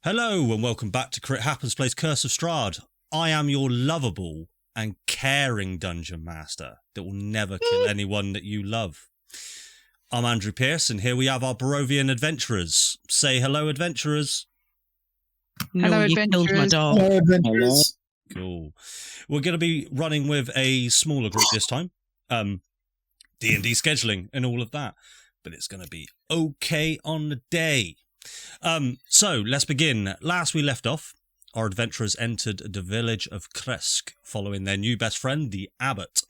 Hello and welcome back to Crit Happens Plays Curse of Strahd. I am your lovable and caring dungeon master that will never kill anyone that you love. I'm Andrew Pierce and here we have our Barovian Adventurers. Say hello, adventurers. Hello, You killed my adventurers. dog. Hello, adventurers. Cool. We're going to be running with a smaller group this time. D&D scheduling and all of that. But it's going to be okay on the day. So let's begin. Last we left off, our adventurers entered the village of Kresk, following their new best friend, the Abbott.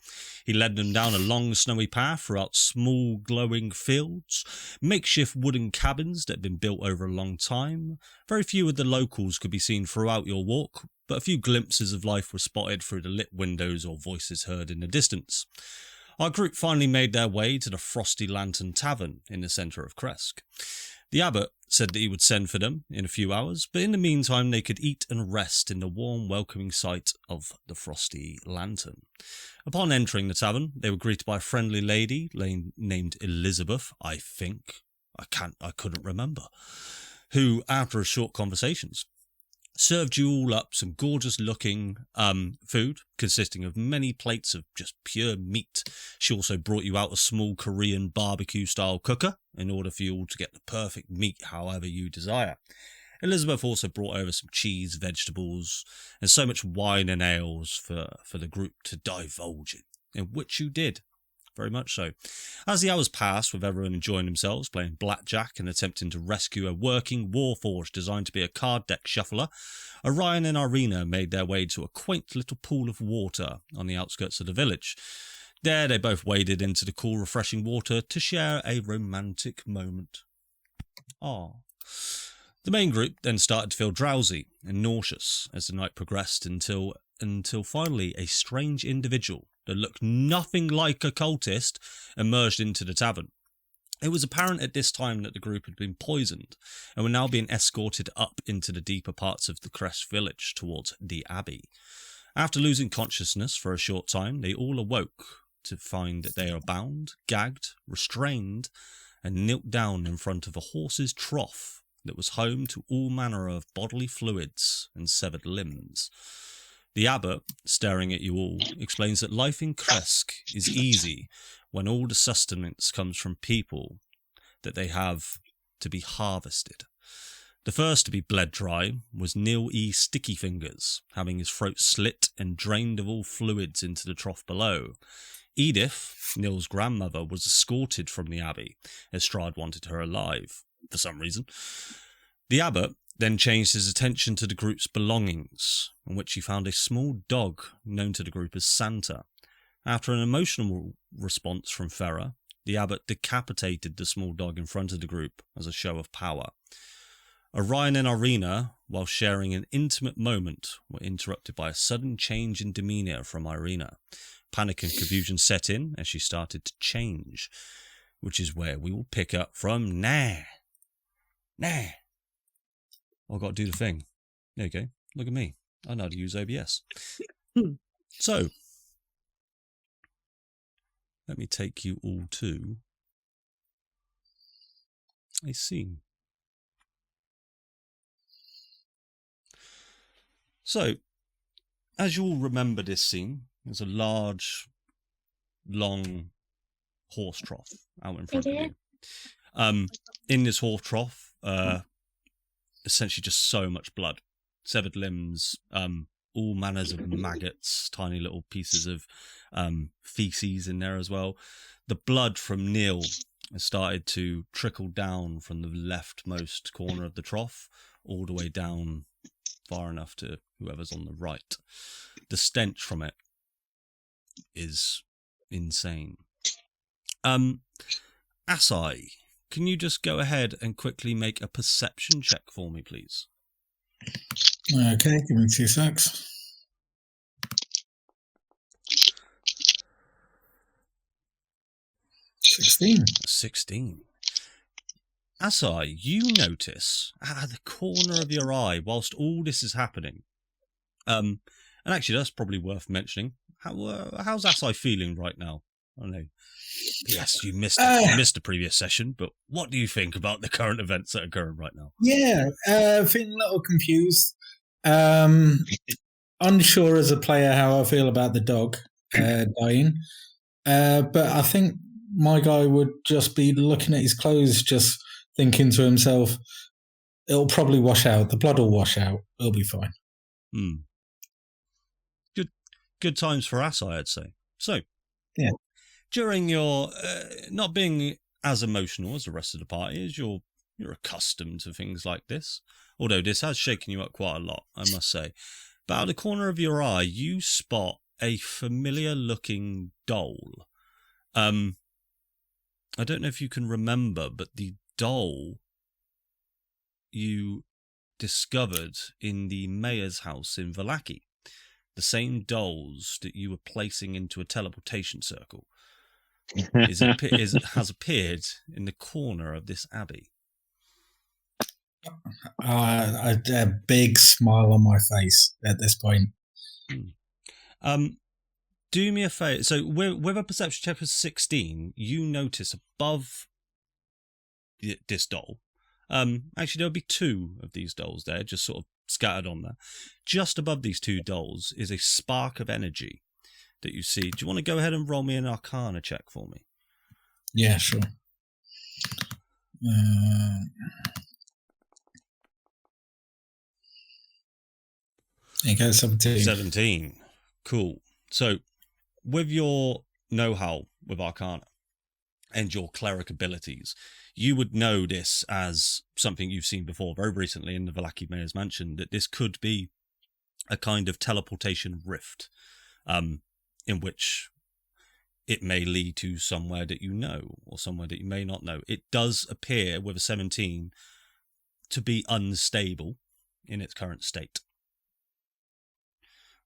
He led them down a long snowy path throughout small glowing fields, makeshift wooden cabins that had been built over a long time. Very few of the locals could be seen throughout your walk, but a few glimpses of life were spotted through the lit windows or voices heard in the distance. Our group finally made their way to the Frosty Lantern Tavern in the centre of Kresk. The Abbot said that he would send for them in a few hours, but in the meantime they could eat and rest in the warm, welcoming sight of the Frosty Lantern. Upon entering the tavern, they were greeted by a friendly lady named Elizabeth, I think. I couldn't remember. Who, after a short conversations, served you all up some gorgeous-looking food, consisting of many plates of just pure meat. She also brought you out a small Korean barbecue-style cooker in order for you all to get the perfect meat however you desire. Elizabeth also brought over some cheese, vegetables, and so much wine and ales for the group to divulge in which you did. Very much so. As the hours passed, with everyone enjoying themselves, playing blackjack and attempting to rescue a working warforge designed to be a card deck shuffler, Orion and Irina made their way to a quaint little pool of water on the outskirts of the village. There they both waded into the cool, refreshing water to share a romantic moment. The main group then started to feel drowsy and nauseous as the night progressed until finally a strange individual that looked nothing like a cultist emerged into the tavern. It was apparent at this time that the group had been poisoned and were now being escorted up into the deeper parts of the Kresk village towards the Abbey. After losing consciousness for a short time, they all awoke to find that they are bound, gagged, restrained, and knelt down in front of a horse's trough that was home to all manner of bodily fluids and severed limbs. The Abbot, staring at you all, explains that life in Kresk is easy when all the sustenance comes from people that they have to be harvested. The first to be bled dry was Neil E. Stickyfingers, having his throat slit and drained of all fluids into the trough below. Edith, Neil's grandmother, was escorted from the Abbey, as Strahd wanted her alive, for some reason. The Abbot then changed his attention to the group's belongings, in which he found a small dog known to the group as Santa. After an emotional response from Farah, the Abbot decapitated the small dog in front of the group as a show of power. Orion and Irina, while sharing an intimate moment, were interrupted by a sudden change in demeanour from Irina. Panic and confusion set in as she started to change, which is where we will pick up from now. I've got to do the thing. There you go. Look at me. I know how to use OBS. So, let me take you all to a scene. So, as you all remember this scene, there's a large, long horse trough out in front of you. In this horse trough, essentially just so much blood, severed limbs, all manners of maggots, tiny little pieces of feces in there as well. The blood from Neil has started to trickle down from the leftmost corner of the trough all the way down far enough to whoever's on the right. The stench from it is insane. Asai, can you just go ahead and quickly make a perception check for me, please? Okay, give me 2 secs. Sixteen. Asai, you notice at the corner of your eye, whilst all this is happening, and actually that's probably worth mentioning, how's Asai feeling right now? I know. Yes, you missed the previous session, but what do you think about the current events that are occurring right now? Yeah, feeling a little confused. Unsure as a player how I feel about the dog dying. But I think my guy would just be looking at his clothes, just thinking to himself, it'll probably wash out. The blood will wash out. It'll be fine. Good times for us, I'd say. So, yeah. During your not being as emotional as the rest of the party, as you're accustomed to things like this, although this has shaken you up quite a lot, I must say. But out of the corner of your eye, you spot a familiar-looking doll. I don't know if you can remember, but the doll you discovered in the mayor's house in Vallaki, the same dolls that you were placing into a teleportation circle, has appeared in the corner of this abbey. A big smile on my face at this point. Do me a favour. So with a perception check of 16, you notice above this doll. Actually, there'll be two of these dolls there, just sort of scattered on there. Just above these two dolls is a spark of energy that you see. Do you want to go ahead and roll me an Arcana check for me? Yeah, sure. There you go, 17. 17. Cool. So, with your know-how with Arcana and your cleric abilities, you would know this as something you've seen before very recently in the Vallaki Mayor's Mansion, that this could be a kind of teleportation rift, in which it may lead to somewhere that you know or somewhere that you may not know. It does appear with a 17 to be unstable in its current state.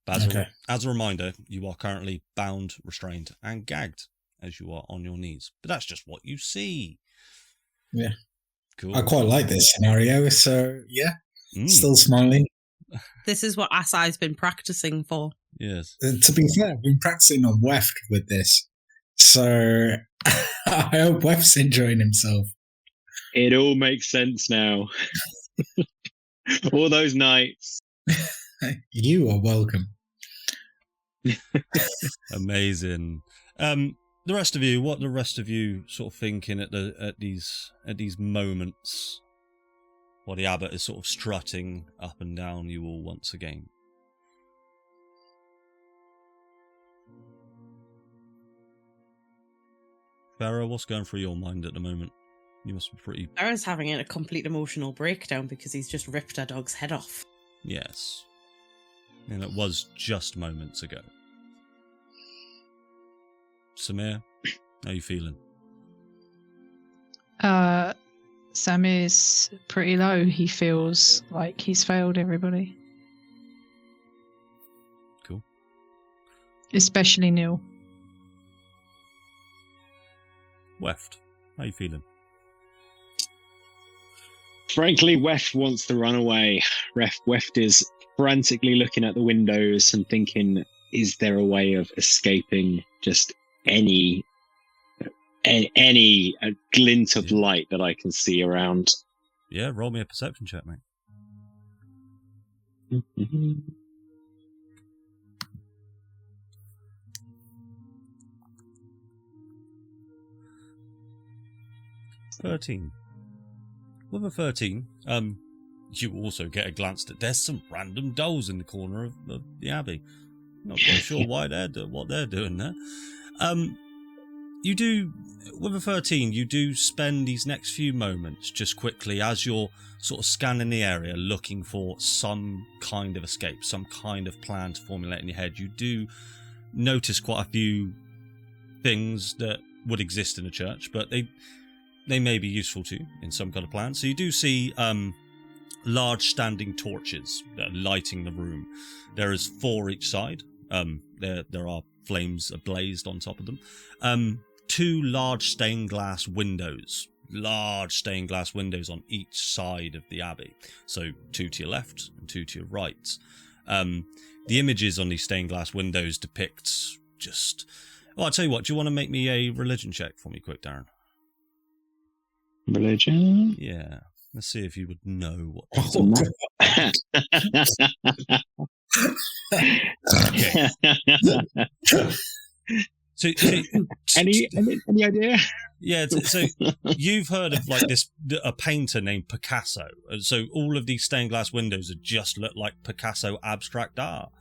But as a reminder, you are currently bound, restrained, and gagged as you are on your knees. But that's just what you see. Yeah. Cool. I quite like this scenario, so yeah. Still smiling. This is what Asai's been practicing for. Yes. To be fair, I've been practicing on Weft with this. So I hope Weft's enjoying himself. It all makes sense now. All those nights. You are welcome. Amazing. The rest of you, what the rest of you sort of thinking at these moments while the Abbot is sort of strutting up and down you all once again? Pharaoh, what's going through your mind at the moment? You must be pretty... Pharaoh's having a complete emotional breakdown because he's just ripped a dog's head off. Yes. And it was just moments ago. Samir, how are you feeling? Samir's pretty low. He feels like he's failed everybody. Cool. Especially Neil. Weft, how are you feeling? Frankly, Weft wants to run away. Weft is frantically looking at the windows and thinking, is there a way of escaping just any glint of light that I can see around? Yeah, roll me a perception check, mate. Mm-hmm. 13. With a 13, you also get a glance that there's some random dolls in the corner of the abbey. Not quite sure what they're doing there. You do, with a 13, you do spend these next few moments just quickly as you're sort of scanning the area looking for some kind of escape, some kind of plan to formulate in your head. You do notice quite a few things that would exist in a church, but they may be useful to you in some kind of plan. So you do see large standing torches that are lighting the room. There is 4 each side. There are flames ablazed on top of them. 2 large stained glass windows. Large stained glass windows on each side of the abbey. So 2 to your left and 2 to your right. The images on these stained glass windows depict just Well, I'll tell you what. Do you want to make me a religion check for me, quick, Darren? Religion? Yeah. Let's see if you would know what. So any idea? Yeah, so you've heard of like a painter named Picasso. So all of these stained glass windows just look like Picasso abstract art,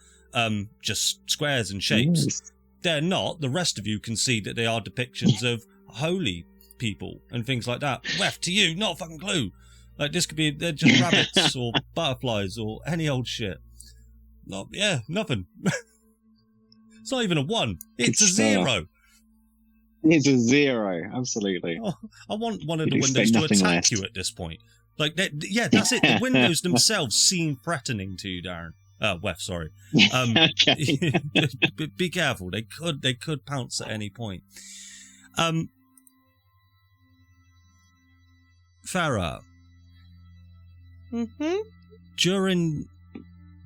just squares and shapes. Yes. They're not. The rest of you can see that they are depictions of holy people and things like that. Weft, to you, not a fucking clue. Like this could be they're just rabbits or butterflies or any old shit. Nothing. It's not even a 1. It's a 0. It's a 0, absolutely. Oh, I want one of You'd the windows expect to nothing attack less. you at this point. Like, that's it. The windows themselves seem threatening to you, Darren. Wef, sorry. Okay. Be careful. They could pounce at any point. Farah, Mm-hmm. during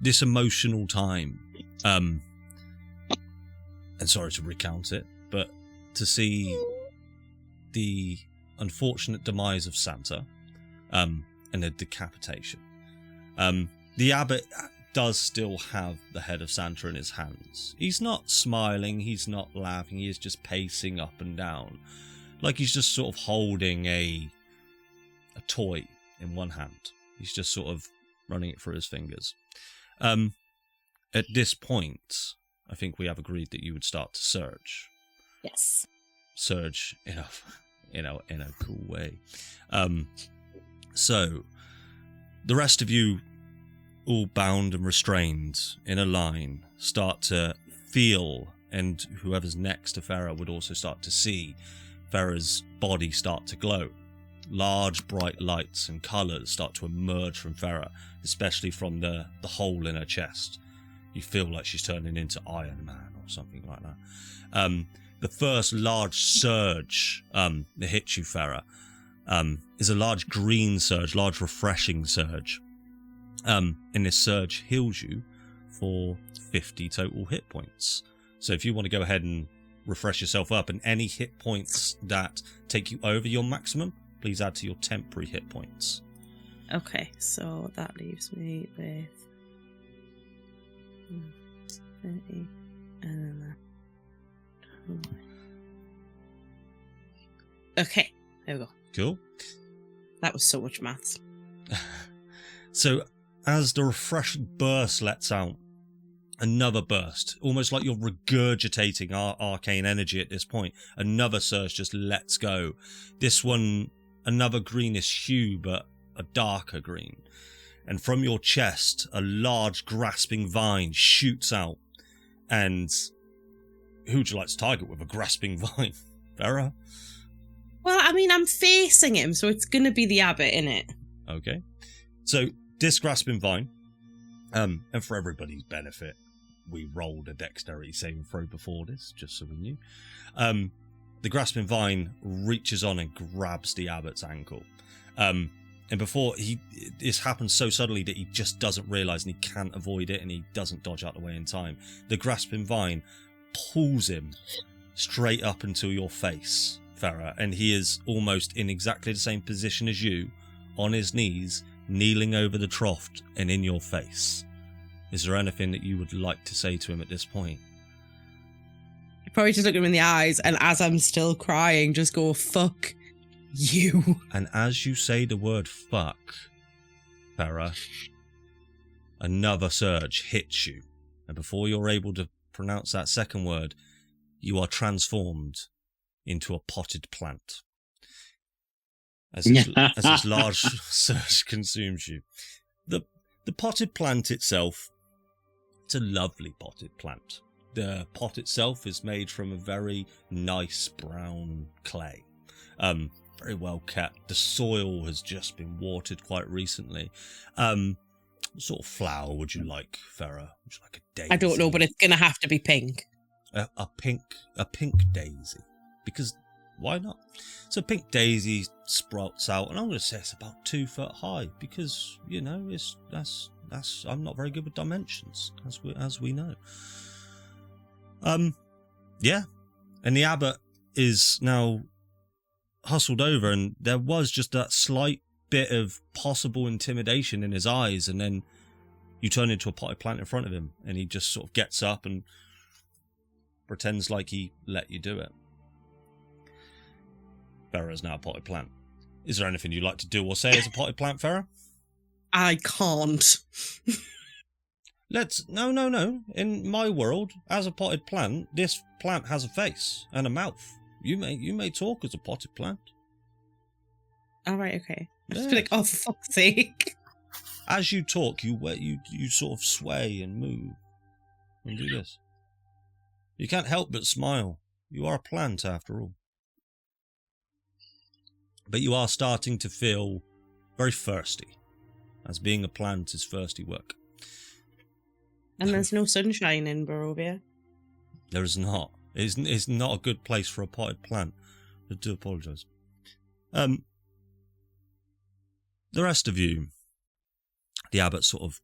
this emotional time, and sorry to recount it, but to see the unfortunate demise of Santa, and the decapitation. The abbot does still have the head of Santa in his hands. He's not smiling, he's not laughing, he is just pacing up and down, like he's just sort of holding a toy in one hand. He's just sort of running it through his fingers. At this point, I think we have agreed that you would start to surge. Yes. Surge in a cool way. So the rest of you, all bound and restrained in a line, start to feel, and whoever's next to Farah would also start to see Farah's body start to glow. Large bright lights and colours start to emerge from Farah, especially from the hole in her chest. You feel like she's turning into Iron Man or something like that. The first large surge that hits you, Farah, is a large green surge, large refreshing surge. And this surge heals you for 50 total hit points. So if you want to go ahead and refresh yourself up, and any hit points that take you over your maximum, please add to your temporary hit points. Okay, so that leaves me with 30 and then that. Okay, there we go. Cool. That was so much maths. So as the refreshing burst lets out, another burst, almost like you're regurgitating arcane energy at this point. Another surge just lets go. This one, another greenish hue, but a darker green. And from your chest, a large grasping vine shoots out. And who would you like to target with a grasping vine? Farah? Well, I mean, I'm facing him, so it's going to be the abbot, innit? Okay. So, this grasping vine, and for everybody's benefit, we rolled a dexterity saving throw before this, just so we knew. The grasping vine reaches on and grabs the abbot's ankle. And before this happens so suddenly that he just doesn't realise, and he can't avoid it, and he doesn't dodge out the way in time. The grasping vine pulls him straight up into your face, Farah, and he is almost in exactly the same position as you, on his knees, kneeling over the trough and in your face. Is there anything that you would like to say to him at this point? Probably just look him in the eyes, and as I'm still crying, just go, fuck you. And as you say the word fuck, Farah, another surge hits you. And before you're able to pronounce that second word, you are transformed into a potted plant. As this large surge consumes you. The potted plant itself, it's a lovely potted plant. The pot itself is made from a very nice brown clay. Very well kept. The soil has just been watered quite recently. What sort of flower would you like, Farah? Would you like a daisy? I don't know, but it's going to have to be pink. A pink daisy. Because why not? So pink daisy sprouts out, and I'm going to say it's about 2 foot high, because that's I'm not very good with dimensions, as we know. Yeah, And the abbot is now hustled over, and there was just that slight bit of possible intimidation in his eyes, and then you turn into a potted plant in front of him, and he just sort of gets up and pretends like he let you do it. Farah is now a potted plant. Is there anything you'd like to do or say as a potted plant, Farah? I can't. No. In my world, as a potted plant, this plant has a face and a mouth. You may talk as a potted plant. All right, okay. I just Yeah. feel like, oh, for fuck's sake. As you talk, you sort of sway and move and do this. You can't help but smile. You are a plant after all. But you are starting to feel very thirsty, as being a plant is thirsty work. And there's no sunshine in Barovia. There is not. It's not a good place for a potted plant. I do apologise. The rest of you, the abbot sort of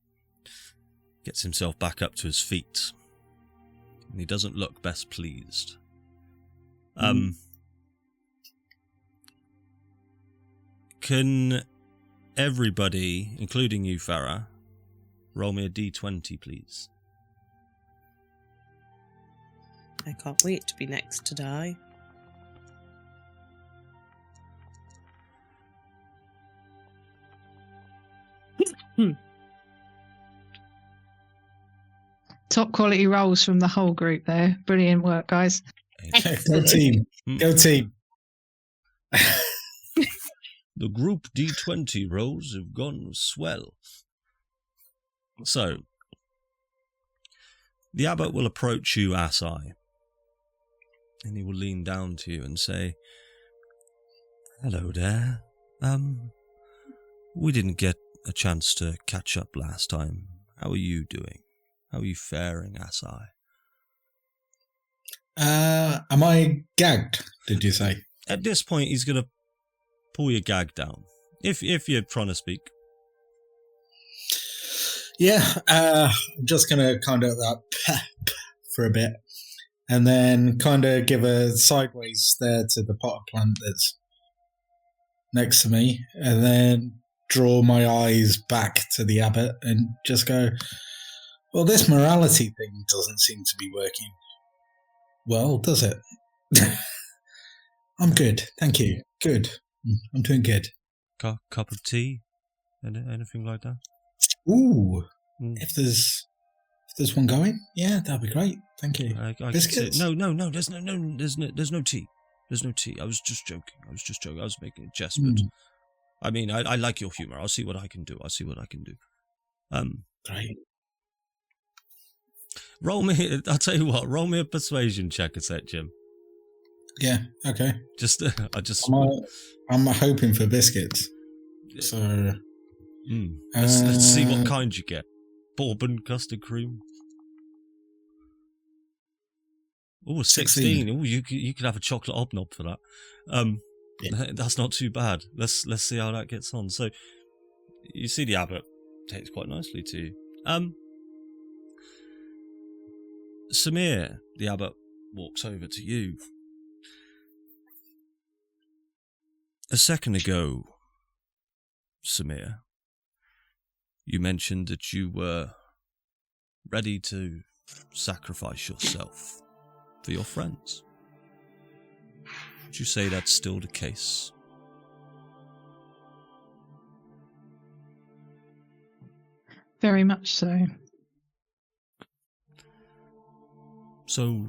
gets himself back up to his feet, and he doesn't look best pleased. Can everybody, including you, Farah, roll me a d20, please? I can't wait to be next to die. Top quality rolls from the whole group there. Brilliant work, guys. Go team. Go team. The group D20 rolls have gone swell. So, the abbot will approach you, Asai, and he will lean down to you and say, "Hello there. We didn't get a chance to catch up last time. How are you doing? How are you faring, Asai?" Am I gagged, did you say? At this point, he's going to pull your gag down, if you're trying to speak. Yeah, I'm just going to kind of for a bit, and then kind of give a sideways stare to the potted plant that's next to me, and then draw my eyes back to the abbot and just go, well, this morality thing doesn't seem to be working well, does it? I'm good, thank you. Good. I'm doing good. Cup of tea? Anything like that? Ooh, if there's one going, yeah, that'd be great. Thank you. Biscuits? No. There's no tea. There's no tea. I was just joking. I was making a jest. But I mean, I like your humor. I'll see what I can do. Great. Roll me. I'll tell you what. Roll me a persuasion check a sec, Jim. Yeah. Okay. I'm hoping for biscuits. So. Let's see what kind you get. Bourbon custard cream. Oh, 16. Oh, you could have a chocolate hobnob for that. Yeah. That's not too bad. Let's see how that gets on. So, you see the abbot takes quite nicely to you. Samir, the abbot walks over to you. A second ago, Samir, you mentioned that you were ready to sacrifice yourself for your friends. Would you say that's still the case? Very much so. So,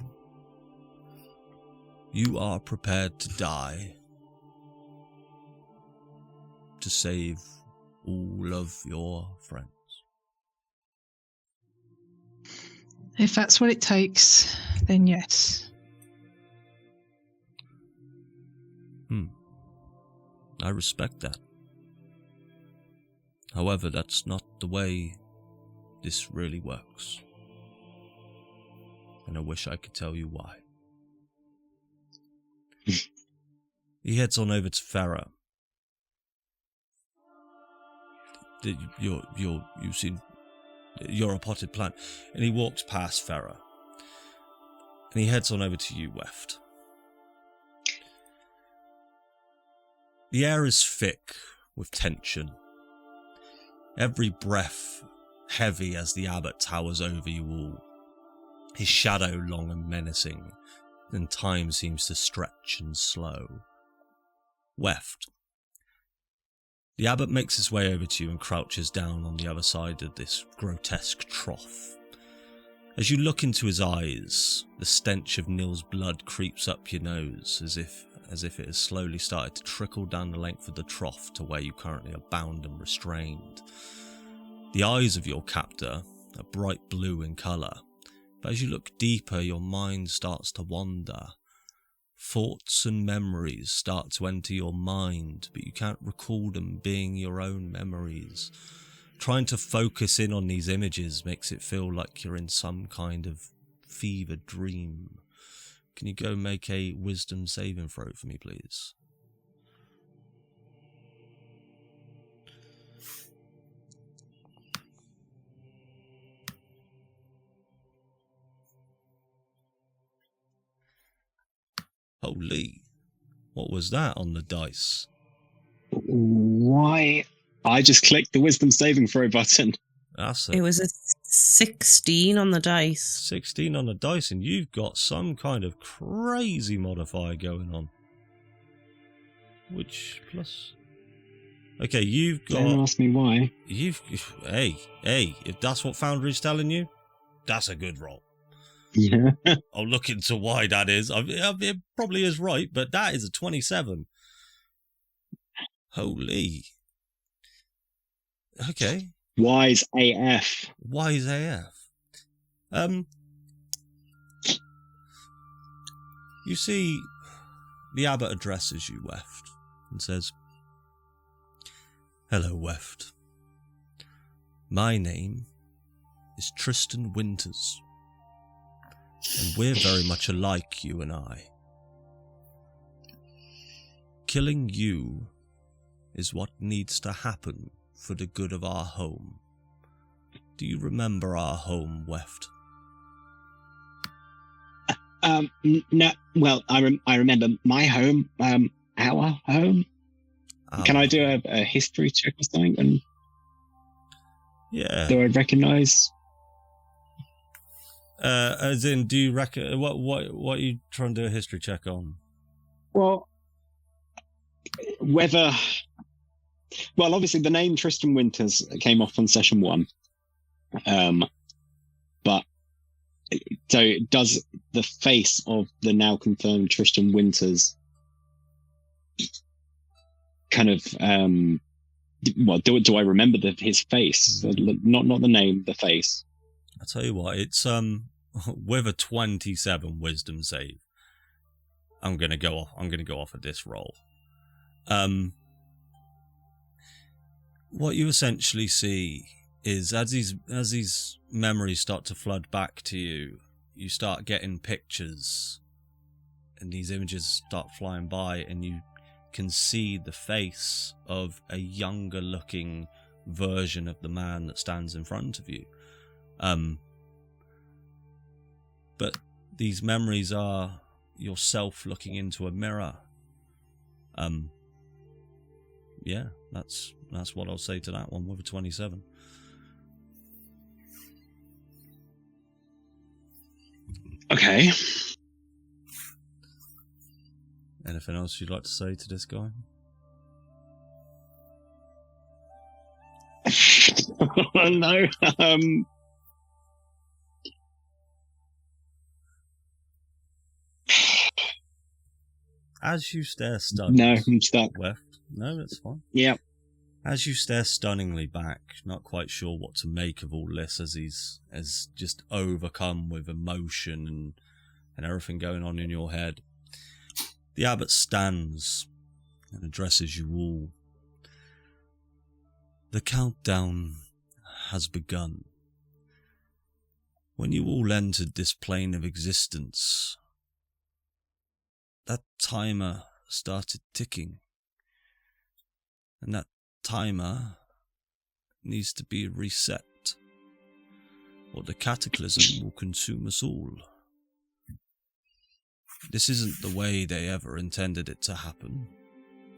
you are prepared to die to save all of your friends? If that's what it takes, then yes. I respect that. However, that's not the way this really works. And I wish I could tell you why. He heads on over to Farah. You've seen, you're a potted plant. And he walks past Farah. And he heads on over to you, Weft. The air is thick with tension. Every breath heavy as the Abbot towers over you all. His shadow long and menacing, and time seems to stretch and slow. Weft. The Abbot makes his way over to you and crouches down on the other side of this grotesque trough. As you look into his eyes, the stench of Nil's blood creeps up your nose as if it has slowly started to trickle down the length of the trough to where you currently are bound and restrained. The eyes of your captor are bright blue in colour, but as you look deeper, your mind starts to wander. Thoughts and memories start to enter your mind, but you can't recall them being your own memories. Trying to focus in on these images makes it feel like you're in some kind of fevered dream. Can you go make a wisdom saving throw for me, please? Holy, what was that on the dice? Why? I just clicked the wisdom saving throw button. It was a 16 on the dice. 16 on the dice, and you've got some kind of crazy modifier going on. Which plus... Okay, you've got... Don't ask me why. Hey, if that's what Foundry's telling you, that's a good roll. Yeah. I'll look into why that is. It probably is right, but that is a 27. Holy. Okay. Wise AF. Wise AF. You see, the Abbot addresses you, Weft, and says, "Hello, Weft. My name is Tristan Winters, and we're very much alike, you and I. Killing you is what needs to happen for the good of our home. Do you remember our home, Weft?" No. Well, I remember my home. Our home. Can I do a history check or something? And yeah. do I recognise? As in, do you reckon what are you trying to do a history check on? Well, obviously the name Tristan Winters came off on session 1. But so does the face of the now confirmed Tristan Winters kind of do I remember his face? Not the name, the face. I'll tell you what, it's with a 27 wisdom save. I'm gonna go off of this roll. What you essentially see is as these memories start to flood back to you, you start getting pictures, and these images start flying by, and you can see the face of a younger looking version of the man that stands in front of you. But these memories are yourself looking into a mirror. Yeah, that's what I'll say to that one with a 27. Okay. Anything else you'd like to say to this guy? No. As you stare stunned. No, I'm stuck. Weft. No, that's fine. Yeah. As you stare stunningly back, not quite sure what to make of all this, as he's just overcome with emotion and everything going on in your head, the Abbot stands and addresses you all. The countdown has begun. When you all entered this plane of existence, that timer started ticking. And that timer needs to be reset, or the cataclysm will consume us all. This isn't the way they ever intended it to happen,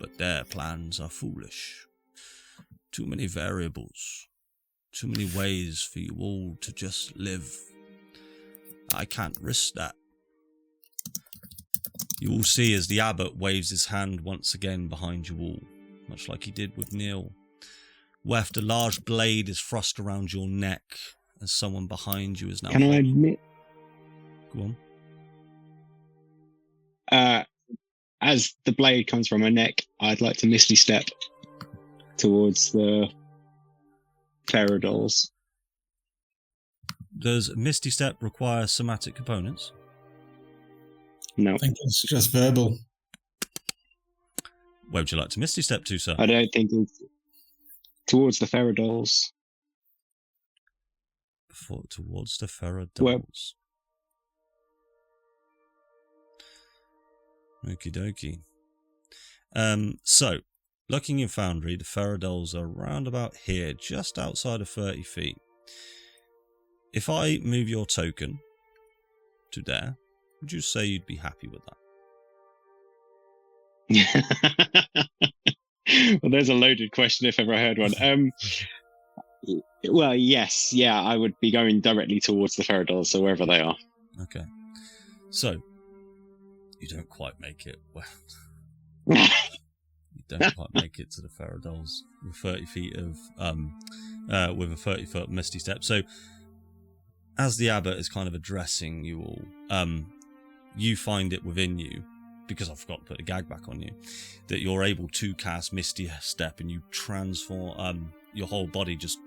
but their plans are foolish. Too many variables. Too many ways for you all to just live. I can't risk that. You will see as the Abbot waves his hand once again behind you all, much like he did with Neil. Weft, a large blade is thrust around your neck as someone behind you is now... Can I admit... Go on. As the blade comes from my neck, I'd like to misty step towards the Ferodals. Does Misty Step require somatic components? No. I think it's just verbal. Where would you like to Misty Step to, sir? I don't think it's towards the Ferodals. Towards the Ferodals. Well, Okie dokie. So, looking in Foundry, the Ferodals are around about here, just outside of 30 feet. If I move your token to there, would you say you'd be happy with that? Well, there's a loaded question if ever I heard one. Well, yes, yeah, I would be going directly towards the Ferodals, so wherever they are. Okay. So, you don't quite make it. Well, you don't quite make it to the Ferodals with 30 feet of with a 30-foot Misty Step. So, as the Abbot is kind of addressing you all, you find it within you, because I forgot to put a gag back on you, that you're able to cast Misty Step, and you transform. Your whole body just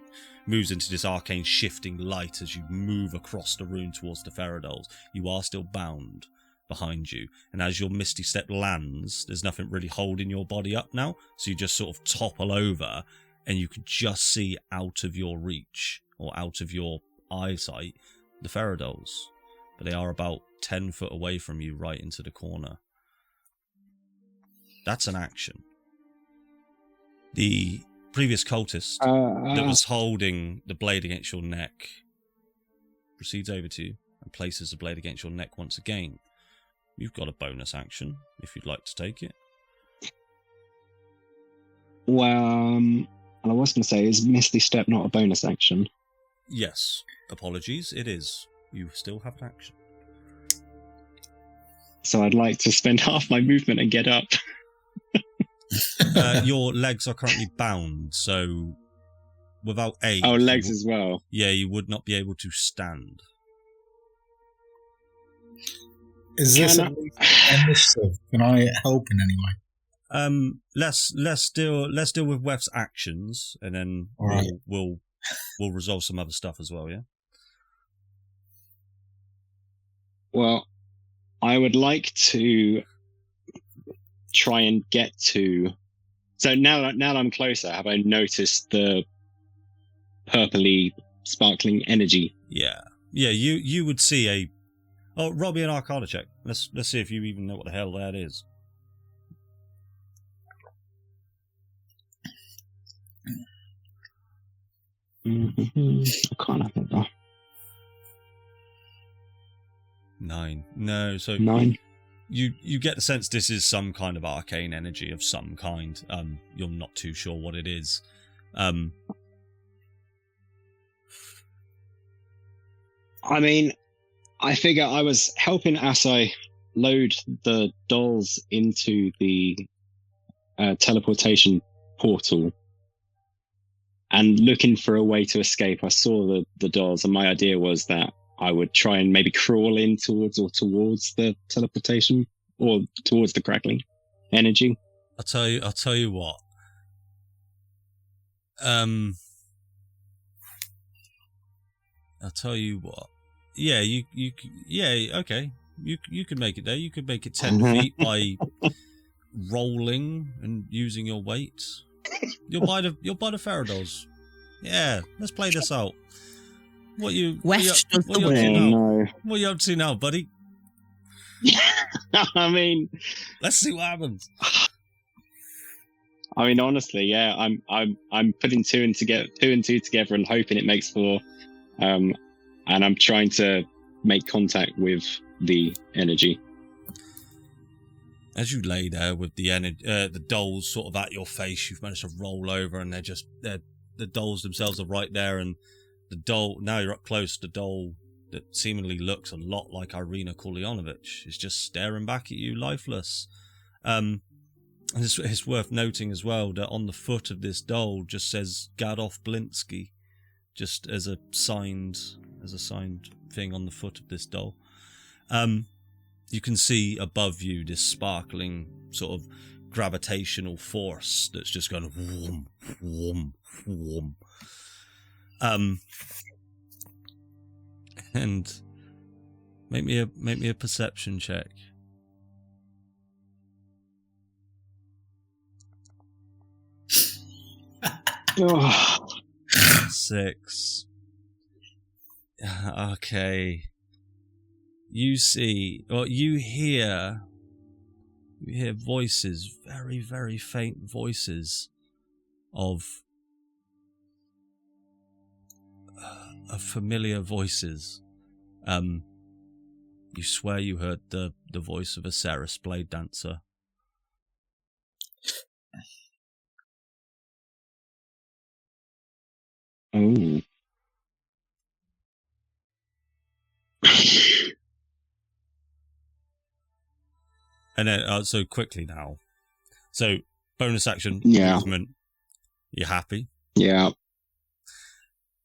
moves into this arcane shifting light as you move across the room towards the Ferodals. You are still bound behind you, and as your Misty Step lands, there's nothing really holding your body up now, so you just sort of topple over, and you can just see out of your reach, or out of your eyesight, the Ferodals, but they are about 10 foot away from you, right into the corner. That's an action. The previous cultist that was holding the blade against your neck proceeds over to you and places the blade against your neck once again. You've got a bonus action if you'd like to take it. Well, I was going to say, is Misty Step not a bonus action? Yes. Apologies, it is. You still have an action. So I'd like to spend half my movement and get up. Your legs are currently bound, so without aid... Oh, legs as well. Yeah, you would not be able to stand. Is this initiative? Can I help in any way? Let's deal with Weft's actions, and then right. we'll resolve some other stuff as well. Yeah. Well, I would like to try and get to. So now that I'm closer, have I noticed the purpley sparkling energy? Yeah. You would see a. Oh, roll me an Arcana check. Let's see if you even know what the hell that is. I can't have it though. 9. No, so 9. You get the sense this is some kind of arcane energy of some kind. You're not too sure what it is. I mean, I figure I was helping Asai load the dolls into the teleportation portal and looking for a way to escape. I saw the dolls, and my idea was that I would try and maybe crawl in towards the teleportation or towards the crackling energy. I'll tell you what. I'll tell you what. Yeah, okay. You could make it there. You could make it 10 feet by rolling and using your weight. You'll buy the Ferodals. Yeah, let's play this out. What you up to now, buddy? I mean, let's see what happens. I mean, honestly, yeah, I'm putting two and two together and hoping it makes 4. And I'm trying to make contact with the energy. as you lay there with the dolls sort of at your face, you've managed to roll over, and the dolls themselves are right there, and the doll, now you're up close, the doll that seemingly looks a lot like Irina Kolyanovich is just staring back at you, lifeless. And it's worth noting as well that on the foot of this doll just says Gadov Blinsky, just as a signed thing on the foot of this doll. You can see above you this sparkling sort of gravitational force that's just going whoom, whoom, whoom. And make me a perception check. Oh. 6. Okay. You see, or you hear voices, very, very faint voices of familiar voices. You swear you heard the voice of a Ceres blade dancer. Oh. And then, so quickly now. So, bonus action, Yeah. movement. You happy? Yeah.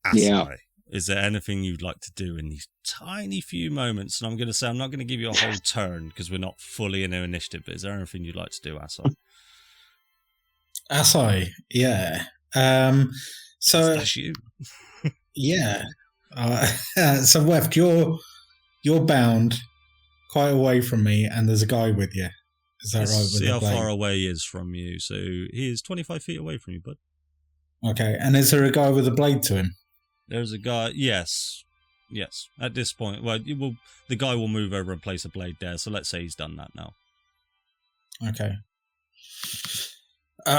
Asai, Yeah. is there anything you'd like to do in these tiny few moments? And I'm going to say, I'm not going to give you a whole turn because we're not fully in our initiative, but is there anything you'd like to do, Asai? Asai, yeah. So That's you. yeah. So Weft, you're bound quite away from me, and there's a guy with you. Is that right? Let's With see the how blade? far away he is from you. So he is 25 feet away from you, bud. Okay, and is there a guy with a blade to him? There's a guy. Yes. At this point, well, the guy will move over and place a blade there. So let's say he's done that now. Okay. Weft,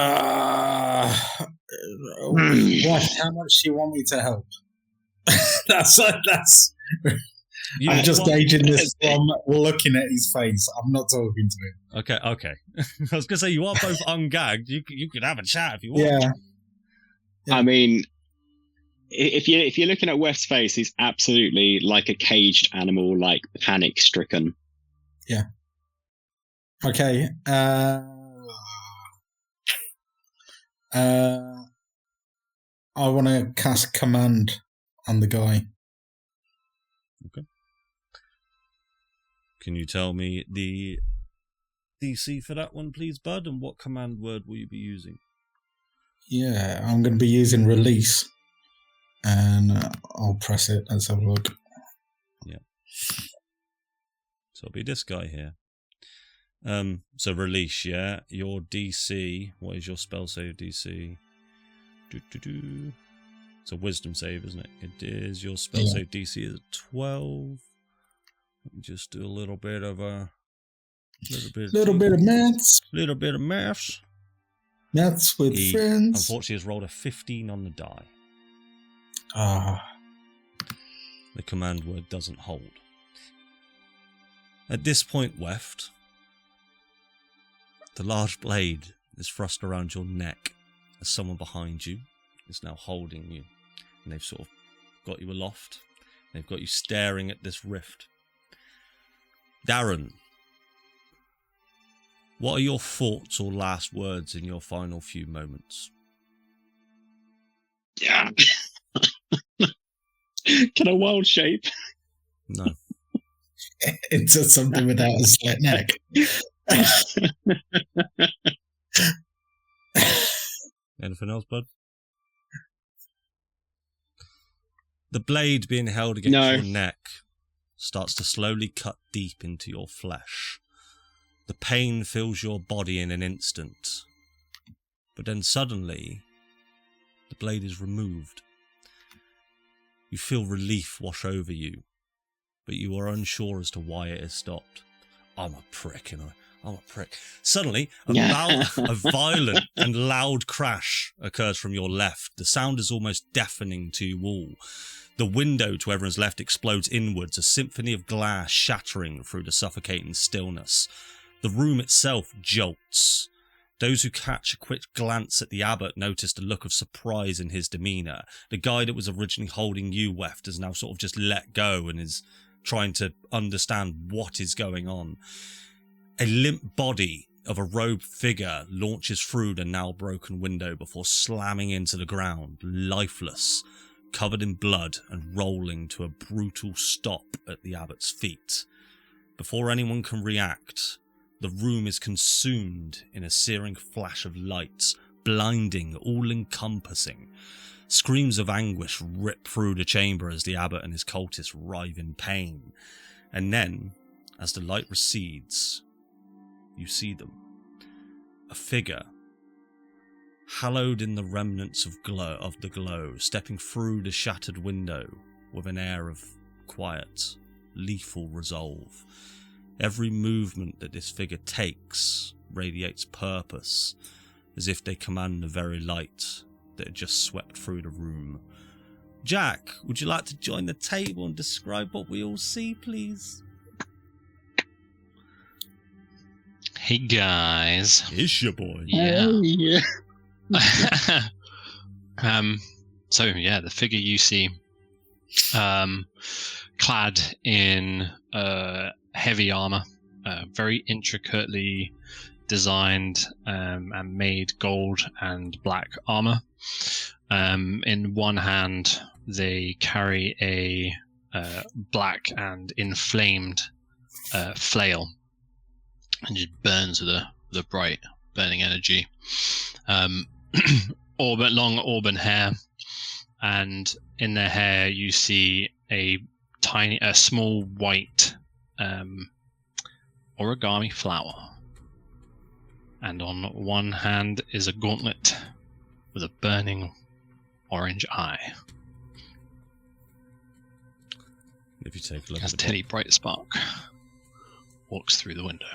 how much do you want me to help? that's. I'm just gauging this from looking at his face. I'm not talking to him. Okay. I was gonna say you are both ungagged. You could have a chat if you want. Yeah. I mean, if you're looking at West's face, he's absolutely like a caged animal, like panic stricken. Yeah. Okay. I want to cast command on the guy. Okay. Can you tell me the DC for that one, please, bud? And what command word will you be using? Yeah, I'm going to be using release. And I'll press it. Let's have a look. Yeah. So it'll be this guy here. So release, yeah. Your DC. What is your spell save DC? It's a wisdom save, isn't it? It is. Your spell save DC is 12. Let me just do a little bit of maths. Little bit of maths. Maths with He friends. unfortunately has rolled a 15 on the die. The command word doesn't hold. At this point, Weft, the large blade is thrust around your neck as someone behind you is now holding you. And they've sort of got you aloft. They've got you staring at this rift. Darren, what are your thoughts or last words in your final few moments? Yeah. Can I wild shape? No. Into something without a slit neck. Anything else, bud? The blade being held against your neck starts to slowly cut deep into your flesh. The pain fills your body in an instant. But then suddenly, the blade is removed. You feel relief wash over you, but you are unsure as to why it has stopped. I'm a prick, I'm a prick. Suddenly, a violent and loud crash occurs from your left. The sound is almost deafening to you all. The window to everyone's left explodes inwards, a symphony of glass shattering through the suffocating stillness. The room itself jolts. Those who catch a quick glance at the abbot noticed a look of surprise in his demeanour. The guy that was originally holding you, Weft, has now sort of just let go and is trying to understand what is going on. A limp body of a robed figure launches through the now broken window before slamming into the ground, lifeless, covered in blood and rolling to a brutal stop at the abbot's feet. Before anyone can react, the room is consumed in a searing flash of light, blinding, all-encompassing. Screams of anguish rip through the chamber as the abbot and his cultists writhe in pain. And then, as the light recedes, you see them. A figure, hallowed in the remnants of the glow, stepping through the shattered window with an air of quiet, lethal resolve. Every movement that this figure takes radiates purpose, as if they command the very light that had just swept through the room. Jack, would you like to join the table and describe what we all see, please? Hey guys. It's your boy. Yeah. Yeah. So yeah, the figure you see, clad in heavy armor, very intricately designed and made gold and black armor. In one hand, they carry a black and inflamed flail, and just burns with the bright burning energy. Long auburn hair, and in their hair you see a small white origami flower, and on one hand is a gauntlet with a burning orange eye. If you take a look as at the Teddy Brightspark walks through the window.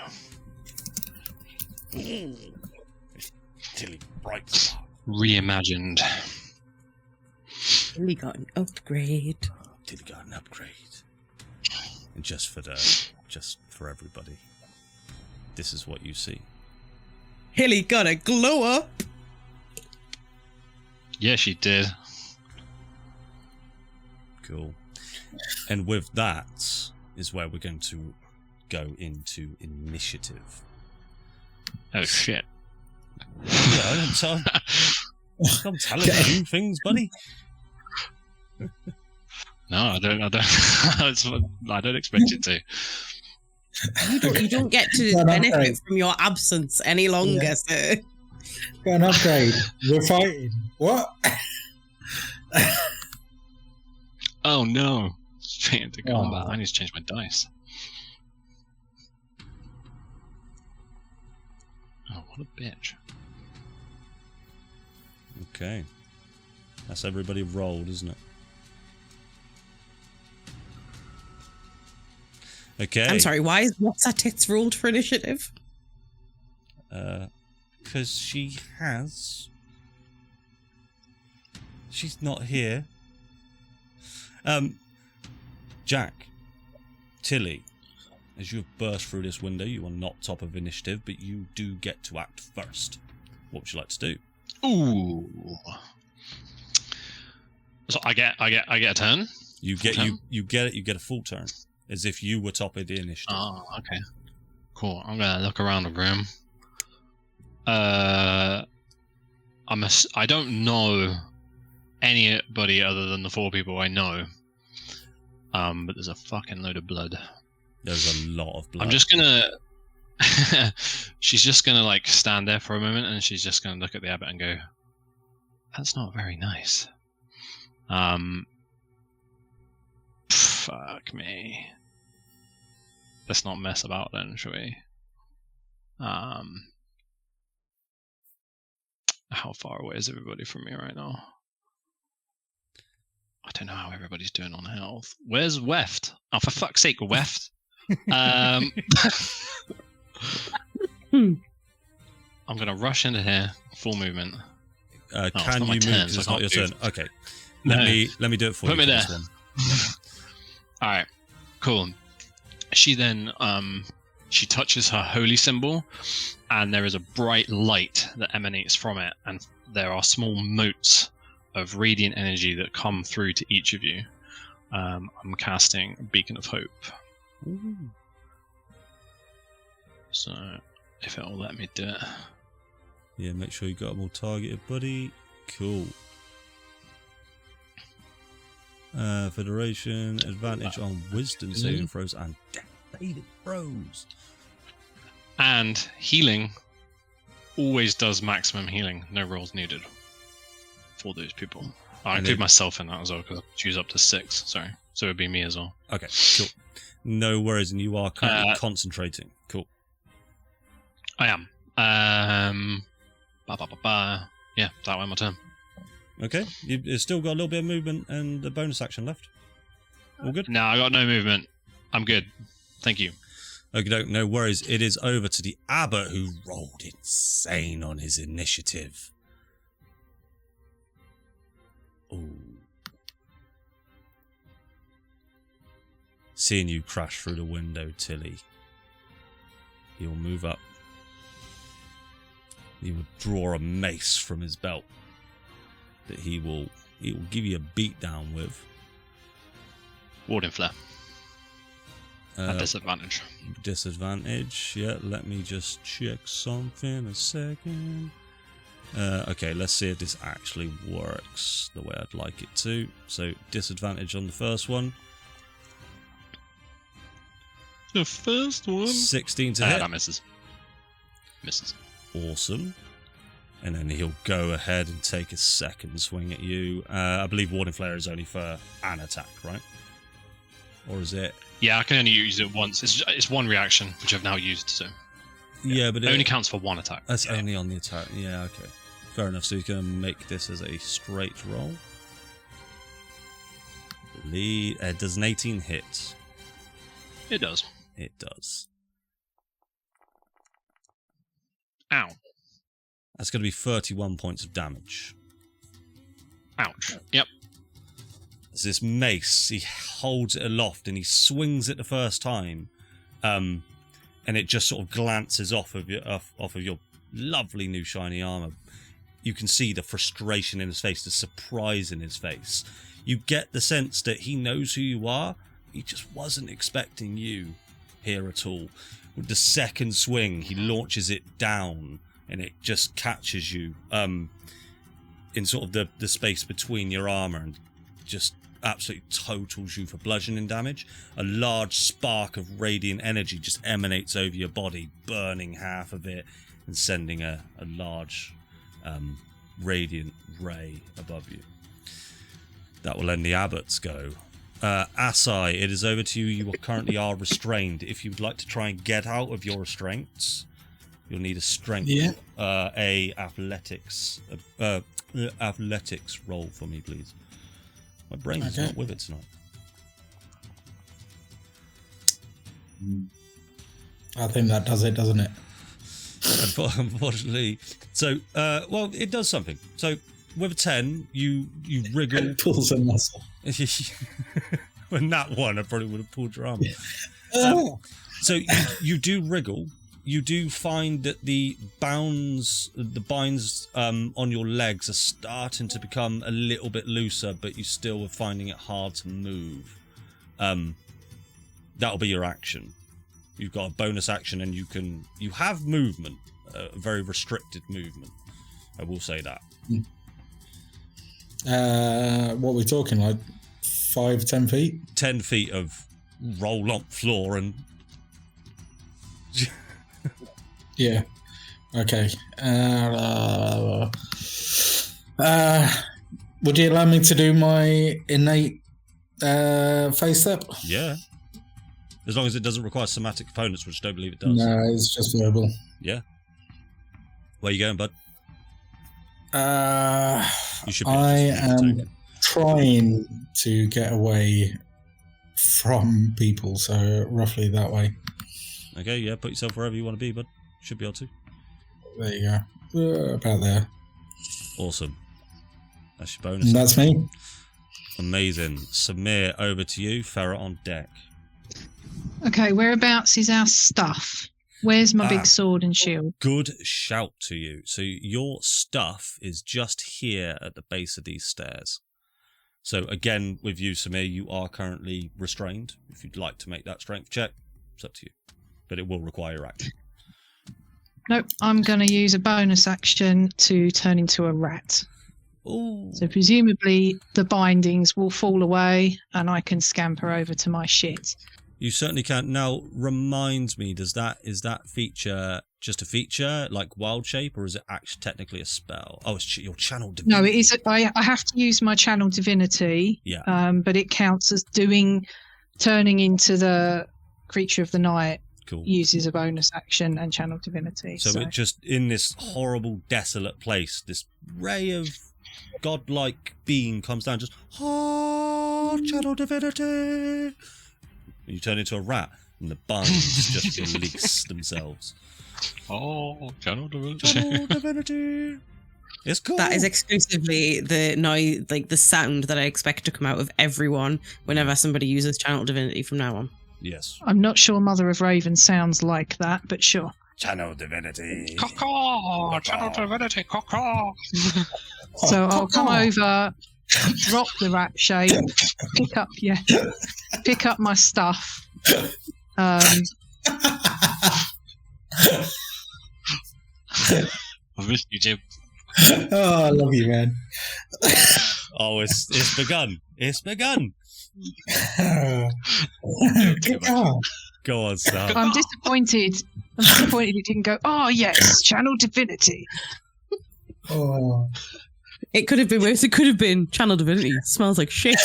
Tilly Brightspark. Reimagined. We got an upgrade. Tilly got an upgrade. And just for everybody, this is what you see. Hilly got a glow up. Yeah, she did. Cool. And with that is where we're going to go into initiative. Oh shit. Yeah, I'm telling you things, buddy. No, I don't. I don't expect you to. You don't get to benefit from your absence any longer, sir. Got an upgrade. We're fighting. What? Oh no. Speaking to combat, I need to change my dice. Oh, what a bitch. Okay. That's everybody rolled, isn't it? Okay. I'm sorry, why is What's Her Tits ruled for initiative? Because she's not here. Jack, Tilly, as you have burst through this window, you are not top of initiative, but you do get to act first. What would you like to do? Ooh. So I get a turn. You get a full turn, as if you were top of the initiative. Oh, okay. Cool. I'm gonna look around the room. I don't know anybody other than the 4 people I know. But there's a fucking load of blood. There's a lot of blood. I'm just gonna. She's just gonna like stand there for a moment, and she's just gonna look at the abbot and go, "That's not very nice." Fuck me. Let's not mess about then, shall we? How far away is everybody from me right now? I don't know how everybody's doing on health. Where's Weft? Oh, for fuck's sake, Weft. I'm gonna rush into here, full movement. Can you move? Turn, It's so not your turn. move. Okay. Let me do it for you. Put me for there. this one. All right, cool. She then she touches her holy symbol, and there is a bright light that emanates from it, and there are small motes of radiant energy that come through to each of you. I'm casting Beacon of Hope. Ooh. So, if it'll let me do it. Yeah, make sure you got them all targeted, buddy. Cool. Federation, advantage on wisdom saving throws and death saving throws. And healing always does maximum healing. No rolls needed for those people. I include myself in that as well because I choose up to 6. Sorry. So it would be me as well. Okay, cool. No worries, and you are currently concentrating. Cool. I am. Yeah, that went my turn. Okay, you've still got a little bit of movement and a bonus action left. All good? No, I got no movement. I'm good. Thank you. Okay, no worries. It is over to the Abbott, who rolled insane on his initiative. Ooh. Seeing you crash through the window, Tilly, he'll move up. He will draw a mace from his belt that he will give you a beat down with. Warding Flare. At disadvantage. Disadvantage. Yeah, let me just check something a second. Okay, let's see if this actually works the way I'd like it to. So, disadvantage on the first one. The first one? 16 to hit. That misses. Misses. Awesome. And then he'll go ahead and take a second swing at you. I believe Warding Flare is only for an attack, right? Or is it? Yeah, I can only use it once. It's one reaction, which I've now used, so... Yeah, but it only counts for one attack. That's only on the attack. Yeah, okay. Fair enough. So he's going to make this as a straight roll. Does an 18 hit? It does. It does. Ow. That's going to be 31 points of damage. Ouch. Yep. As this mace, he holds it aloft and he swings it the first time, and it just sort of glances off of your lovely new shiny armor. You can see the frustration in his face, the surprise in his face. You get the sense that he knows who you are. He just wasn't expecting you here at all. With the second swing, he launches it down, and it just catches you in sort of the space between your armor and just absolutely totals you for bludgeoning damage. A large spark of radiant energy just emanates over your body, burning half of it and sending a large radiant ray above you. That will end the Abbott's go. Asai, it is over to you. You currently are restrained. If you would like to try and get out of your restraints, you'll need a strength, a athletics roll for me, please. My brain is not with it tonight. I think that does it, doesn't it? Unfortunately. So, well, it does something. So, with a 10, you wriggle. It pulls a muscle. When that one, I probably would have pulled your arm. So, you do wriggle. You do find that the binds on your legs are starting to become a little bit looser, but you still are finding it hard to move. That'll be your action. You've got a bonus action, and you have movement, a very restricted movement. I will say that. What are we talking, like 5-10 feet? 10 feet of roll on floor and. Yeah. Okay. Would you allow me to do my innate face step? Yeah. As long as it doesn't require somatic components, which I don't believe it does. No, it's just verbal. Yeah. Where you going, bud? You should be I am trying to get away from people, so roughly that way. Okay, yeah, put yourself wherever you want to be, bud. Should be able to. There you go. About there. Awesome. That's your bonus. That's me. Amazing. Samir, over to you. Ferret on deck. Okay, whereabouts is our stuff? Where's my Ah. big sword and shield? Good shout to you. So your stuff is just here at the base of these stairs. So again, with you, Samir, you are currently restrained. If you'd like to make that strength check, it's up to you. But it will require your action. Nope, I'm going to use a bonus action to turn into a rat. Ooh. So presumably the bindings will fall away and I can scamper over to my shit. You certainly can. Now, remind me, is that feature just a feature, like wild shape, or is it actually technically a spell? Oh, it's your channel divinity. No, it is. I have to use my channel divinity, Yeah. but it counts as turning into the creature of the night. Cool. Uses a bonus action and channel divinity. So it just, in this horrible, desolate place, this ray of godlike being comes down, just, channel divinity. You turn into a rat, and the binds just release themselves. Oh, channel divinity. Channel divinity. It's cool. That is exclusively the noise, like the sound that I expect to come out of everyone whenever somebody uses channel divinity from now on. Yes. I'm not sure Mother of Raven sounds like that, but sure. Channel divinity. Caw-caw, channel divinity, caw-caw. So I'll come over, drop the rat shape, pick up my stuff. I've missed you, Jim. Oh, I love you, man. Oh, it's begun. It's begun. Go on, Sam. I'm disappointed. It didn't go, oh yes, channel divinity. Oh. It could have been worse. It could have been channel divinity. Smells like shit.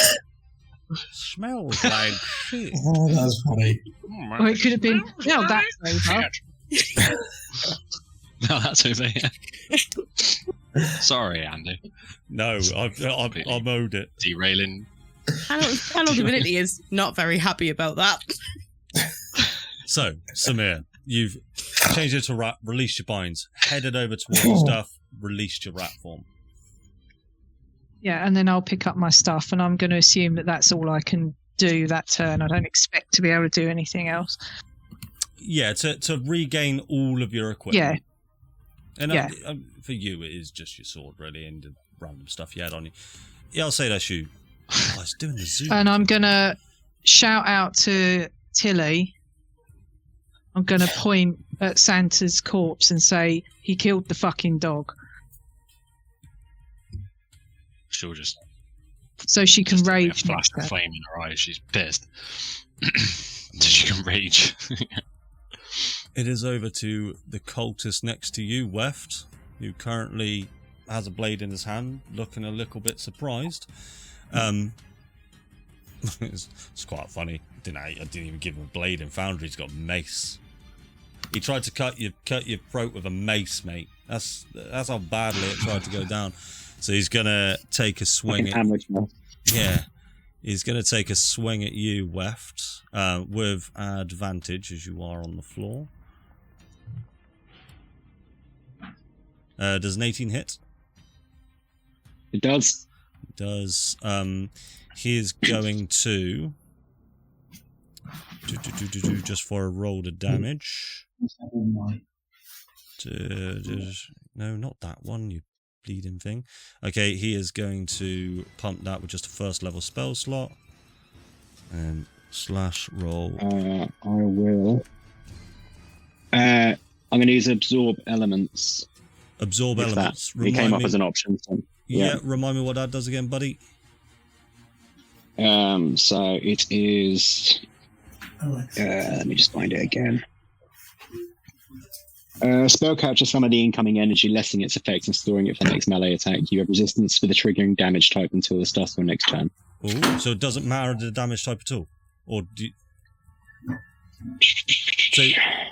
Smells like shit. Oh, that's funny. Or it could have been, no, that's over. No, that's over here. Sorry, Andy. No, I mowed it. Derailing. Channel divinity is not very happy about that. So, Samir, you've changed it to rat, released your binds, headed over towards your stuff, released your rat form. Yeah, and then I'll pick up my stuff, and I'm going to assume that that's all I can do that turn. I don't expect to be able to do anything else. Yeah, to regain all of your equipment. Yeah. And Yeah. For you, it is just your sword, really, and the random stuff you had on you. Yeah, I'll say that's you. Oh, it's doing the zoom. And I'm going to shout out to Tilly. I'm going to point at Santa's corpse and say, he killed the fucking dog. She'll just So she can just a rage flash next of turn. flame in her eyes. She's pissed. So she can rage. It is over to the cultist next to you, Weft, who currently has a blade in his hand, looking a little bit surprised. It's quite funny. I didn't even give him a blade in Foundry. He's got a mace. He tried to cut your throat with a mace, mate. That's how badly it tried to go down. So he's gonna take a swing at He's gonna take a swing at you, Weft, with advantage as you are on the floor. Does an 18 hit? It does. It does. He is going to just for a roll of damage. No, not that one, you bleeding thing. Okay, he is going to pump that with just a first level spell slot. And slash roll. I will. I'm going to use absorb elements. Absorb if elements. It came up as an option. So, yeah, remind me what that does again, buddy. So it is. Let me just find it again. Spell captures some of the incoming energy, lessening its effects and storing it for the next melee attack. You have resistance for the triggering damage type until the start of your next turn. Oh, so it doesn't matter the damage type at all, or do you...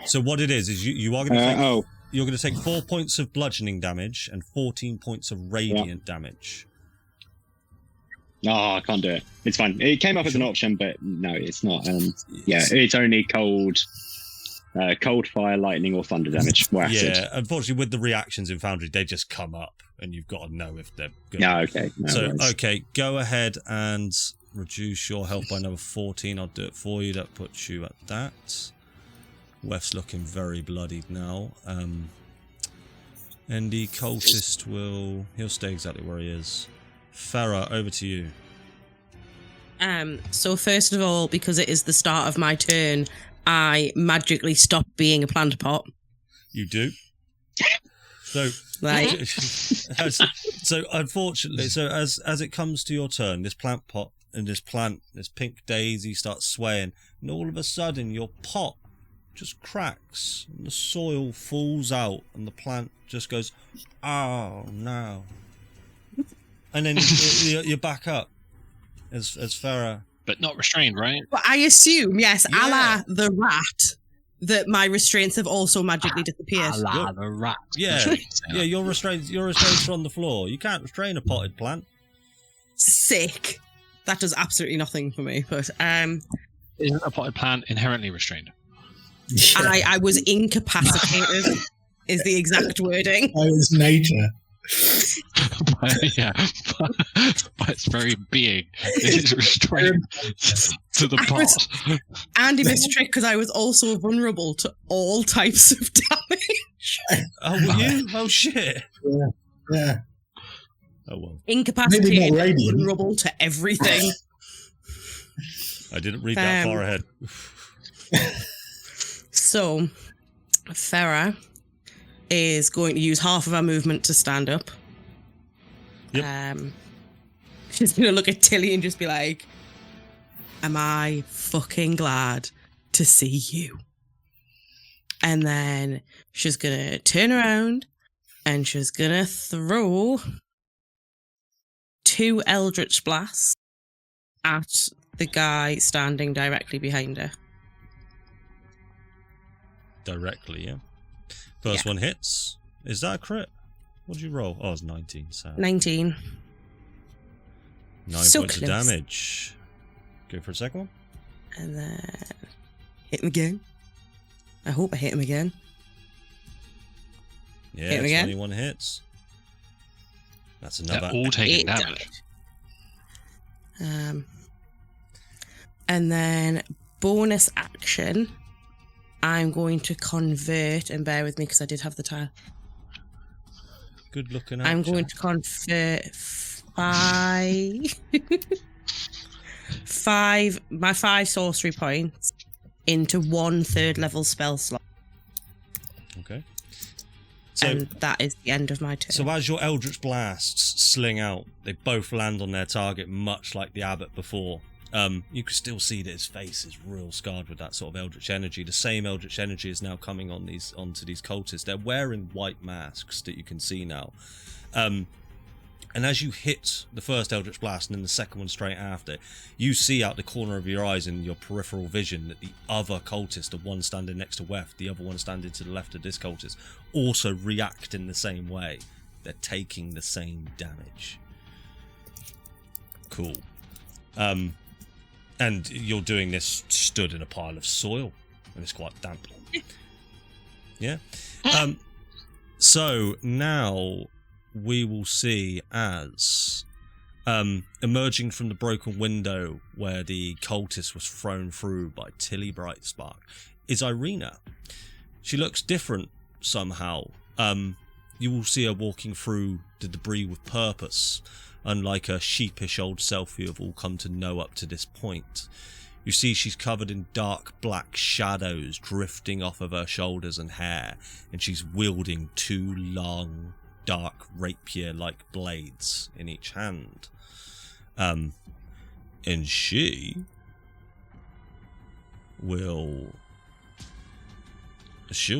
So what it is you are going to take you're going to take 4 points of bludgeoning damage and 14 points of radiant damage. No, I can't do it. It's fine. It came up as an option, but no, it's not. It's only cold, fire, lightning, or thunder damage. Or acid. Yeah, unfortunately, with the reactions in Foundry, they just come up, and you've got to know if they're good. No, okay. No so, worries. okay, go ahead and reduce your health by another 14. I'll do it for you. That puts you at that. Wef's looking very bloodied now. And the cultist he'll stay exactly where he is. Farah, over to you. So first of all, because it is the start of my turn, I magically stop being a plant pot. You do. So, Like, so unfortunately, as it comes to your turn, this plant pot and this pink daisy starts swaying, and all of a sudden your pot just cracks and the soil falls out and the plant just goes, oh no, and then you're back up as Farah. But not restrained, right? but I assume, yes, Yeah. a la the rat, that my restraints have also magically disappeared. Ah, the rat. Yeah, yeah, you're restrained from the floor. You can't restrain a potted plant. Sick. That does absolutely nothing for me. But Isn't a potted plant inherently restrained? I was incapacitated. Is the exact wording. Oh, it's nature. Yeah, but its very being is restrained to the pot. Andy missed a trick because I was also vulnerable to all types of damage. Oh, were you? Oh shit. Yeah. Oh well. Incapacitated, Maybe not radiant. vulnerable to everything. I didn't read that far ahead. So, Farah is going to use half of her movement to stand up. Yep. She's going to look at Tilly and just be like, am I fucking glad to see you? And then she's going to turn around and she's going to throw 2 Eldritch Blasts at the guy standing directly behind her. Directly, yeah. First one hits. Is that a crit? What did you roll? Oh, it's 19. So 19. 9 So points of close. damage. Go for a second one. And then hit him again. I hope I hit him again. Yeah, Hit him again. 21 hits. That's They're another. all taking 8 damage. And then bonus action, I'm going to convert, and bear with me because I did have the tile. Good looking out. I'm going to convert 5 sorcery points into 1 3rd level spell slot. Okay. So, And that is the end of my turn. so as your Eldritch Blasts sling out, they both land on their target, much like the Abbot before. You can still see that his face is real scarred with that sort of Eldritch energy. The same Eldritch energy is now coming onto these cultists. They're wearing white masks that you can see now. And as you hit the first Eldritch Blast and then the second one straight after, you see out the corner of your eyes in your peripheral vision that the other cultist, the one standing next to Wef, the other one standing to the left of this cultist, also react in the same way. They're taking the same damage. Cool. And you're doing this stood in a pile of soil, and it's quite damp. Yeah. So now we will see as emerging from the broken window where the cultist was thrown through by Tilly Brightspark is Irina. She looks different somehow. You will see her walking through the debris with purpose, unlike her sheepish old self you have all come to know up to this point. You see she's covered in dark black shadows drifting off of her shoulders and hair, and she's wielding 2 long, dark rapier-like blades in each hand. And she'll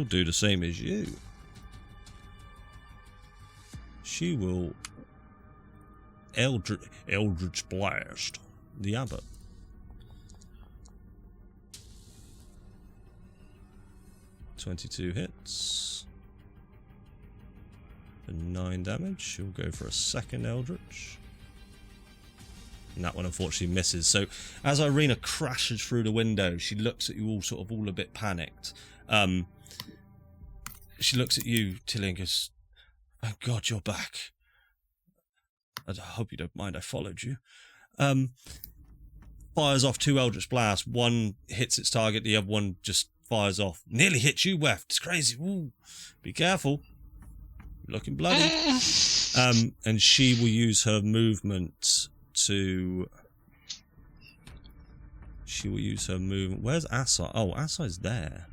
do the same as you. She will Eldritch Blast the Abbot. .22 hits. For 9 damage. She'll go for a second Eldritch. And that one unfortunately misses. So as Irina crashes through the window, she looks at you all sort of all a bit panicked. She looks at you, Tilly, and goes, "Thank God you're back. I hope you don't mind I followed you." fires off 2 Eldritch Blasts. One hits its target, the other one just fires off. Nearly hits you, Weft. It's crazy. Ooh. Be careful. You're looking bloody. And she will use her movement to... Where's Assai? Oh, Assai's there.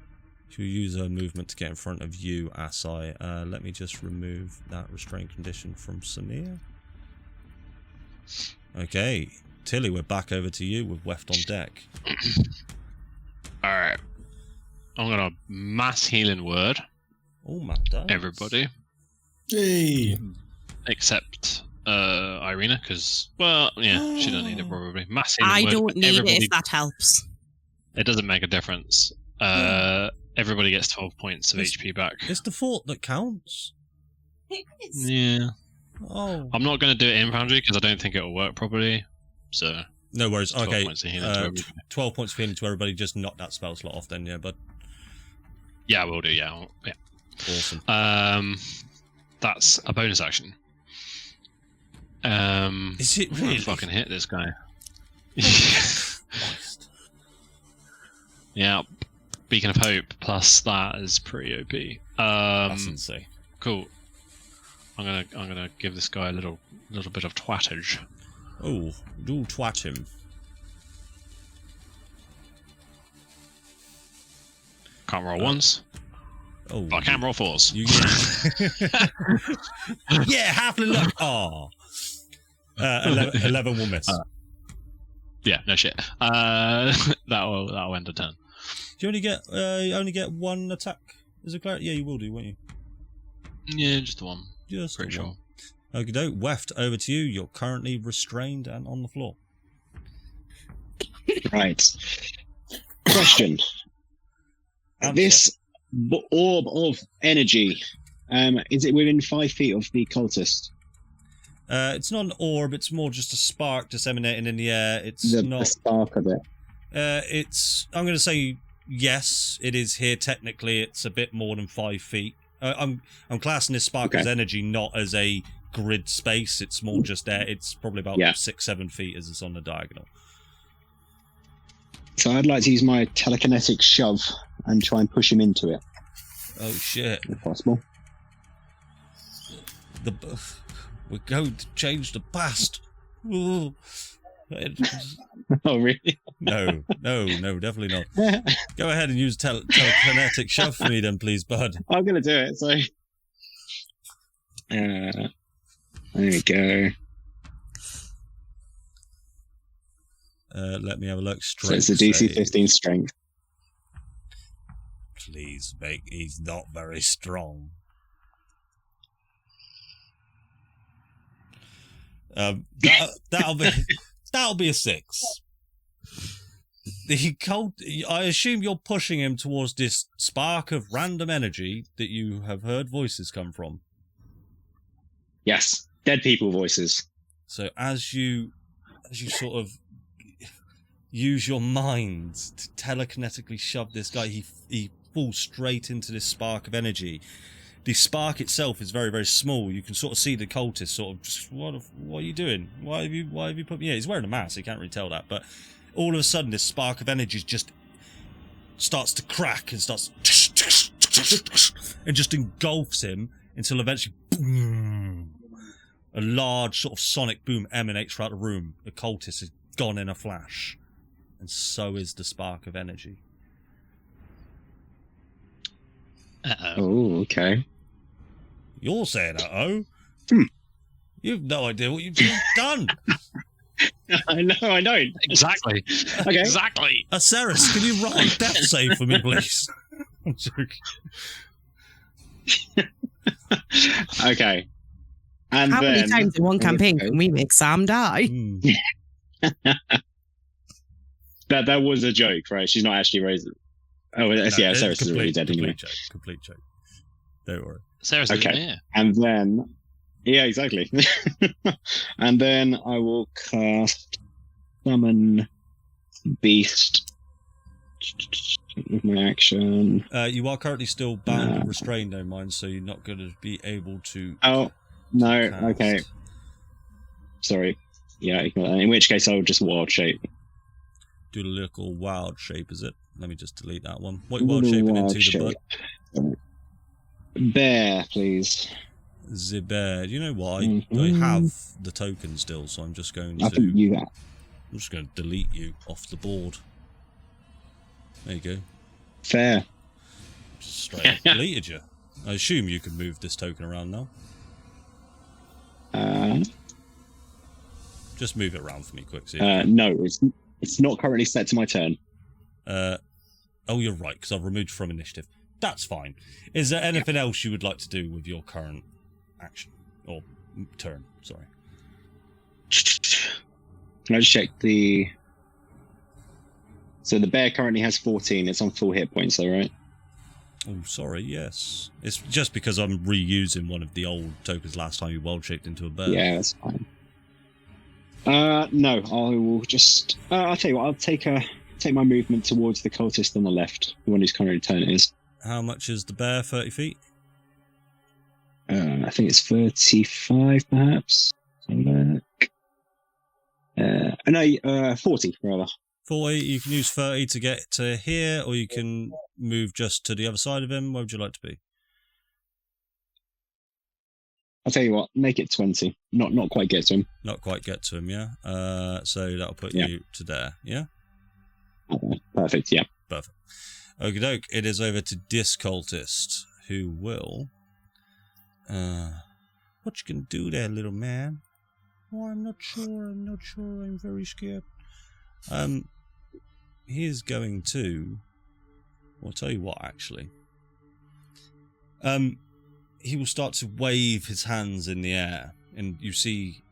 She'll use her movement to get in front of you, Assai. Let me just remove that restraint condition from Samir. Okay. Tilly, we're back over to you with Weft on deck. Alright. I'm going to mass healing word. Oh, my God. Everybody. Hey. Except Irina, because, well, yeah, she doesn't need it probably. Mass healing I word. don't need Everybody, it if that helps. It doesn't make a difference. Everybody gets 12 points of HP back. It's the fort that counts. Yeah. Oh. I'm not going to do it in Foundry because I don't think it'll work properly. So No worries. 12 Okay. points of healing to everybody. 12 points of healing to everybody. Just knock that spell slot off then, yeah, bud. Yeah, I will do. Yeah. Awesome. That's a bonus action. Is it I'm gonna really? fucking hit this guy. Christ. Yeah. Beacon of Hope plus that is pretty OP. That's insane. Cool. I'm gonna give this guy a little bit of twattage. Oh, do twat him. Can't roll ones. Oh, But I can roll fours. You yeah, halfling luck. Oh. 11 will miss. Yeah, no shit. That'll end a turn. Do you only get one attack as a cleric? Yeah, you will do, won't you? Yeah, just the one. Just Pretty sure. Okay, doke. Weft, over to you. You're currently restrained and on the floor. Right. Question. Answer. This orb of energy, is it within 5 feet of the cultist? It's not an orb. It's more just a spark disseminating in the air. It's The not. spark of it. It's. I'm going to say yes. It is here. Technically, it's a bit more than 5 feet. I'm classing this spark as energy, not as a grid space. It's more just there. It's probably about 6-7 feet as it's on the diagonal. So I'd like to use my telekinetic shove and try and push him into it, Oh shit! if possible. We're going to change the past. Ooh. Oh, really? No, definitely not. Go ahead and use telekinetic shove for me then, please, bud. I'm going to do it, so... there we go. Let me have a look. So it's a DC 15 strength. Please, mate. He's not very strong. That'll be a 6. I assume you're pushing him towards this spark of random energy that you have heard voices come from. Yes, dead people voices. So as you sort of use your mind to telekinetically shove this guy, he falls straight into this spark of energy. The spark itself is very, very small. You can sort of see the cultist sort of just, what are you doing? Why have you put me here? He's wearing a mask, so you can't really tell that. But all of a sudden, this spark of energy just starts to crack and starts and just engulfs him until eventually, boom, a large sort of sonic boom emanates throughout the room. The cultist is gone in a flash, and so is the spark of energy. Oh, okay. You're saying uh-oh? You've no idea what you've just done. I know, I don't. Exactly. Okay. Exactly. Aceris, can you roll a death save for me, please? I'm joking. Okay. And How many then, times in one campaign can we make Sam die? that was a joke, right? She's not actually raised. Oh, yeah, Sarah's is already dead anyway. Complete joke. Don't worry. Sarah's Okay. yeah. And then, yeah, exactly. And then I will cast Summon Beast with my action. You are currently still bound and restrained, no mind, so you're not going to be able to. Oh, no, cast. okay. Sorry. Yeah, ignore that. In which case I'll just wild shape. Do the little wild shape, is it? Let me just delete that one. What wild shaping into the bud? Bear, please. The bear. You know what? Mm-hmm. I have the token still, so I'm just going I think you that. I'm just going to delete you off the board. There you go. Fair. Just straight up deleted you. I assume you can move this token around now. Just move it around for me quick. No, it's not currently set to my turn. Oh, you're right, because I've removed from initiative. That's fine. Is there anything else you would like to do with your current action? Or turn, sorry. Can I just check the... So the bear currently has 14. It's on full hit points, though, right? Oh, sorry, yes. It's just because I'm reusing one of the old tokens last time you wild-shaped into a bear. Yeah, that's fine. No, I will just... I'll tell you what, I'll take my movement towards the cultist on the left, the one whose current turn it is. How much is the bear? 30 feet? I think it's 35, perhaps. No, 40, rather. 40, you can use 30 to get to here, or you can move just to the other side of him. Where would you like to be? I'll tell you what, make it 20. Not quite get to him. Not quite get to him, yeah? So that'll put you to there, yeah? Perfect, yeah. Perfect. Okie doke, it is over to this cultist, who will... what you can do there, little man? Oh, I'm not sure, I'm very scared. He's going to... I'll tell you what, actually. He will start to wave his hands in the air, and you see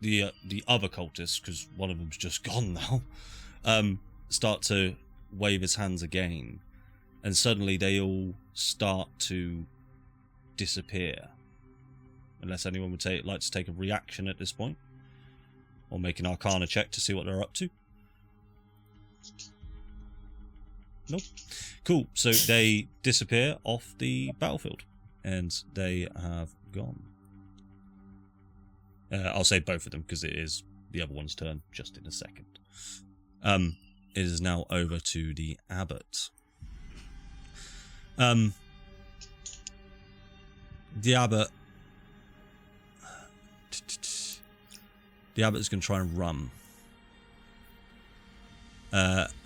the other cultists, because one of them's just gone now, start to wave his hands again, and suddenly they all start to disappear. Unless anyone would like to take a reaction at this point, or make an Arcana check to see what they're up to. Nope. Cool. So they disappear off the battlefield, and they have gone. I'll say both of them because it is the other one's turn just in a second. It is now over to the Abbot. The Abbot. The Abbot is going to try and run.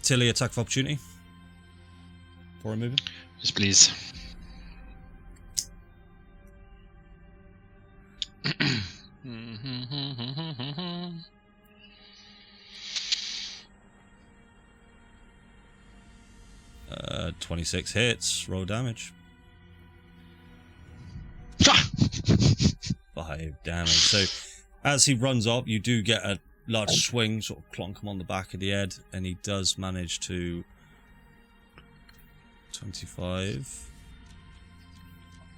Tilly, attack of opportunity. For a movement. Yes, please. Uh, 26 hits. Roll damage. 5 damage. So, as he runs up, you do get a large swing, sort of clonk him on the back of the head, and he does manage to 25,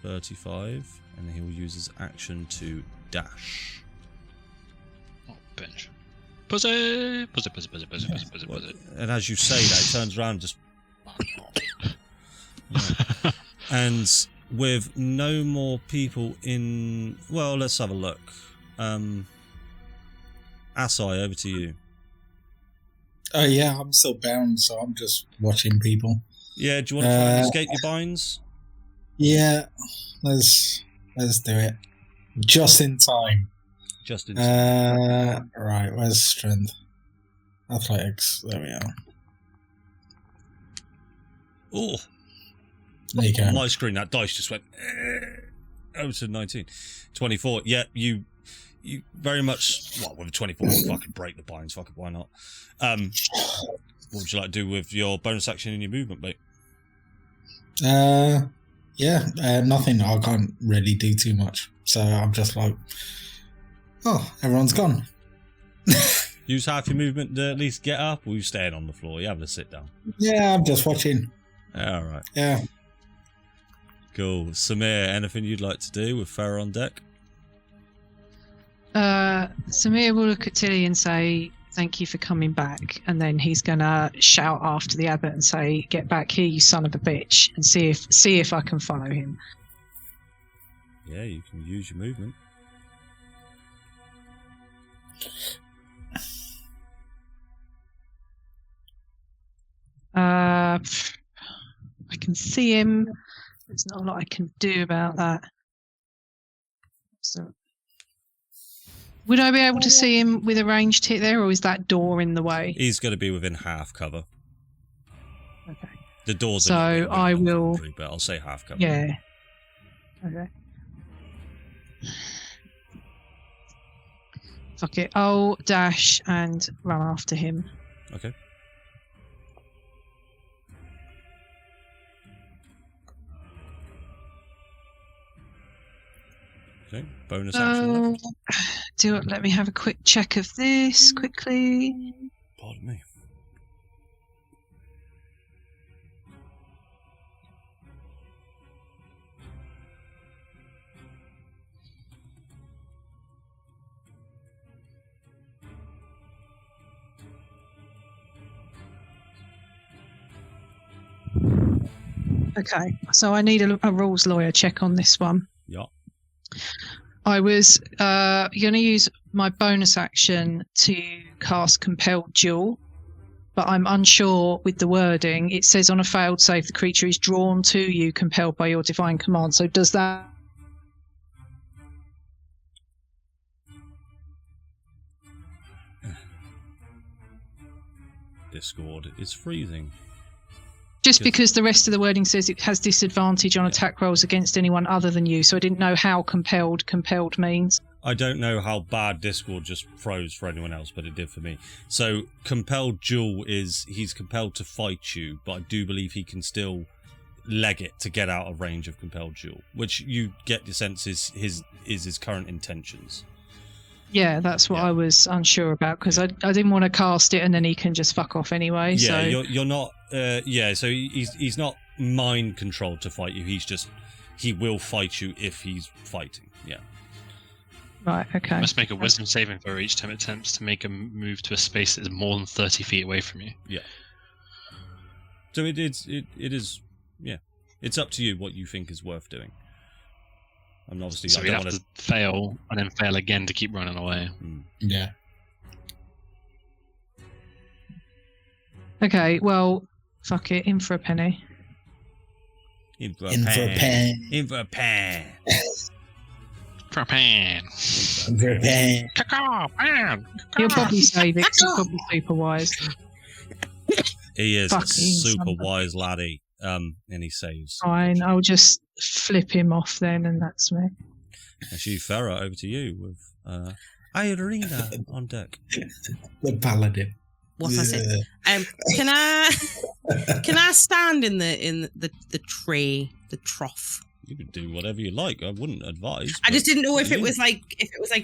35, and he will use his action to dash. Oh, bench. Pussy! Pussy, pussy, pussy, pussy, pussy, pussy, pussy. And as you say that, he turns around and just... Yeah. And with no more people in... Well, let's have a look. Asai, over to you. Oh yeah, I'm still bound, so I'm just watching people. Yeah, do you want to try and escape your binds? Yeah, let's do it. Just in time. Just in time. Right, where's strength? Athletics, there we are. Oh, there you go. on my screen, that dice just went over to 19. 24. Yeah, you very much, well, with a 24, fucking break the binds, fuck it, why not? What would you like to do with your bonus action and your movement, mate? Nothing. I can't really do too much. So I'm just like, oh, everyone's gone. Use half your movement to at least get up, or you staying on the floor? You having a sit down? Yeah, I'm just watching. All right. Yeah. Cool. Samir, anything you'd like to do with Farah on deck? Samir will look at Tilly and say, "Thank you for coming back," and then he's gonna shout after the Abbot and say, "Get back here, you son of a bitch!" and see if I can follow him. Yeah, you can use your movement. can see him. There's not a lot I can do about that. So, would I be able to see him with a ranged hit there, or is that door in the way? He's going to be within half cover. Okay. The door's So a little bit I within will. boundary, but I'll say half cover. Yeah. Okay. Fuck it. I'll dash and run after him. Okay. Okay. Bonus action left. Let me have a quick check of this quickly. Pardon me. Okay, so I need a rules lawyer check on this one. Yeah. I was going to use my bonus action to cast Compelled Duel, but I'm unsure with the wording. It says on a failed save, the creature is drawn to you, compelled by your divine command. So does that... Discord is freezing. Just because the rest of the wording says it has disadvantage on attack rolls against anyone other than you, so I didn't know how compelled means. I don't know how bad Discord just froze for anyone else, but it did for me. So, compelled duel is he's compelled to fight you, but I do believe he can still leg it to get out of range of compelled duel, which you get the sense is his current intentions. Yeah, that's what I was unsure about, because I didn't want to cast it and then he can just fuck off anyway. Yeah, so. you're not. So he's not mind controlled to fight you. He will fight you if he's fighting. Yeah. Right. Okay. Must make a wisdom saving throw each time it attempts to make a move to a space that is more than 30 feet away from you. Yeah. So it is. Yeah. It's up to you what you think is worth doing. And obviously, so I we don't have want to fail and then fail again to keep running away. Yeah. Okay, well, fuck it, in for a penny. In for a In for a pan. pan. In for a pan. Japan. In for a pan. Caw, pan. He'll probably save it 'cause he's probably super wise. He is Fucking super son of a- wise laddie. And he saves. Fine, I'll just flip him off then, and that's me. Actually, Farah, over to you with Irina on deck. The paladin. What's I say? Can I stand in the tray, the trough? You can do whatever you like. I wouldn't advise. I just didn't know if it Yeah. was like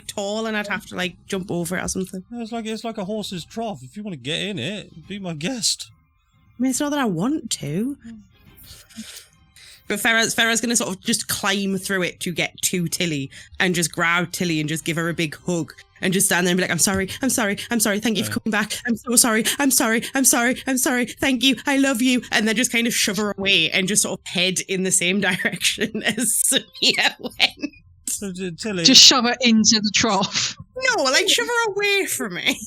tall and I'd have to like jump over it or something. It's like a horse's trough. If you want to get in it, be my guest. I mean, it's not that I want to. But Farah's going to sort of just climb through it to get to Tilly and just grab Tilly and just give her a big hug and just stand there and be like, I'm sorry. Thank you for coming back. I'm so sorry. I'm sorry. Thank you. I love you. And then just kind of shove her away and just sort of head in the same direction as Sonia went. So, Tilly, Just shove it into the trough. No, like shove her away from me.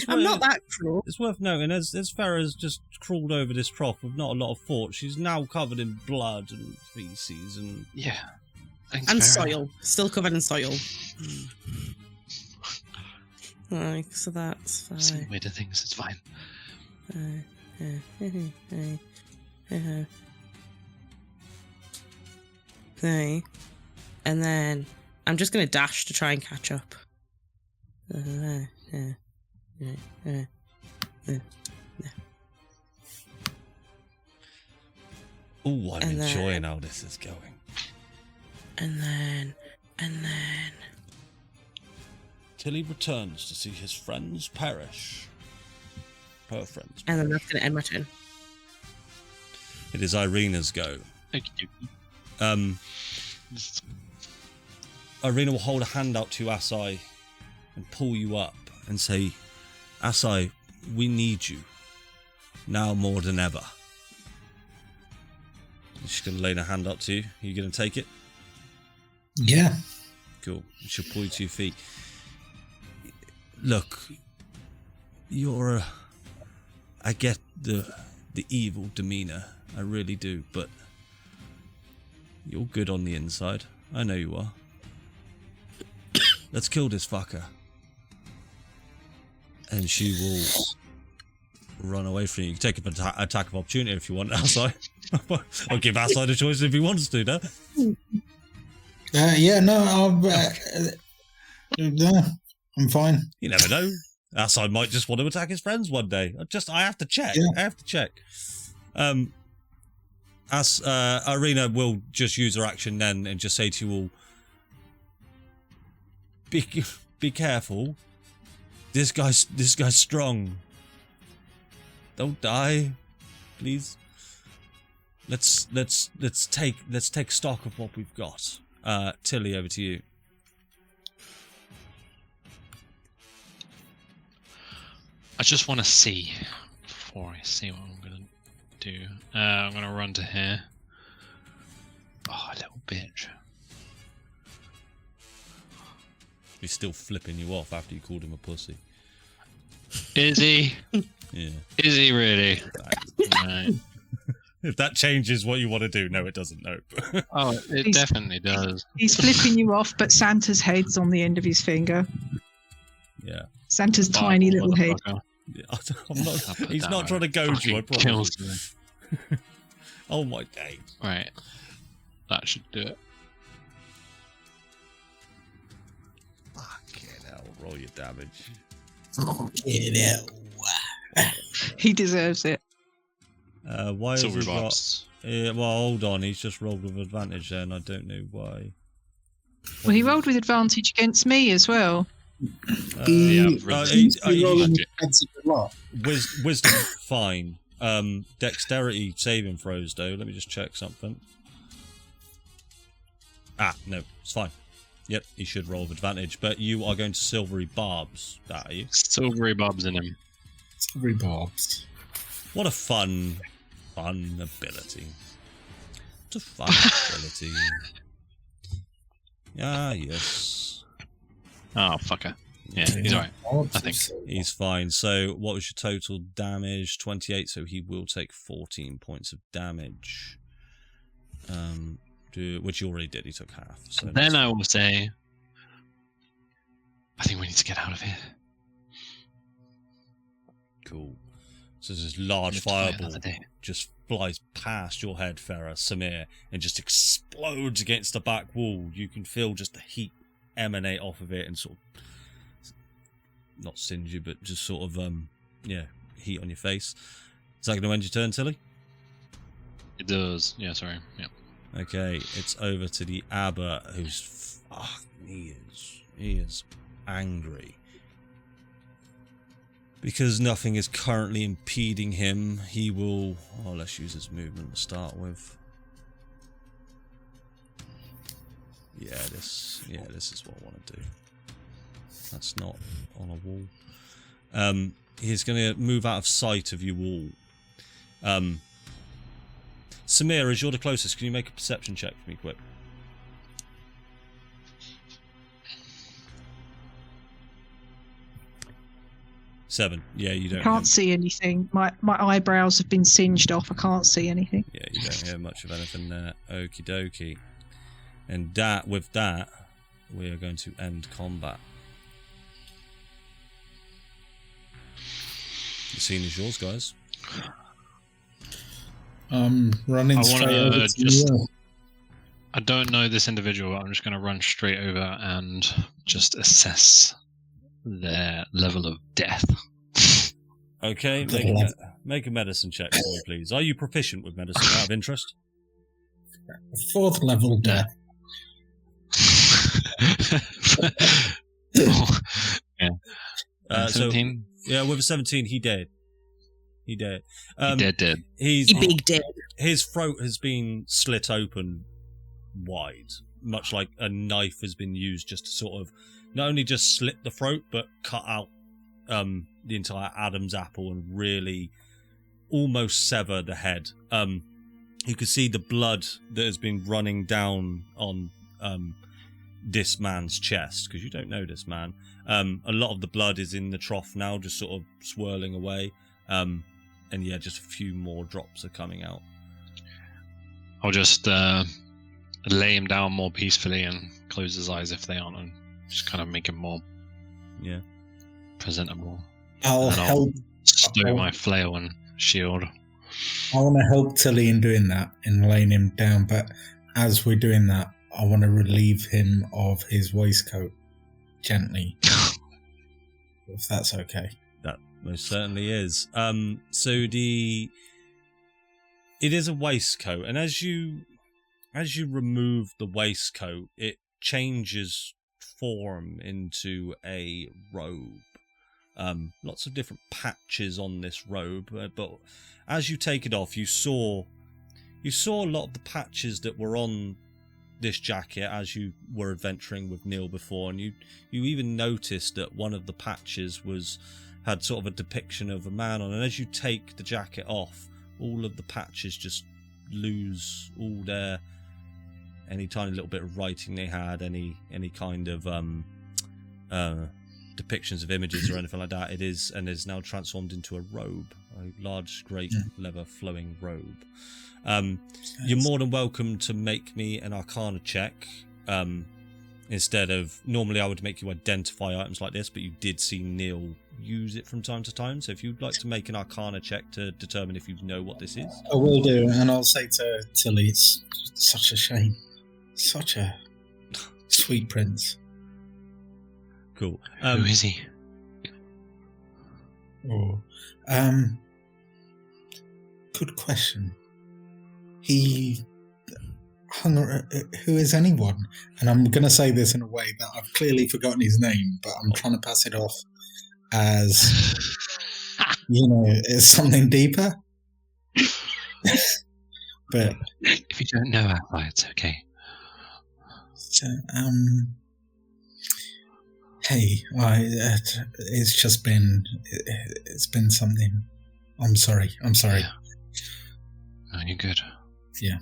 I'm not that cruel. It's worth noting, as Farah's just crawled over this trough with not a lot of thought, she's now covered in blood and feces and... Yeah. Thanks, And Farah. soil. Still covered in soil. Right, so that's I've seen fine. weirder things, it's fine. Okay. And then I'm just going to dash to try and catch up. Ooh, I'm And then- enjoying how this is going. And then... Tilly returns to see his friends perish. Her friends. And then that's going to end my turn. It is Irina's go. Thank you. Irina will hold a hand out to Asai and pull you up and say, Asai, we need you. Now more than ever. She's going to lay her hand up to you. Are you going to take it? Yeah. Cool. She'll pull you to your feet. Look, I get the the evil demeanor. I really do, but you're good on the inside. I know you are. Let's kill this fucker. And she will run away from you. You can take an attack of opportunity if you want, outside. I'll give outside a choice if he wants to, no? No, I'm fine. You never know. Outside might just want to attack his friends one day. I have to check. Yeah. I have to check. Irina will just use her action then and just say to you all, be careful. This guy's strong. Don't die, please. Let's take stock of what we've got. Tilly, over to you. I just want to see before I see what I'm gonna do. I'm gonna run to here. Oh, little bitch. He's still flipping you off after you called him a pussy. Is he? Yeah. Is he really? Right. If that changes what you want to do, no, it doesn't. No. Oh, it definitely does. He's flipping you off, but Santa's head's on the end of his finger. Yeah. Santa's tiny little head. Yeah, I'm not. He's not trying to goad you. I promise. Kills me. Oh my day. Right. That should do it. Fucking hell! Roll your damage. He deserves it. Why has Silver he got? Bobs. Yeah, well, hold on. He's just rolled with advantage there, and I don't know why. Well, he rolled with advantage against me as well. Wisdom, fine. Dexterity saving throws, though. Let me just check something. No, it's fine. Yep, he should roll with advantage. But you are going to silvery barbs, are you? Silvery Bobs in him. Silvery barbs. What a fun ability. What a fun ability. Ah, yes. Oh, fucker. Yeah, he's alright. I think. He's fine. So, what was your total damage? 28, so he will take 14 points of damage. Which you already did. He took half. So then I will say, I think we need to get out of here. Cool. So this large fireball just flies past your head, Farah, Samir, and just explodes against the back wall. You can feel just the heat emanate off of it and sort of, not singe you, but just sort of, heat on your face. Is that going to end your turn, Tilly? It does. Yeah, sorry. Yeah. Okay, it's over to the Abbott, who's... he is angry. Because nothing is currently impeding him, he will... Oh, let's use his movement to start with. This is what I want to do. That's not on a wall. He's going to move out of sight of you all. Samir, as you're the closest, can you make a perception check for me quick? Seven. Yeah, you don't. Can't see anything. My eyebrows have been singed off. I can't see anything. Yeah, you don't hear much of anything there. Okie dokie. And with that, we are going to end combat. The scene is yours, guys. Running straight over to you. I don't know this individual. I'm just going to run straight over and just assess their level of death. Okay, make a medicine check for me, please. Are you proficient with medicine out of interest? 4th level death. Yeah. 17? So, with a 17, he dead. He dead. Dead. He big dead. His throat has been slit open wide, much like a knife has been used just to sort of not only just slit the throat, but cut out the entire Adam's apple and really almost sever the head. You can see the blood that has been running down on this man's chest, because you don't know this man. A lot of the blood is in the trough now, just sort of swirling away. and yeah, just a few more drops are coming out. I'll just lay him down more peacefully and close his eyes if they aren't, and just kind of make him more presentable. I'll help. Stow my flail and shield. I want to help Tilly in doing that, in laying him down, but as we're doing that, I want to relieve him of his waistcoat gently. If that's okay. That most certainly is. So it is a waistcoat, and as you remove the waistcoat, it changes form into a robe. Lots of different patches on this robe, but as you take it off, you saw a lot of the patches that were on this jacket as you were adventuring with Neil before, and you even noticed that one of the patches had sort of a depiction of a man on, and as you take the jacket off, all of the patches just lose all any tiny little bit of writing they had, any kind of depictions of images or anything like that. It is now transformed into a robe, a large great leather flowing robe. You're more than welcome to make me an Arcana check. Instead of, normally I would make you identify items like this, but you did see Neil use it from time to time. So if you'd like to make an Arcana check to determine if you know what this is. I will do, and I'll say to Tilly, it's such a shame. Such a sweet prince. Cool. Who is he? Good question. He hung around, who is anyone? And I'm going to say this in a way that I've clearly forgotten his name, but I'm trying to pass it off as, it's something deeper. But if you don't know Abbotoir, it's okay. So, hey, it's been something. I'm sorry. No, you're good. Yeah.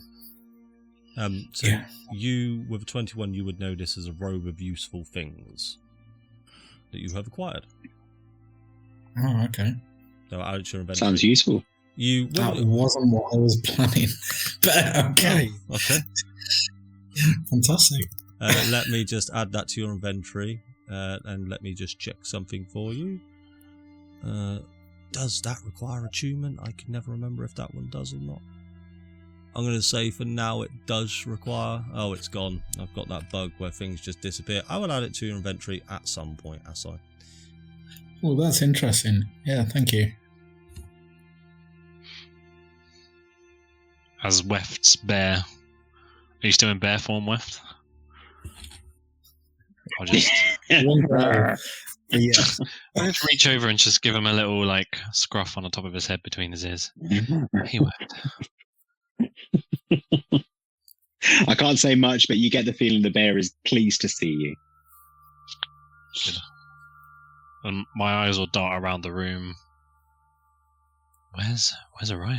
You, with a 21, you would know this as a robe of useful things that you have acquired. Oh, okay. So add it to your inventory. Sounds useful. That wasn't what I was planning, but okay. Oh, okay. Fantastic. Let me just add that to your inventory, and let me just check something for you. Does that require attunement? I can never remember if that one does or not. I'm going to say for now it does require... Oh, it's gone. I've got that bug where things just disappear. I will add it to your inventory at some point, Asai. Well, that's interesting. Yeah, thank you. As Weft's bear... Are you still in bear form, Weft? I'll just... Yeah. I'll just reach over and just give him a little, scruff on the top of his head between his ears. Hey, Weft. I can't say much, but you get the feeling the bear is pleased to see you. Good. And my eyes will dart around the room. Where's Orion?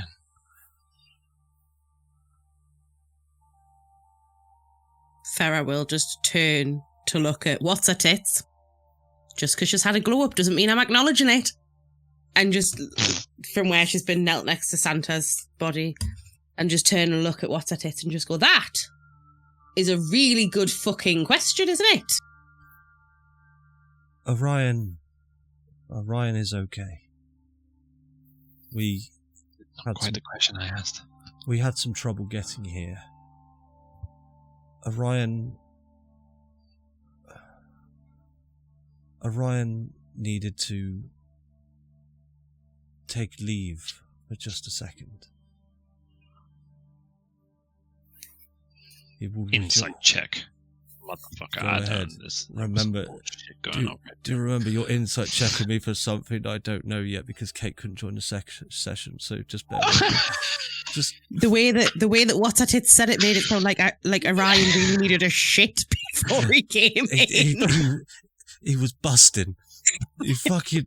Farah will just turn to look at what's her tits. Just because she's had a glow up doesn't mean I'm acknowledging it. And just from where she's been knelt next to Santa's body, and just turn and look at what's her tits and just go, that is a really good fucking question, isn't it? Orion is okay. We had Quite the question I asked. We had some trouble getting here. Orion needed to take leave for just a second. Insight check. Motherfucker, I don't. Remember, do you remember your insight checking me for something I don't know yet because Kate couldn't join the session, so just bear with me. Just the way that What's It said it made it sound like Orion really needed a shit before he came in. He was busting. He fucking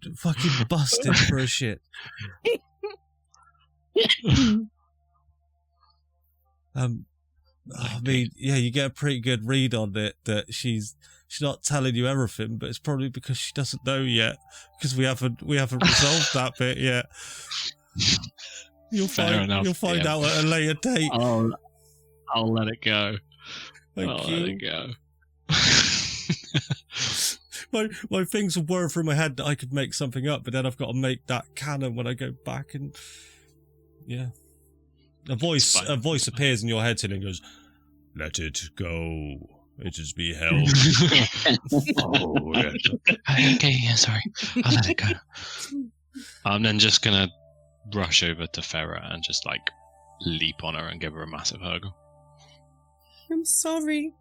busted for a shit. I mean, yeah, you get a pretty good read on it that she's not telling you everything, but it's probably because she doesn't know yet because we haven't resolved that bit yet. You'll find out at a later date. I'll let it go. Thank you. Let it go. My things were through my head that I could make something up, but then I've got to make that canon when I go back and a voice appears in your head and goes, "Let it go. It is beheld." Oh, okay, yeah, sorry. I'll let it go. I'm then just gonna rush over to Farah and just leap on her and give her a massive hug. I'm sorry.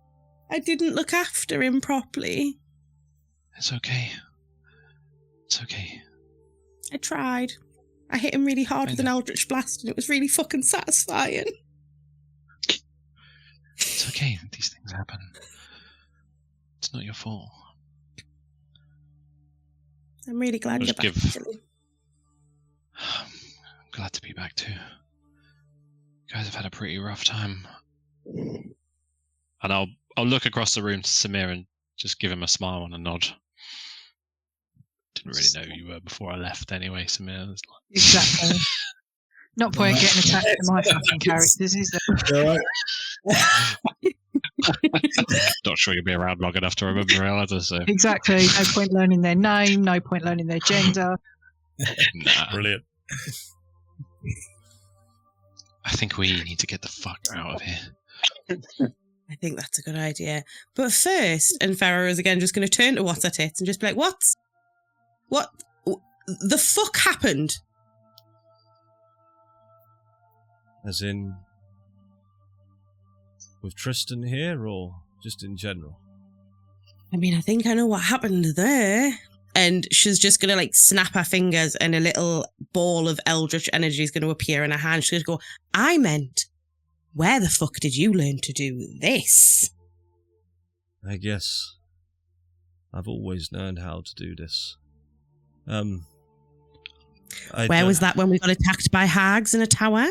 I didn't look after him properly. It's okay. It's okay. I tried. I hit him really hard with an Eldritch Blast and it was really fucking satisfying. It's okay. These things happen. It's not your fault. I'm really glad you're back. I'm glad to be back too. You guys have had a pretty rough time. And I'll look across the room to Samir and just give him a smile and a nod. Didn't really know who you were before I left anyway, Samir. Exactly. Not point getting attached to my fucking characters, is there? All right. Not sure you'll be around long enough to remember it either, so. Exactly. No point learning their name, no point learning their gender. Nah. Brilliant. I think we need to get the fuck out of here. I think that's a good idea. But first, and Farah is again just going to turn to What's Her Tits and just be like, What the fuck happened? As in, with Tristan here, or just in general? I mean, I think I know what happened there. And she's just going to snap her fingers and a little ball of eldritch energy is going to appear in her hand. She's going to go, I meant, where the fuck did you learn to do this? I guess I've always learned how to do this. Where was that when we got attacked by hags in a tower?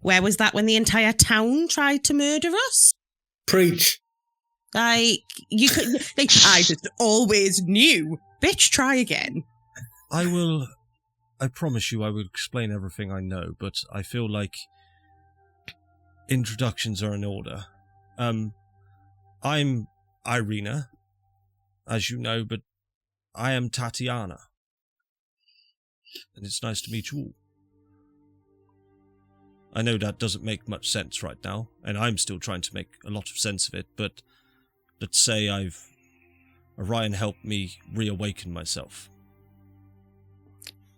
Where was that when the entire town tried to murder us? Preach. You could. I just always knew. Bitch, try again. I promise you I will explain everything I know, but I feel like introductions are in order. I'm Irina, as you know, but I am Tatiana. And it's nice to meet you all. I know that doesn't make much sense right now, and I'm still trying to make a lot of sense of it, but let's say Orion helped me reawaken myself.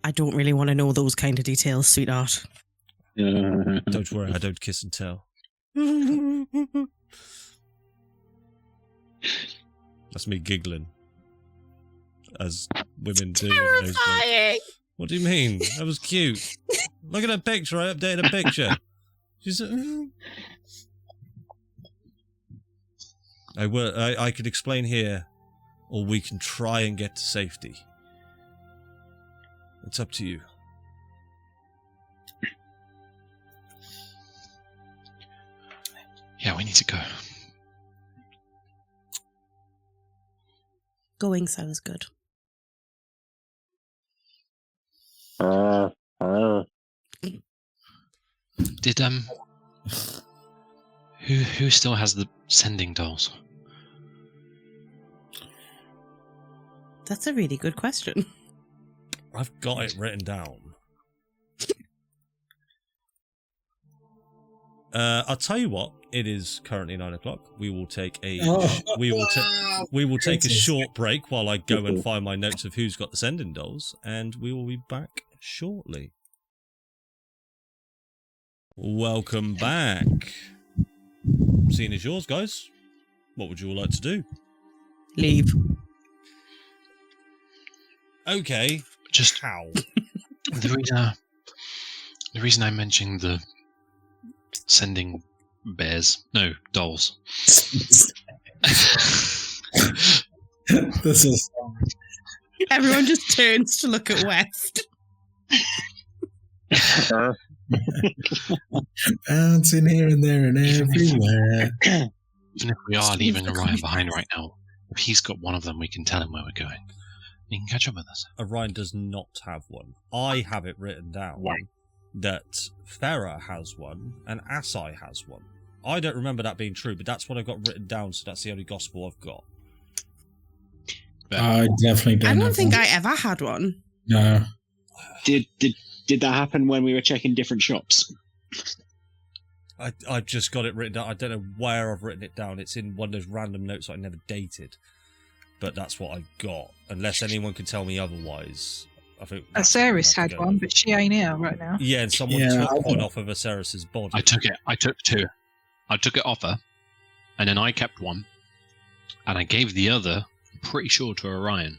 I don't really want to know those kind of details, sweetheart. Don't worry, I don't kiss and tell. That's me giggling, as women do. Terrifying! What do you mean? That was cute. Look at that picture. I updated a picture. She's. I could explain here, or we can try and get to safety. It's up to you. Yeah, we need to go. Going sounds good. Did who still has the sending dolls? That's a really good question. I've got it written down. I'll tell you what. It is currently 9:00. We will take a we will take a short break while I go and find my notes of who's got the sending dolls, and we will be back shortly. Welcome back. Scene is yours, guys. What would you all like to do? Leave. Okay. Just how? The reason I mentioned the sending dolls. This is. Everyone just turns to look at West. Bouncing here and there and everywhere. Even if we are leaving Orion behind right now, if he's got one of them, we can tell him where we're going. He can catch up with us. Orion does not have one. I have it written down. that Farah has one and Asai has one. I don't remember that being true, but that's what I've got written down, so that's the only gospel I've got. I definitely don't. I don't have think one. I ever had one. No. Did that happen when we were checking different shops? I've just got it written down. I don't know where I've written it down. It's in one of those random notes I never dated. But that's what I've got. Unless anyone can tell me otherwise. I think Aceris had one, but she ain't here right now. Yeah, and someone took one off of Aceris's body. I took it. I took two. I took it off her, and then I kept one, and I gave the other, I'm pretty sure, to Orion.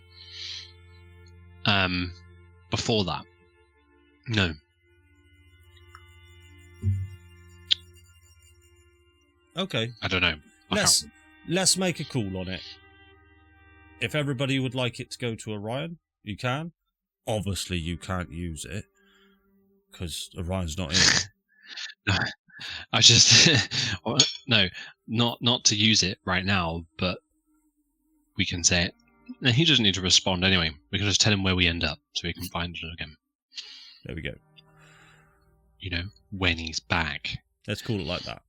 Before that, no. Okay. I don't know. Let's make a call on it. If everybody would like it to go to Orion, you can. Obviously, you can't use it because Orion's not in. No, I just no, not to use it right now, but we can say it. And he doesn't need to respond anyway. We can just tell him where we end up, so he can find it again. There we go. You know, when he's back. Let's call it like that.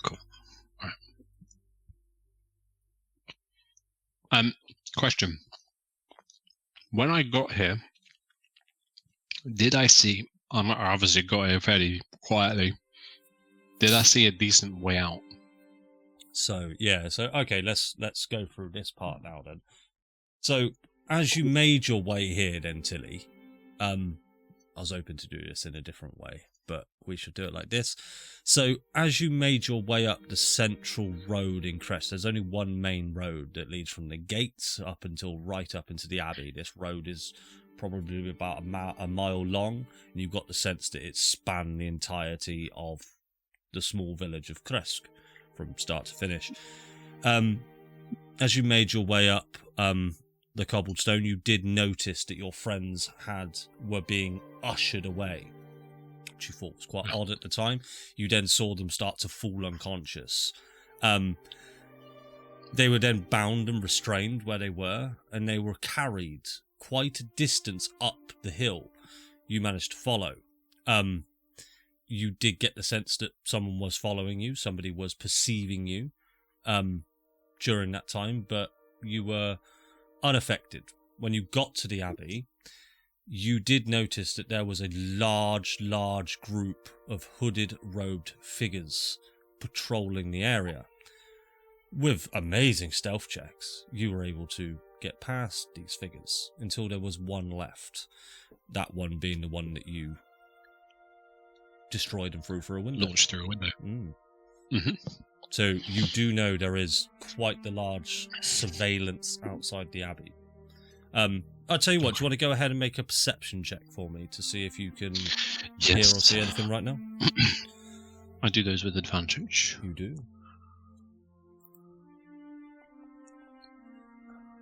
Cool. All right. Question. When I got here, did I see? I obviously got here fairly quietly. Did I see a decent way out? So okay, let's go through this part now then. So as you made your way here then, Tilly, I was hoping to do this in a different way, but we should do it like this. So as you made your way up the central road in Crest, there's only one main road that leads from the gates up until right up into the Abbey. This road is probably about a mile long, and you've got the sense that it spanned the entirety of the small village of Kresk from start to finish. As you made your way up the cobblestone, you did notice that your friends were being ushered away, which you thought was quite odd at the time. You then saw them start to fall unconscious. They were then bound and restrained where they were, and they were carried quite a distance up the hill. You managed to follow. You did get the sense that someone was following you, somebody was perceiving you during that time, but you were unaffected. When you got to the Abbey, you did notice that there was a large group of hooded, robed figures patrolling the area. With amazing stealth checks, you were able to get past these figures until there was one left. That one being the one that you destroyed and threw through a window. Launched through a window. Mm. So you do know there is quite the large surveillance outside the Abbey. I'll tell you what, do you want to go ahead and make a perception check for me to see if you can hear or see anything right now? I do those with advantage. You do.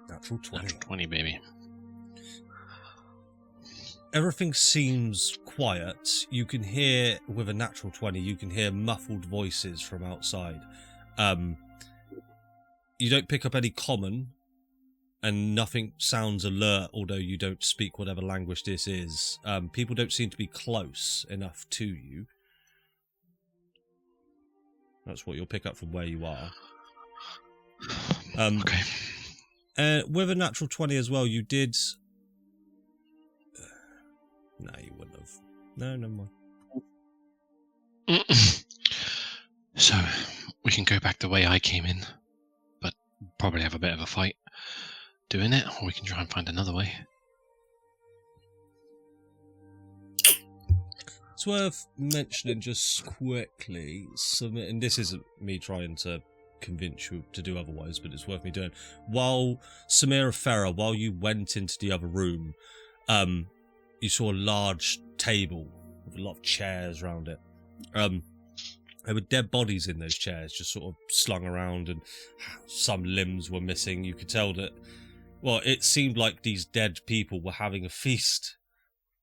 Natural 20. Natural 20, baby. Everything seems quiet. You can hear, with a natural 20, you can hear muffled voices from outside. You don't pick up any common, and nothing sounds alert, although you don't speak whatever language this is. People don't seem to be close enough to you. That's what you'll pick up from where you are. Okay. With a natural 20 as well, you did... No, you wouldn't have. No, never mind. So, we can go back the way I came in, but probably have a bit of a fight doing it, or we can try and find another way. It's worth mentioning just quickly, and this isn't me trying to convince you to do otherwise, but it's worth me doing. While Samira Farah, while you went into the other room, you saw a large table with a lot of chairs around it. There were dead bodies in those chairs, just sort of slung around, and some limbs were missing. You could tell that, well, it seemed like these dead people were having a feast,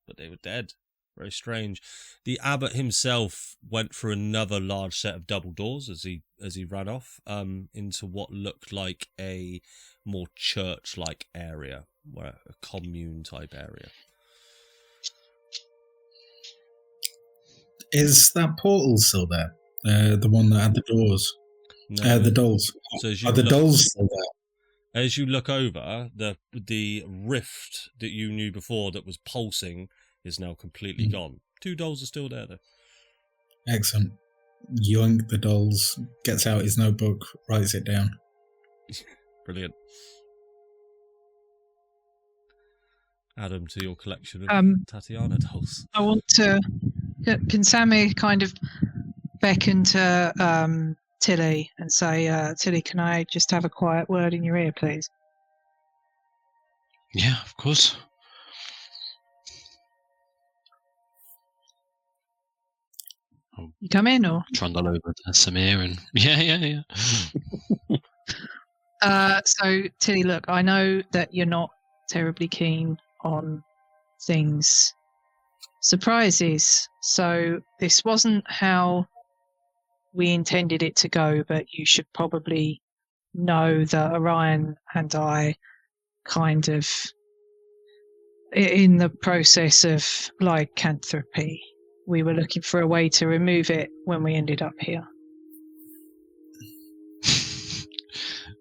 but they were dead. Very strange. The abbot himself went through another large set of double doors as he ran off into what looked like a more church-like area, where a commune-type area. Is that portal still there? The one that had the doors? No, The dolls. so as you Are the look- dolls still there? As you look over, the rift that you knew before that was pulsing is now completely gone. 2 dolls are still there, though. Excellent. Yoink the dolls, gets out his notebook, writes it down. Brilliant. Add them to your collection of Tatiana dolls. I want to. Can Sammy kind of beckon to Tilly and say, Tilly, can I just have a quiet word in your ear, please? Yeah, of course. You come in, or? Trundle over to Samir and yeah. So Tilly, look, I know that you're not terribly keen on things surprises, so this wasn't how we intended it to go, but you should probably know that Orion and I kind of in the process of lycanthropy. We were looking for a way to remove it when we ended up here.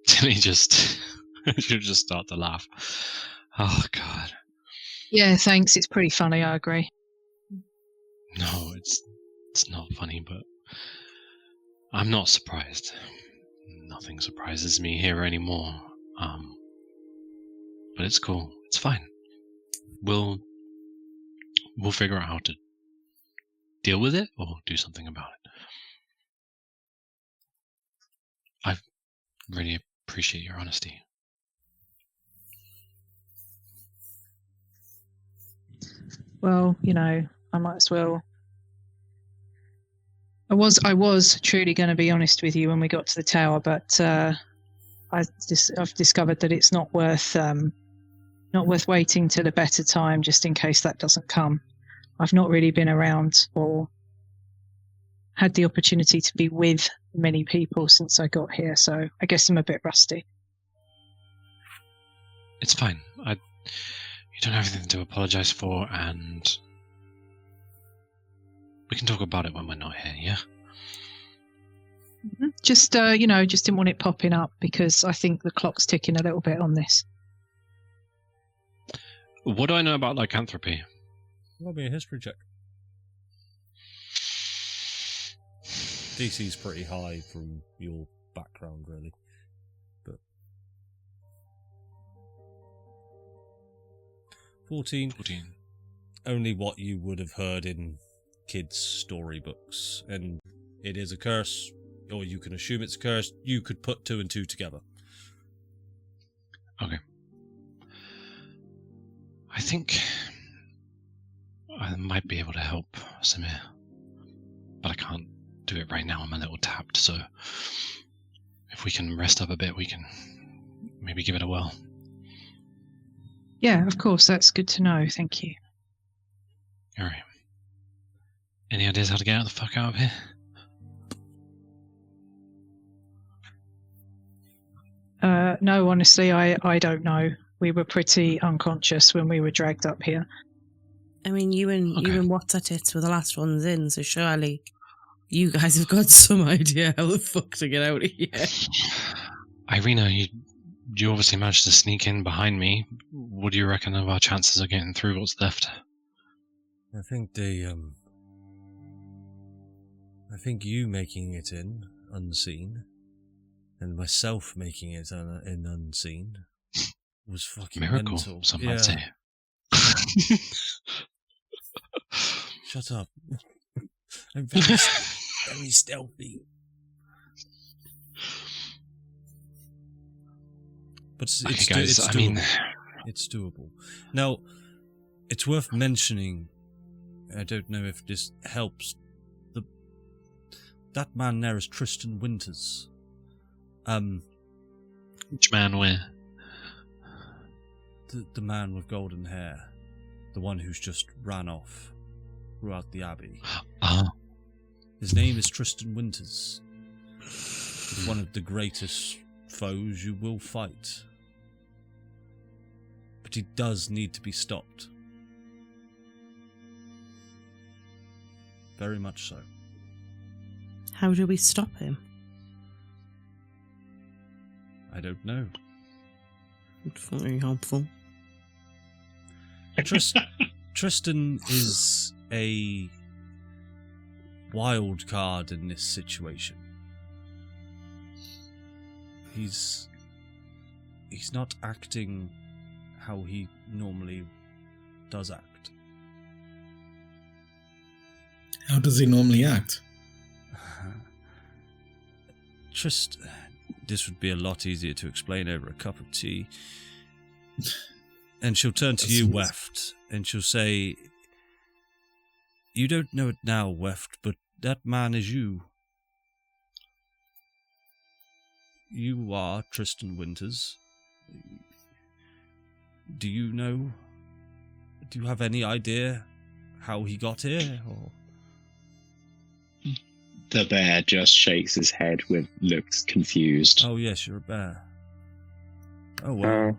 Tilly just she'll just start to laugh. Oh God. Yeah, thanks. It's pretty funny, I agree. No, it's not funny, but I'm not surprised. Nothing surprises me here anymore. But it's cool. It's fine. We'll figure out how to deal with it or do something about it. I really appreciate your honesty. Well, I might as well. I was truly going to be honest with you when we got to the tower, but I've discovered that it's not worth waiting till a better time just in case that doesn't come. I've not really been around or had the opportunity to be with many people since I got here, so I guess I'm a bit rusty. It's fine. You don't have anything to apologize for, and we can talk about it when we're not here, yeah? Mm-hmm. Just didn't want it popping up because I think the clock's ticking a little bit on this. What do I know about lycanthropy? Roll me a history check. DC's pretty high from your background, really. But 14. Only what you would have heard in kids' storybooks. And it is a curse, or you can assume it's a curse. You could put 2 and 2 together. Okay. I think I might be able to help Samir, but I can't do it right now. I'm a little tapped, so if we can rest up a bit, we can maybe give it a whirl. Yeah, of course. That's good to know. Thank you. All right. Any ideas how to get the fuck out of here? No, honestly, I don't know. We were pretty unconscious when we were dragged up here. I mean, you and What's At It were the last ones in, so surely you guys have got some idea how the fuck to get out of here. Irina, you obviously managed to sneak in behind me. What do you reckon of our chances of getting through what's left? I think I think you making it in unseen, and myself making it in unseen, was fucking miracle. mental. Some might say. Shut up. I'm very, very stealthy. But it's doable. It's doable. Now, it's worth mentioning, I don't know if this helps, that man there is Tristan Winters. Which man where? The man with golden hair. The one who's just ran off throughout the Abbey. His name is Tristan Winters. He's one of the greatest foes you will fight. But he does need to be stopped. Very much so. How do we stop him? I don't know. It's very helpful. Tristan is a wild card in this situation. He's not acting how he normally does act. How does he normally act? This would be a lot easier to explain over a cup of tea. And she'll turn to you, Weft, and she'll say, "You don't know it now, Weft, but that man is you. You are Tristan Winters. Do you know? Do you have any idea how he got here? Or The bear just shakes his head with looks confused. oh yes, you're a bear. Oh well.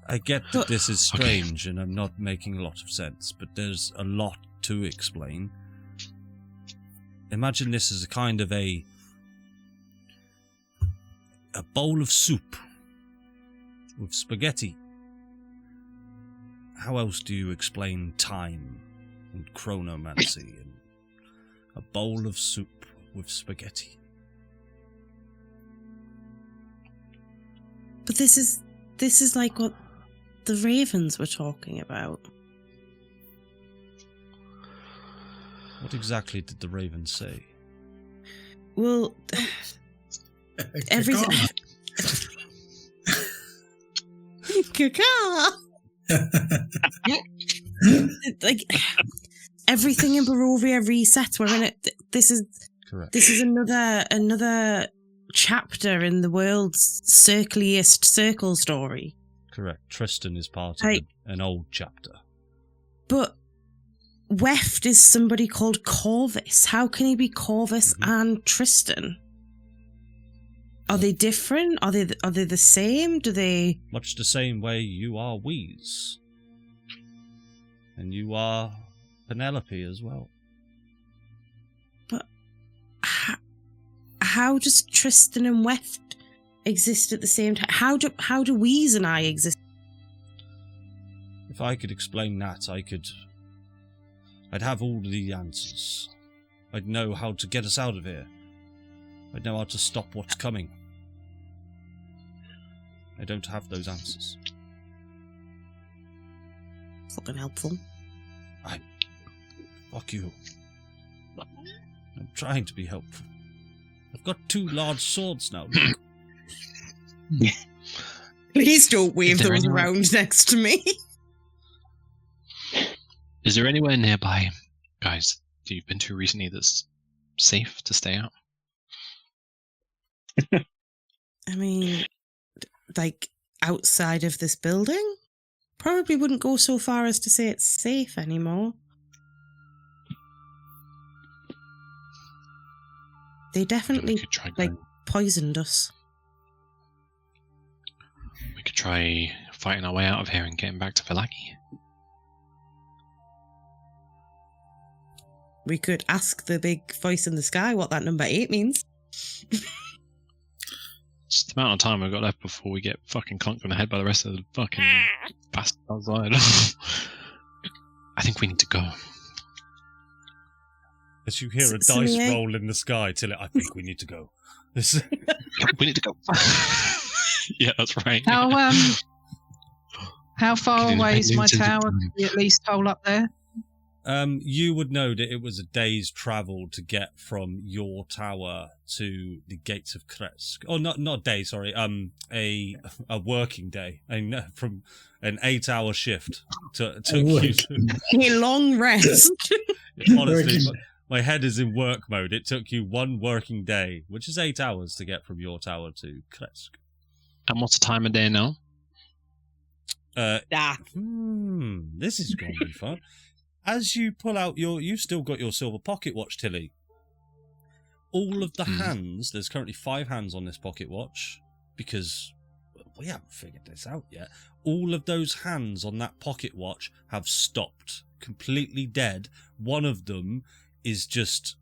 I get that this is strange and I'm not making a lot of sense, but there's a lot to explain. Imagine this as a kind of a bowl of soup with spaghetti. How else do you explain time and chronomancy and a bowl of soup with spaghetti? But this is like what the ravens were talking about. What exactly did the raven say? Well, everything. Like everything in Barovia resets. We're in it. This is Correct. This is another chapter in the world's circliest circle story. Correct. Tristan is part of an old chapter. But Weft is somebody called Corvus. How can he be Corvus and Tristan? Are they different? Are they the same? Do they... Much the same way you are Wheeze. And you are Penelope as well. But how does Tristan and Weft exist at the same time? How do Wheeze and I exist? If I could explain that, I'd have all the answers. I'd know how to get us out of here. I'd know how to stop what's coming. I don't have those answers. Fucking helpful. Fuck you. I'm trying to be helpful. I've got 2 large swords now. Look. Please don't wave Is there those anyone- around next to me. Is there anywhere nearby, guys, that you've been to recently that's safe to stay out? I mean, like outside of this building? Probably wouldn't go so far as to say it's safe anymore. They definitely We could try like poisoned us. We could try fighting our way out of here and getting back to Vallaki. We could ask the big voice in the sky what that number 8 means. It's the amount of time we've got left before we get fucking conked on the head by the rest of the fucking bastards outside. I think we need to go. As you hear a So dice yeah. roll in the sky, I think we need to go. This We need to go. Yeah, that's right. How far Getting away is my into the tower? time. Can we at least hold up there? you would know that it was a day's travel to get from your tower to the gates of Kresk. Oh, not a day, sorry. A working day. From an 8-hour shift took you. A long rest. Honestly, my head is in work mode. It took you 1 working day, which is 8 hours to get from your tower to Kresk. And what's the time of day now? This is going to be fun. As you pull out you've still got your silver pocket watch, Tilly. All of the hands, there's currently 5 hands on this pocket watch, because we haven't figured this out yet. All of those hands on that pocket watch have stopped completely dead. One of them is just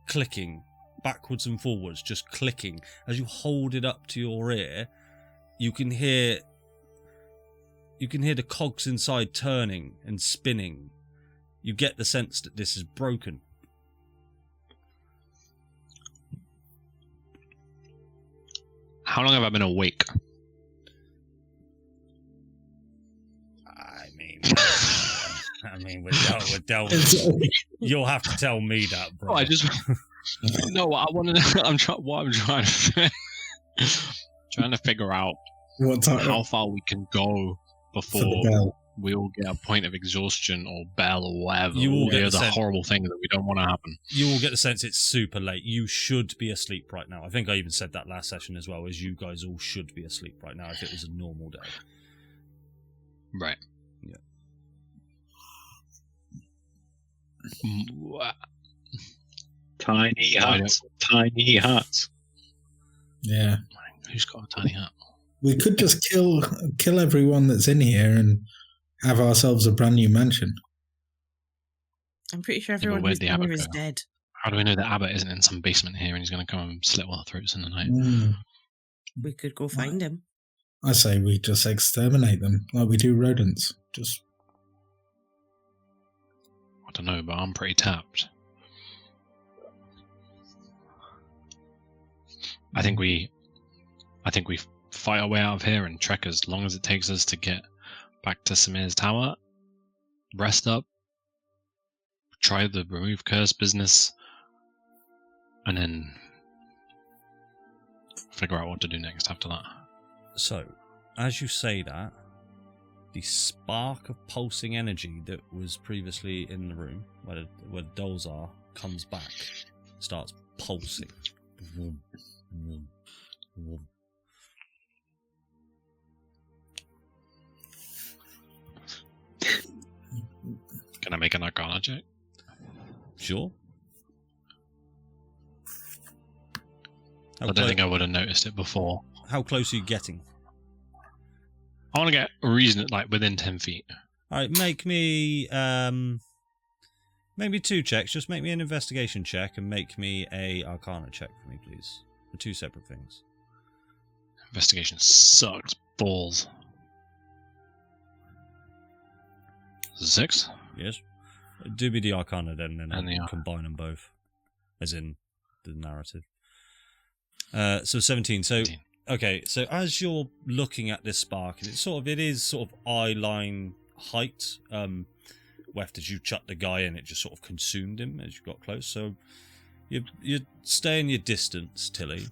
clicking backwards and forwards, just clicking. As you hold it up to your ear, you can hear the cogs inside turning and spinning. You get the sense that this is broken. How long have I been awake? I mean, we're dealt. You'll have to tell me that, bro. I just no. I want to. I'm trying to figure out how far we can go before we all get a point of exhaustion or bell or whatever. You will get the horrible thing that we don't want to happen. You will get the sense it's super late. You should be asleep right now. I think I even said that last session as well, as you guys all should be asleep right now if it was a normal day. Right. Yeah. Tiny hut. Yeah. Who's got a tiny hut? We could just kill everyone that's in here and have ourselves a brand new mansion. I'm pretty sure everyone who's in here is dead. How do we know that Abbott isn't in some basement here and he's going to come and slit all our throats in the night? We could go find him. I say we just exterminate them like we do rodents. Just. I don't know, but I'm pretty tapped. I think we fight our way out of here and trek as long as it takes us to get back to Samir's tower, rest up, try the remove curse business, and then figure out what to do next after that. So, as you say that, the spark of pulsing energy that was previously in the room, where the dolls are, comes back, starts pulsing. Vroom, vroom, vroom. Can I make an Arcana check? Sure. I don't think I would have noticed it before. How close are you getting? I want to get a reason, like within 10 feet. All right, make me maybe 2 checks. Just make me an investigation check and make me a Arcana check for me, please. For 2 separate things. Investigation sucks balls. 6? Yes. Do me the Arcana then, and And I'll combine them both, as in the narrative. So 17. So 17. okay. So as you're looking at this spark, it is sort of eye line height. Weft, as you chucked the guy in, it just sort of consumed him as you got close. So you stay in your distance, Tilly.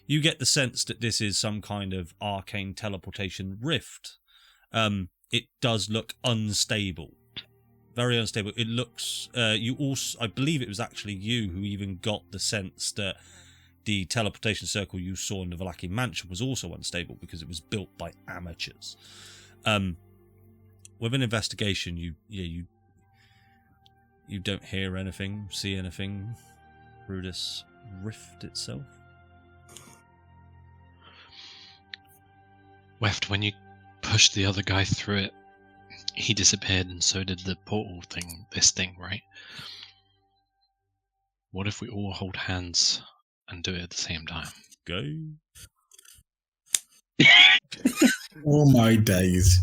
You get the sense that this is some kind of arcane teleportation rift. It does look unstable. Very unstable. It looks. I believe it was actually you who even got the sense that the teleportation circle you saw in the Valachian mansion was also unstable because it was built by amateurs. With an investigation, you don't hear anything, see anything through this rift itself. Weft, when you pushed the other guy through it, he disappeared and so did the portal thing, this thing, right? What if we all hold hands and do it at the same time? Go. Oh my days.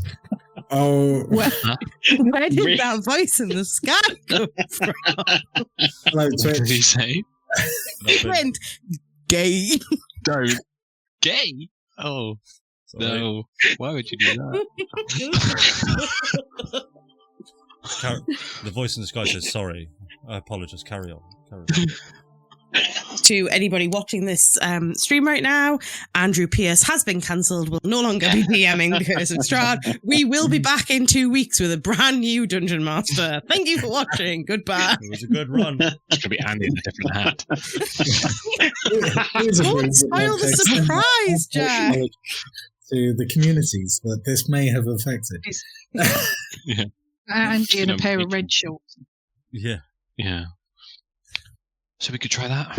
Oh. Where did that voice in the sky come from? Hello, What did he Twitch. say? It went gay. Don't. Gay? Oh, Sorry. no. Why would you do that? The voice in the sky says, sorry. I apologise. Carry on. To anybody watching this stream right now, Andrew Pierce has been cancelled, will no longer be DMing Curse of Strahd. We will be back in 2 weeks with a brand new Dungeon Master. Thank you for watching. Goodbye. It was a good run. It's going to be Andy in a different hat. Don't spoil the surprise, Jack. To the communities that this may have affected. Yeah. Andy in a pair of red shorts. Yeah. Yeah. So we could try that.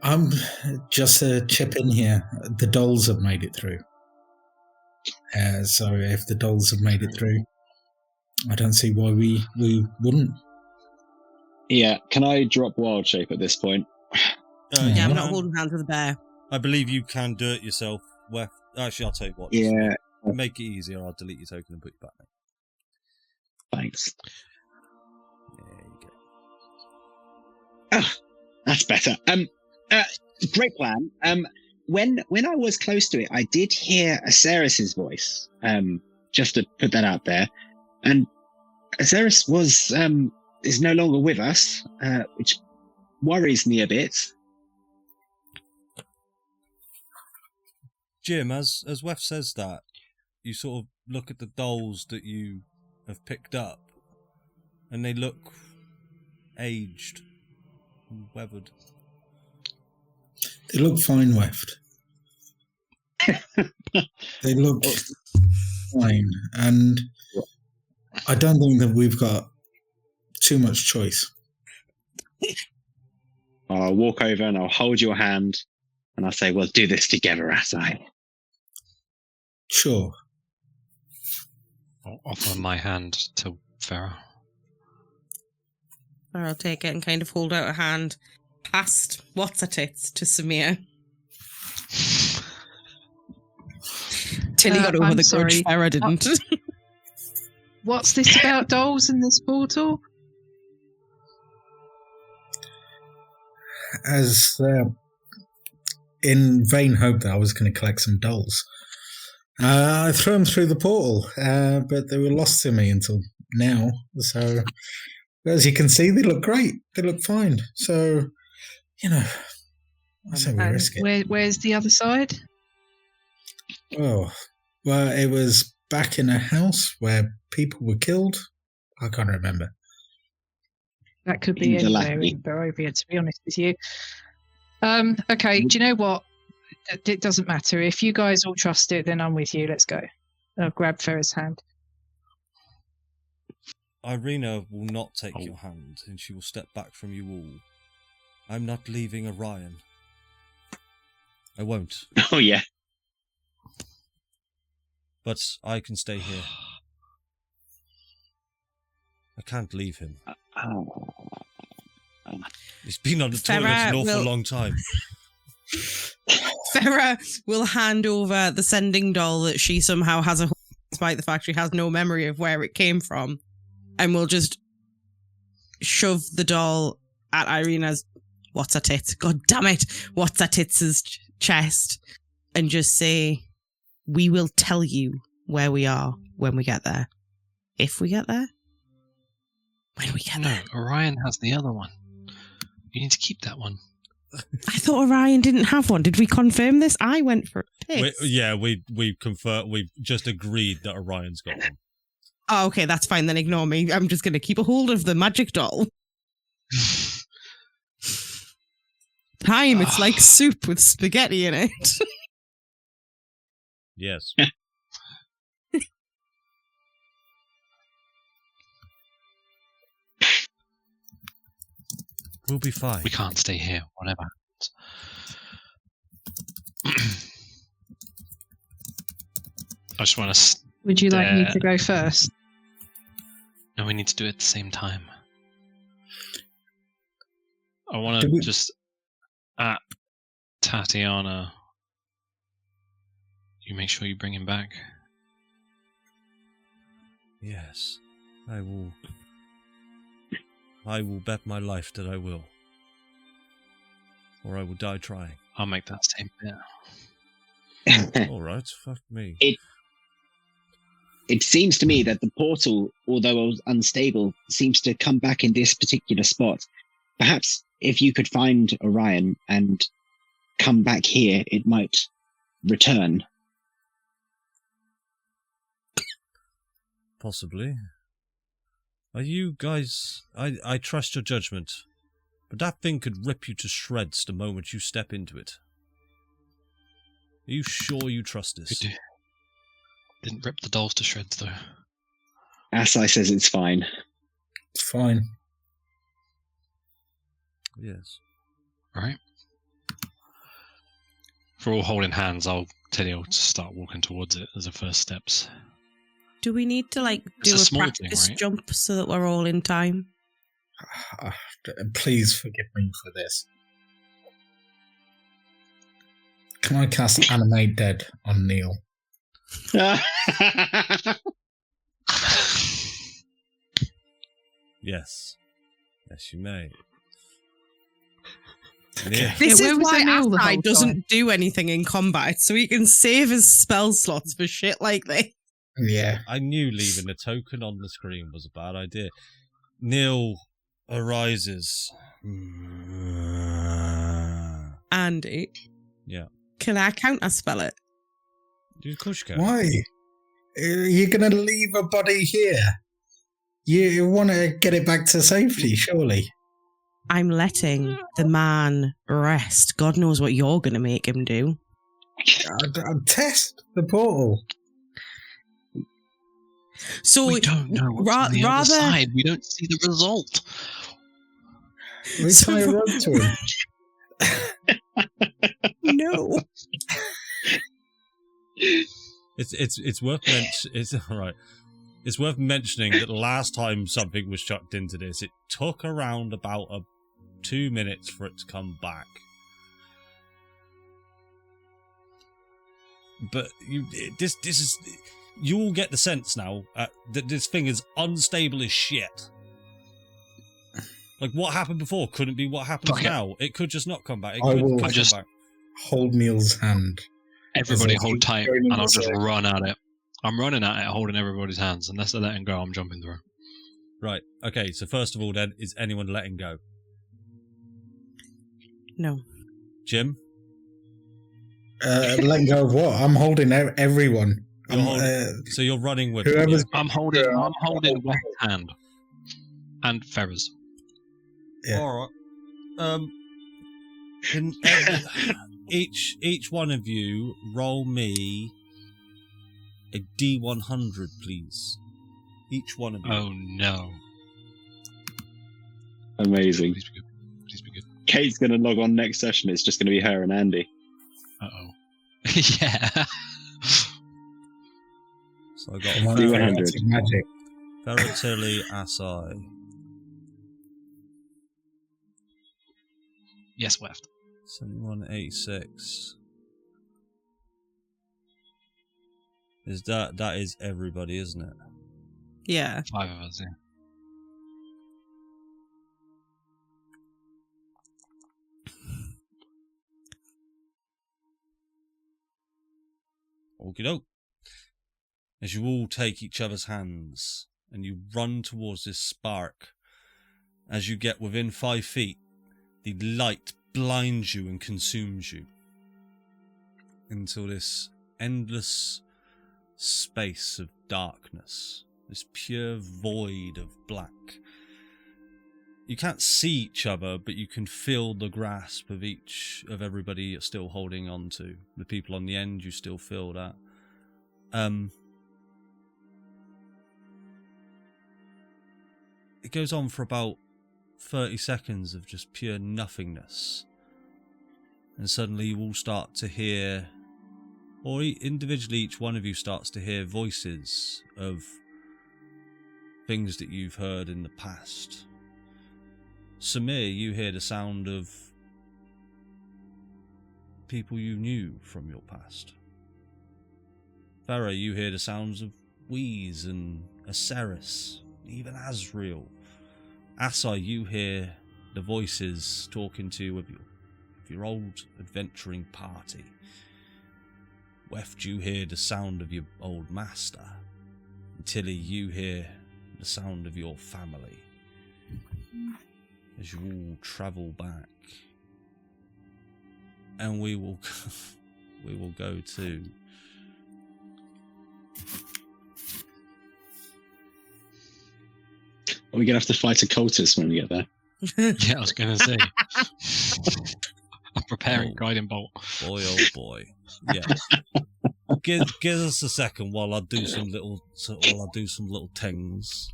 I'm just a chip in here. The dolls have made it through. So if the dolls have made it through, I don't see why we wouldn't. Yeah, can I drop wild shape at this point? Yeah, I'm not can. holding hands with a bear. I believe you can do it yourself. Actually, I'll tell you what. Yeah. To make it easier, I'll delete your token and put you back there. Thanks. There you go. Oh, that's better. Great plan. When I was close to it, I did hear Aceris's voice. Just to put that out there, and Aceris is no longer with us, which worries me a bit. Jim, as Wef says that, you sort of look at the dolls that you have picked up, and they look aged and weathered. They look fine, Weft. They look fine, and I don't think that we've got too much choice. I'll walk over and I'll hold your hand, and I'll say, "We'll do this together, Asai." Sure. I'll offer my hand to Farah. Or I'll take it and kind of hold out a hand past what's-her-tits to Samir. Tilly got over I'm the grudge, sorry. Farah didn't. What's this about dolls in this portal? As in vain hope that I was going to collect some dolls, I threw them through the portal, but they were lost to me until now. So, as you can see, they look great. They look fine. So, I say we risk it. Where's the other side? Oh, well, it was back in a house where people were killed. I can't remember. That could be anywhere in Barovia, to be honest with you. Okay, do you know what? It doesn't matter. If you guys all trust it, then I'm with you. Let's go. I'll grab Farah's hand. Irina will not take your hand, and she will step back from you all. I'm not leaving Orion. I won't. Oh, yeah. But I can stay here. I can't leave him. He's been on the toilet an awful long time. Farah will hand over the sending doll that she somehow has despite the fact she has no memory of where it came from, and we'll just shove the doll at Irina's what's-her-tits, god damn it, what's-her-tits' chest, and just say, "We will tell you where we are when we get there. If we get there? When we get there." Orion has the other one. You need to keep that one. I thought Orion didn't have one. Did we confirm this? I went for a piss. We confirmed. We've just agreed that Orion's got one. Oh, okay, that's fine. Then ignore me. I'm just going to keep a hold of the magic doll. Time, it's like soup with spaghetti in it. Yes. We'll be fine. We can't stay here, whatever happens. I just want to... Would you like me to go first? No, we need to do it at the same time. I want to just... At Tatiana, you make sure you bring him back. Yes, I will. I will bet my life that I will. Or I will die trying. I'll make that same bet. All right, fuck me. It seems to me that the portal, although unstable, seems to come back in this particular spot. Perhaps if you could find Orion and come back here, it might return. Possibly. Are you guys... I trust your judgment, but that thing could rip you to shreds the moment you step into it. Are you sure you trust this? Didn't rip the dolls to shreds, though. Asai says it's fine. It's fine. Yes. All right. For all holding hands, I'll Tilly will just start walking towards it as the first steps. Do we need to It's do a a small thing, practice right? jump so that we're all in time? Please forgive me for this. Can I cast Animate Dead on Neil? Yes. Yes, you may. Okay. Yeah. This where is was why Emil the Asai whole doesn't time? do anything in combat, so he can save his spell slots for shit like this. Yeah. I knew leaving a token on the screen was a bad idea. Neil arises. Andy. Yeah. Can I counter spell it? Of course you can. Why? You're going to leave a body here? You want to get it back to safety, surely? I'm letting the man rest. God knows what you're going to make him do. I'll test the portal. So We don't know what's on the other side. We don't see the result. We So- tie a rope to him. No. It's worth it's all right. It's worth mentioning that the last time something was chucked into this, it took around about 2 minutes for it to come back. But this is, you all get the sense now that this thing is unstable as shit. Like what happened before couldn't be what happens Okay. now. It could just not come back. It I could will come just- back. Hold Neil's hand. Everybody As I hold keep tight, going in and I'll the just circle. run at it. I'm running at it, holding everybody's hands. Unless they're letting go, I'm jumping through. Right. Okay. So first of all, then, is anyone letting go? No. Jim. Letting go of what? I'm holding everyone. You're I'm, holding- So you're running with whoever's I'm holding West's hand. And Ferrer's. Yeah. All right. Can each one of you roll me a D100, please? Each one of you. Oh no. Amazing. Please be good. Please be good. Kate's going to log on next session. It's just going to be her and Andy. Uh-oh. Yeah. So I got Come on, D100. that's magic. Ferretilli, Asai. Yes, Weft. 7186. Is that is everybody, isn't it? Yeah. 5 of us, yeah. Okie doke. As you all take each other's hands and you run towards this spark, as you get within 5 feet, the light blinds you and consumes you until this endless space of darkness, this pure void of black. You can't see each other, but you can feel the grasp of everybody you're still holding on to. The people on the end, you still feel that. It goes on for about 30 seconds of just pure nothingness. And suddenly you all start to hear, or individually each one of you starts to hear voices of things that you've heard in the past. Samir, you hear the sound of people you knew from your past. Farah, you hear the sounds of Wheeze and Aceris, even Azriel. Asai, you hear the voices talking to you of your old adventuring party. Weft, you hear the sound of your old master. And Tilly, you hear the sound of your family. As you all travel back, and we will go to Are we going to have to fight a cultist when we get there? Yeah, I was going to say. I'm preparing Guiding Bolt. boy, oh boy, yeah. Give us a second while I do some little things.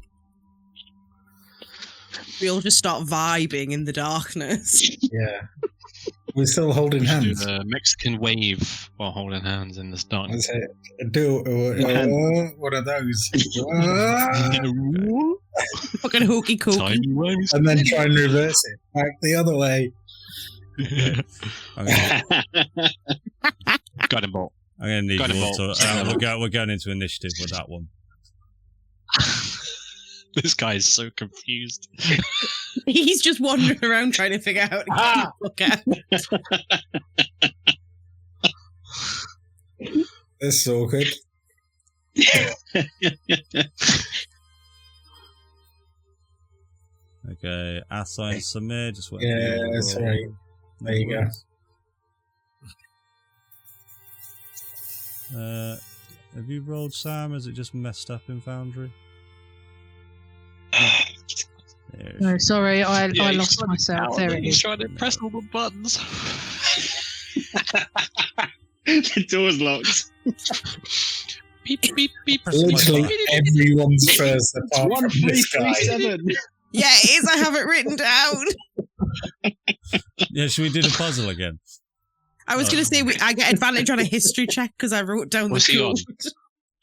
We all just start vibing in the darkness. Yeah. We're still holding We should do hands. the Mexican wave while holding hands in this darkness. That's it. Do one of those. Fucking hokey cokey. Tiny waves. And then try and reverse it back the other way. I'm gonna, Got him, Bolt. I'm gonna need Got it, you all Bolt. to. We're going into initiative with that one. This guy is so confused. He's just wandering around trying to figure out how to get the fuck out. This is awkward. Okay, Asai and Samir, just wait. Yeah, that's right. There you go. Have you rolled, Sam? Is it just messed up in Foundry? There No, sorry, I Yeah, he's lost trying to myself. There it He's is. trying to press all the buttons. The door's locked. Beep, beep, beep. Literally everyone's first apart from this guy. 1337. Yeah, it is. I have it written down. Yeah, should we do the puzzle again? I was going to say I get advantage on a history check because I wrote down What's the he on? code.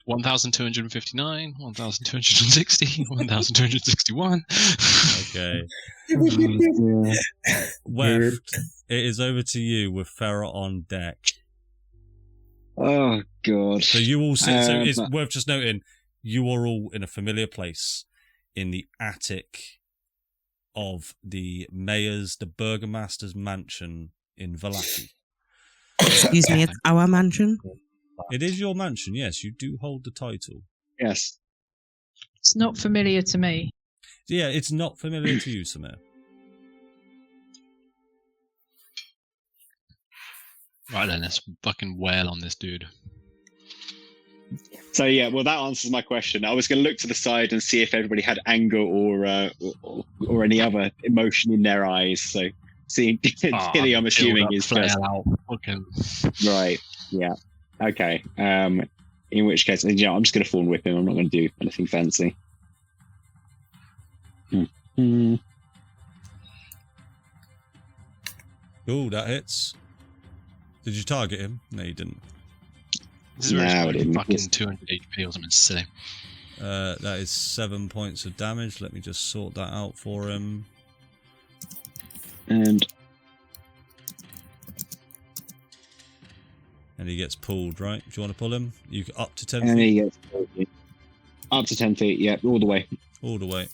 1,259, 1,260, 1,261. Okay. Yeah. Weft, it is over to you with Farah on deck. Oh god. So you all sit. So it's but- worth just noting you are all in a familiar place in the attic of the mayor's, the burgomaster's mansion in Valaki. Excuse me, it's our mansion. It is your mansion, yes. You do hold the title. Yes. It's not familiar to me. Yeah, it's not familiar to you, Samir. Right then, let's fucking wail on this dude. So yeah, well that answers my question. I was going to look to the side and see if everybody had anger or any other emotion in their eyes. So seeing Tilly, I'm assuming is just out. Fucking. right. Yeah. Okay. In which case, yeah, I'm just going to fawn whip him. I'm not going to do anything fancy. Hmm. Cool, that hits. Did you target him? No, you didn't. This is where No, it's it like didn't. fucking 200 HP or something silly. That is 7 points of damage. Let me just sort that out for him. And He gets pulled, right? Do you want to pull him? You up to 10 and feet? he gets up to 10 feet. Yeah, all the way All the way.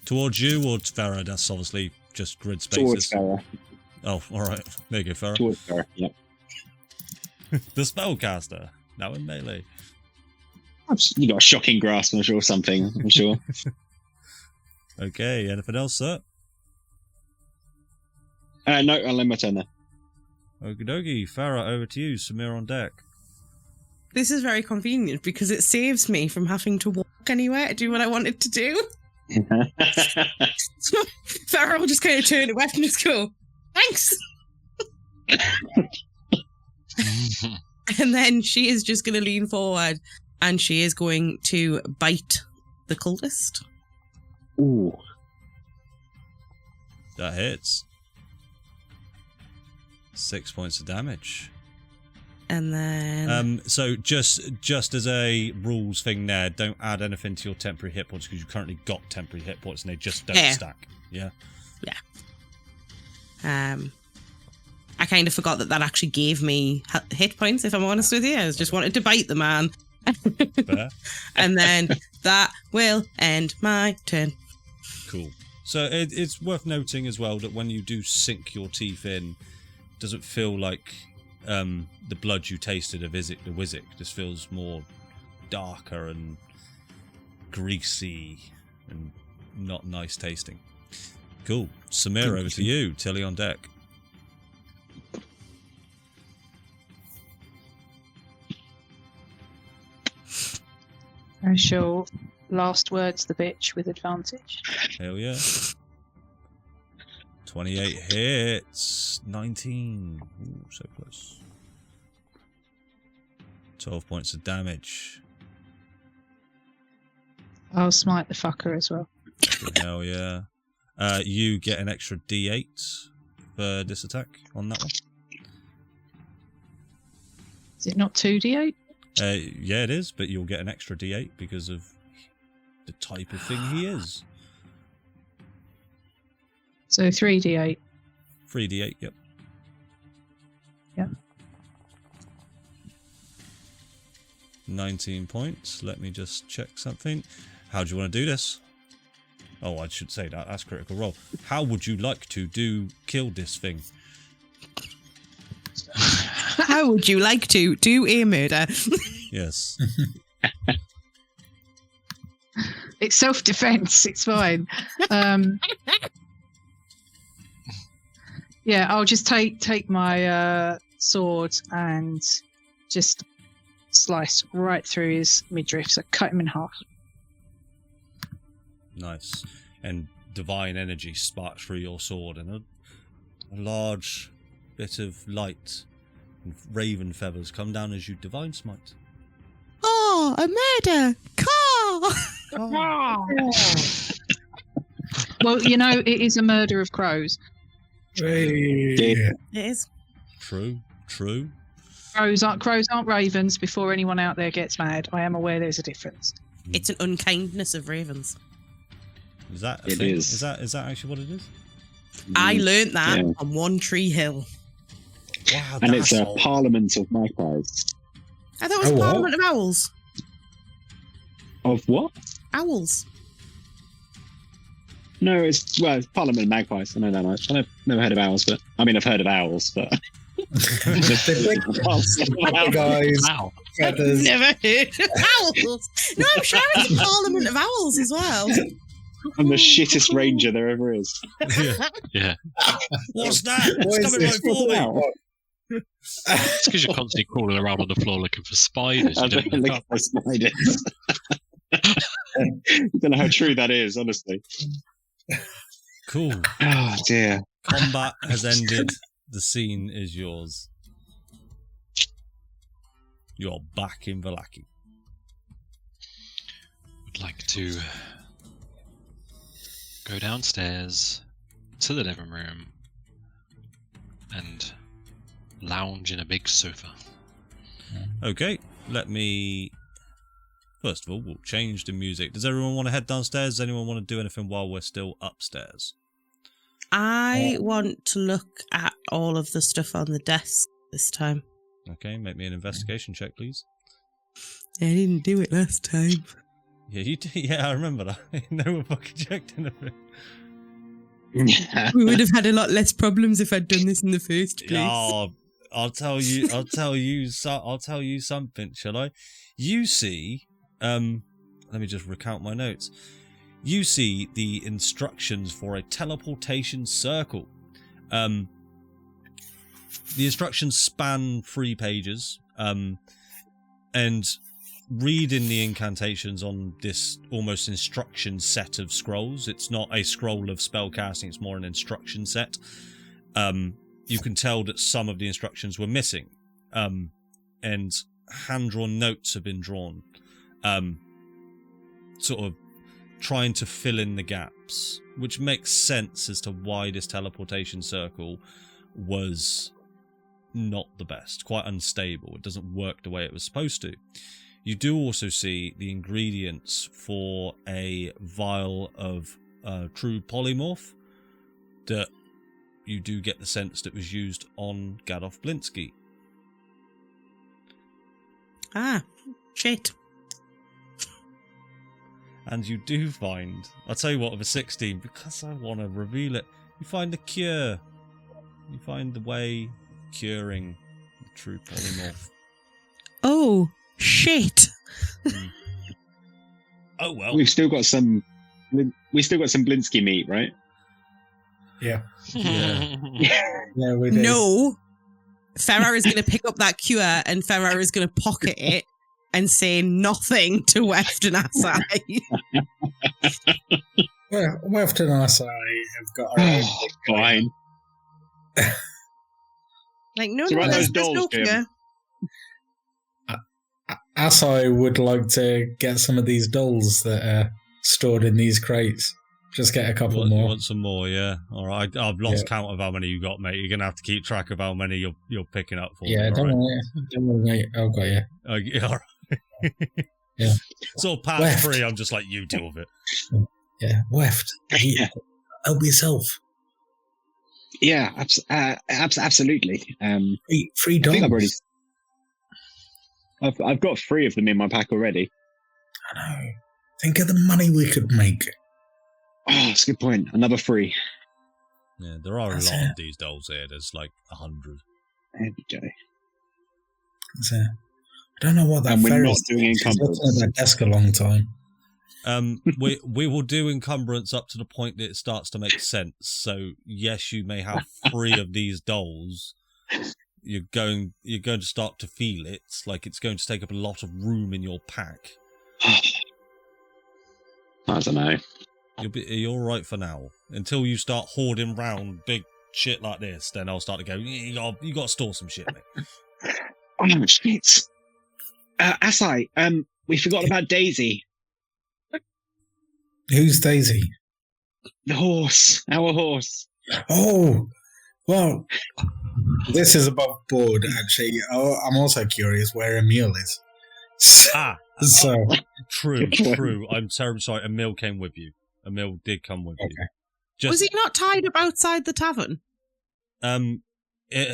Towards you or Farah? That's obviously just grid towards spaces. Farah. Oh, alright. There you go, Farah. Towards Farah. Yeah. The spellcaster. Now in melee. You got a shocking grasp, I'm sure, or something. I'm sure. Okay, anything else, sir? No, I'll end my turn there. Okie dokie. Farah, over to you. Samir on deck. This is very convenient because it saves me from having to walk anywhere to do what I wanted to do. So Farrell will just kind of turn away and just go, thanks. And then she is just going to lean forward and she is going to bite the cultist. Ooh. That hits. 6 points of damage. And then... So just as a rules thing there, don't add anything to your temporary hit points because you currently got temporary hit points and they just don't stack. Yeah. I kind of forgot that actually gave me hit points, if I'm honest with you. I just wanted to bite the man. Fair. And then that will end my turn. Cool. So it's worth noting as well that when you do sink your teeth in, it doesn't feel like the blood you tasted of the Wizzik just feels more darker and greasy and not nice tasting. Cool. Samir, over to you. Tilly on deck. I shall last words the bitch with advantage. Hell yeah. 28 hits. 19. Ooh, so close. 12 points of damage. I'll smite the fucker as well. Hell yeah. You get an extra D8 for this attack on that one. Is it not 2d8? Yeah, it is, but you'll get an extra d8 because of the type of thing he is. So 3d8. 3d8, yep. Yep. 19 points. Let me just check something. How do you want to do this? Oh, I should say that. That's critical roll. How would you like to kill this thing? How would you like to do a murder? Yes. It's self-defense. It's fine. Yeah, I'll just take my sword and just slice right through his midriff, so cut him in half. Nice. And divine energy sparks through your sword, and a large bit of light and raven feathers come down as you divine smite. Oh, a murder! Car! Well, you know, it is a murder of crows. Hey. It is. True. Crows aren't ravens. Before anyone out there gets mad, I am aware there's a difference. It's an unkindness of ravens. Is that a It thing? is. Is that actually what it is? I learnt that Yeah. on One Tree Hill. Wow, And it's a that's parliament of magpies. I thought it was Oh, what? Parliament of Owls. Of what? Owls. No, it's Parliament of Magpies. I know that much. I've never heard of owls, but I mean, I've heard of owls, but The guys, Wow. feathers. Never heard of owls. No, I'm sure it's a Parliament of Owls as well. I'm the shittest ranger there ever is. Yeah. Yeah. What's that? What It's is coming this? right for me. What? It's because you're constantly crawling around on the floor looking for spiders. You I don't don't look think up. I spiders. I don't know how true that is, honestly. Cool. Oh dear. Combat has ended. The scene is yours. You're back in Vallaki. Would like to go downstairs to the living room and lounge in a big sofa. Okay, let me... First of all, we'll change the music. Does everyone want to head downstairs? Does anyone want to do anything while we're still upstairs? I want to look at all of the stuff on the desk this time. Okay, make me an investigation check, please. I didn't do it last time. Yeah, you did. Yeah, I remember that. No one fucking checked anything. We would have had a lot less problems if I'd done this in the first place. Oh, I'll tell you something, shall I? You see, let me just recount my notes. You see the instructions for a teleportation circle. The instructions span 3 pages, and reading the incantations on this almost instruction set of scrolls. It's not a scroll of spellcasting, it's more an instruction set. You can tell that some of the instructions were missing, and hand-drawn notes have been drawn, sort of trying to fill in the gaps, which makes sense as to why this teleportation circle was not the best, quite unstable. It doesn't work the way it was supposed to. You do also see the ingredients for a vial of true polymorph that you do get the sense that was used on Gadolf Blinsky. Ah, shit. And you do find, I'll tell you what, of a 16, because I want to reveal it, you find the cure. You find the way of curing the true polymorph. Oh, shit. Oh well. We've still got some Blinsky meat, right? Yeah. Yeah. Yeah, we do. No. Ferrar is going to pick up that cure and Ferrar is going to pocket it and say nothing to Weft and Asai. Well, Weft and Asai have got our own Oh, fine. Like, no, So no, write there's those no dolls, Jim. cure. Asai would like to get some of these dolls that are stored in these crates. Just get a couple You more. want some more, yeah? All right. I've lost count of how many you got, mate. You're going to have to keep track of how many you're picking up for Yeah, me. don't worry, mate. I've got you. Yeah, all right. Yeah. Sort of past Left. 3, I'm just like, you deal with it. Yeah, weft. Yeah. Help yourself. Yeah, absolutely. Free I dogs. think I've got 3 of them in my pack already. I know. Think of the money we could make. Oh, that's a good point. Another 3. Yeah, there are That's a lot it. of these dolls here. There's like 100. There we go. That's it. I don't know what that And we're fairy not is. doing She's looking encumbrance. at that desk a long time. We will do encumbrance up to the point that it starts to make sense. So yes, you may have 3 of these dolls. You're going to start to feel it. Like it's going to take up a lot of room in your pack. I don't know. You're all right for now. Until you start hoarding round big shit like this, then I'll start to go, you got to store some shit, mate. Oh, shit. Asai, we forgot about Daisy. Who's Daisy? The horse. Our horse. Oh, well, this is above board, actually. I'm also curious where Emil is. So, True. I'm terribly sorry. Emil came with you. Emil did come with you. Was he not tied up outside the tavern?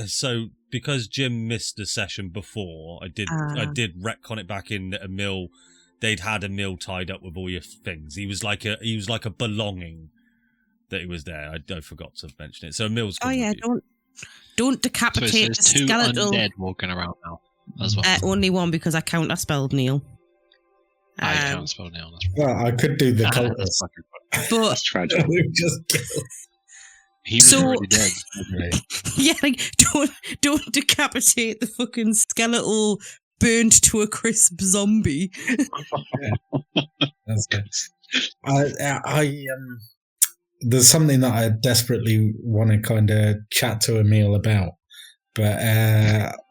So because Jim missed the session before, I did retcon it back in that Emil. They'd had Emil tied up with all your things. He was like a belonging that he was there. I forgot to mention it. So Emil's come with you. Don't So decapitate there's the 2 skeletal. undead walking around now as well. Only one because I counter-spelled Neil. I can't spell now. That's well, I could do the That's cultist. fucking funny. But That's tragic. We've just killed. He was So- already dead. yeah, like don't decapitate the fucking skeletal burnt to a crisp zombie. That's good. There's something that I desperately want to kind of chat to Emil about, but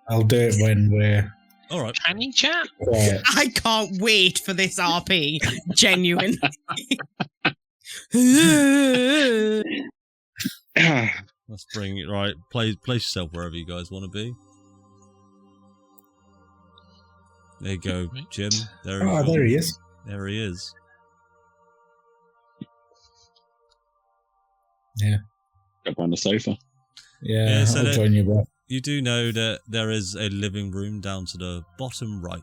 I'll do it when we're All right. Panny chat? quiet. I can't wait for this RP. Genuine. Let's bring it right. Place yourself wherever you guys want to be. There you go, Jim. There There he is. There he is. Yeah. Up on the sofa. Yeah, so I'll that- join you, bro. You do know that there is a living room down to the bottom right.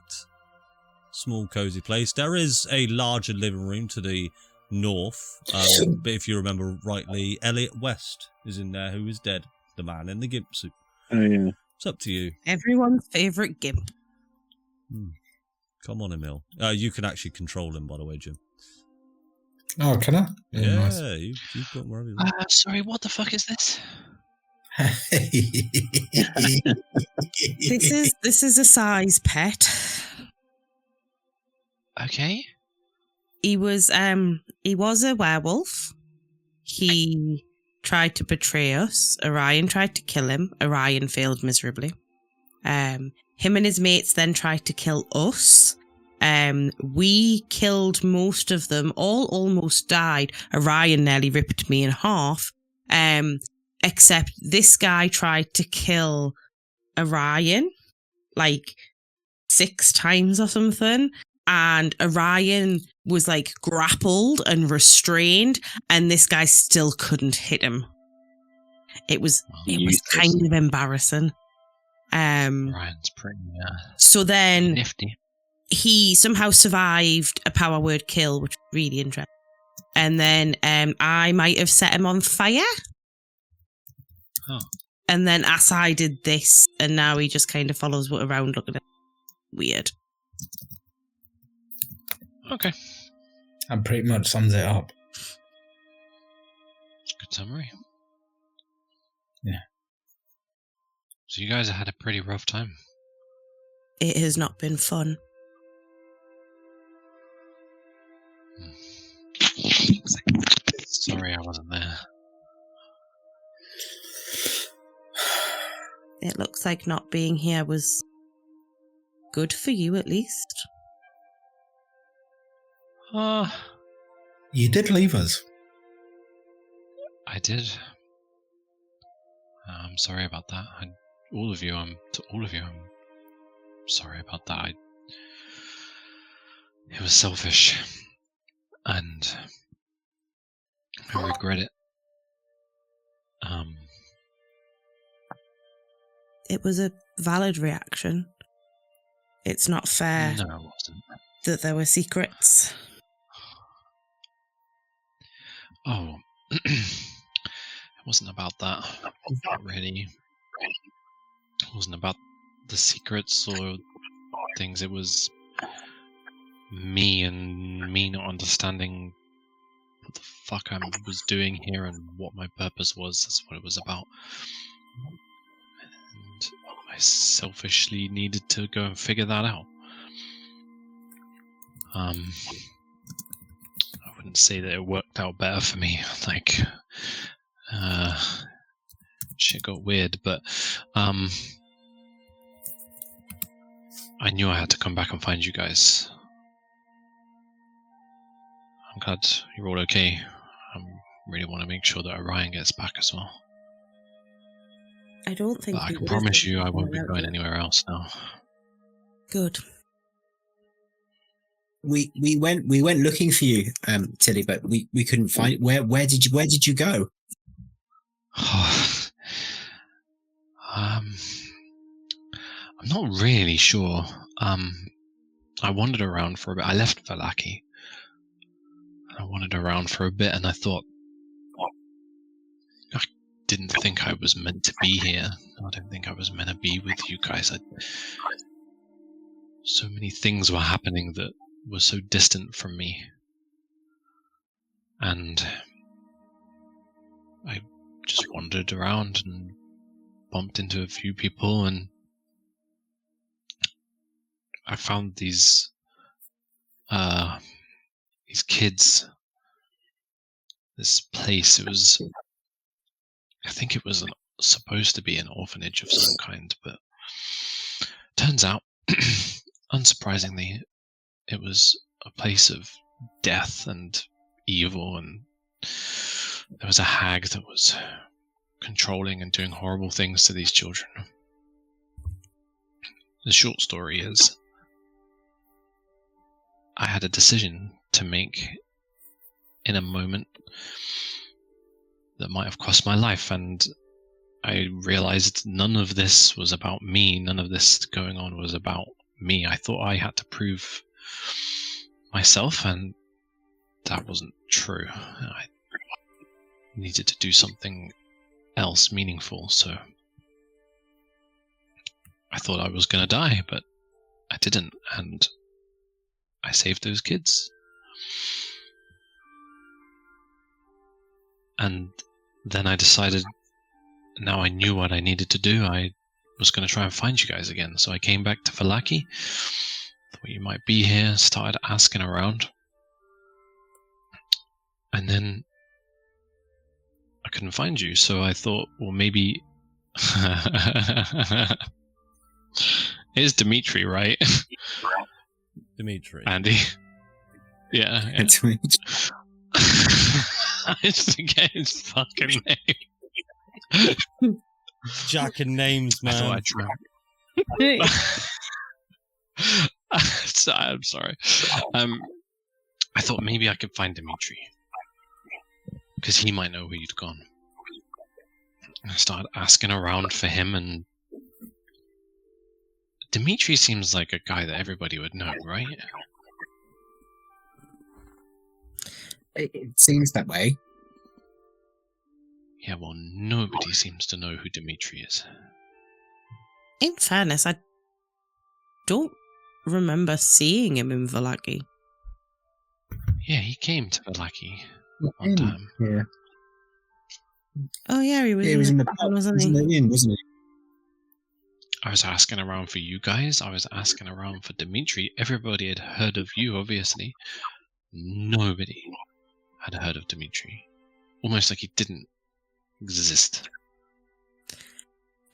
Small, cozy place. There is a larger living room to the north. But if you remember rightly, Elliot West is in there, who is dead. The man in the gimp suit. Oh, yeah. It's up to you. Everyone's favourite gimp. Come on, Emil. You can actually control him, by the way, Jim. Oh, can I? Yeah, Nice. you've got wherever you want. Sorry, what the fuck is this? This is a size pet. Okay. He was a werewolf. He tried to betray us. Orion tried to kill him. Orion failed miserably. Him and his mates then tried to kill us. We killed most of them. All almost died. Orion nearly ripped me in half. Except this guy tried to kill Orion like 6 times or something. And Orion was like grappled and restrained, and this guy still couldn't hit him. It was kind of embarrassing. Ryan's pretty So then nifty. he somehow survived a power word kill, which was really interesting. And then I might have set him on fire. Oh. And then Asai did this, and now he just kind of follows around looking at weird. Okay. That pretty much sums it up. Good summary. Yeah. So you guys have had a pretty rough time. It has not been fun. Sorry I wasn't there. It looks like not being here was good for you, at least. You did leave us. I did. I'm sorry about that. To all of you, I'm sorry about that. It was selfish, and I regret it. It was a valid reaction. It's not fair No, it wasn't. that there were secrets. Oh, it wasn't about that. Not really. It wasn't about the secrets or things. It was me and me not understanding what the fuck I was doing here and what my purpose was. That's what it was about. And I selfishly needed to go and figure that out. I wouldn't say that it worked out better for me. Like, shit got weird, but I knew I had to come back and find you guys. I'm glad you're all okay. I really want to make sure that Orion gets back as well. I don't think But I we can would have promise done you I won't be without going you. anywhere else now. Good. We went looking for you, Tilly, but we couldn't find it. Where did you go? I'm not really sure. I wandered around for a bit. I left Valaki. I wandered around for a bit, and I thought, I didn't think I was meant to be here. I don't think I was meant to be with you guys. So many things were happening that were so distant from me. And I just wandered around and bumped into a few people, and I found these kids. This place, I think it was supposed to be an orphanage of some kind, but turns out, unsurprisingly, it was a place of death and evil, and there was a hag that was controlling and doing horrible things to these children. The short story is, I had a decision to make in a moment that might have cost my life, and I realized none of this was about me. None of this going on was about me. I thought I had to prove myself, and that wasn't true. I needed to do something else meaningful, so I thought I was going to die, but I didn't, and I saved those kids. And then I decided, now I knew what I needed to do, I was going to try and find you guys again. So I came back to Valaki, thought you might be here, started asking around. And then I couldn't find you, so I thought, well, maybe... It's Dimitri, right? Dimitri. Andy. Yeah. It's me. I just forget his fucking name. Jack and names, I thought man. I'd try. I'm sorry. I thought maybe I could find Dimitri, because he might know where you'd gone. I started asking around for him, and Dimitri seems like a guy that everybody would know, right? It seems that way. Yeah, well, nobody seems to know who Dimitri is. In fairness, I don't remember seeing him in Valaki. Yeah, he came to Valaki one time. Yeah. Oh yeah, he was, Yeah, he was in the pub, wasn't in he? the inn, wasn't he? I was asking around for you guys. I was asking around for Dimitri. Everybody had heard of you, obviously. Nobody had heard of Dimitri. Almost like he didn't exist.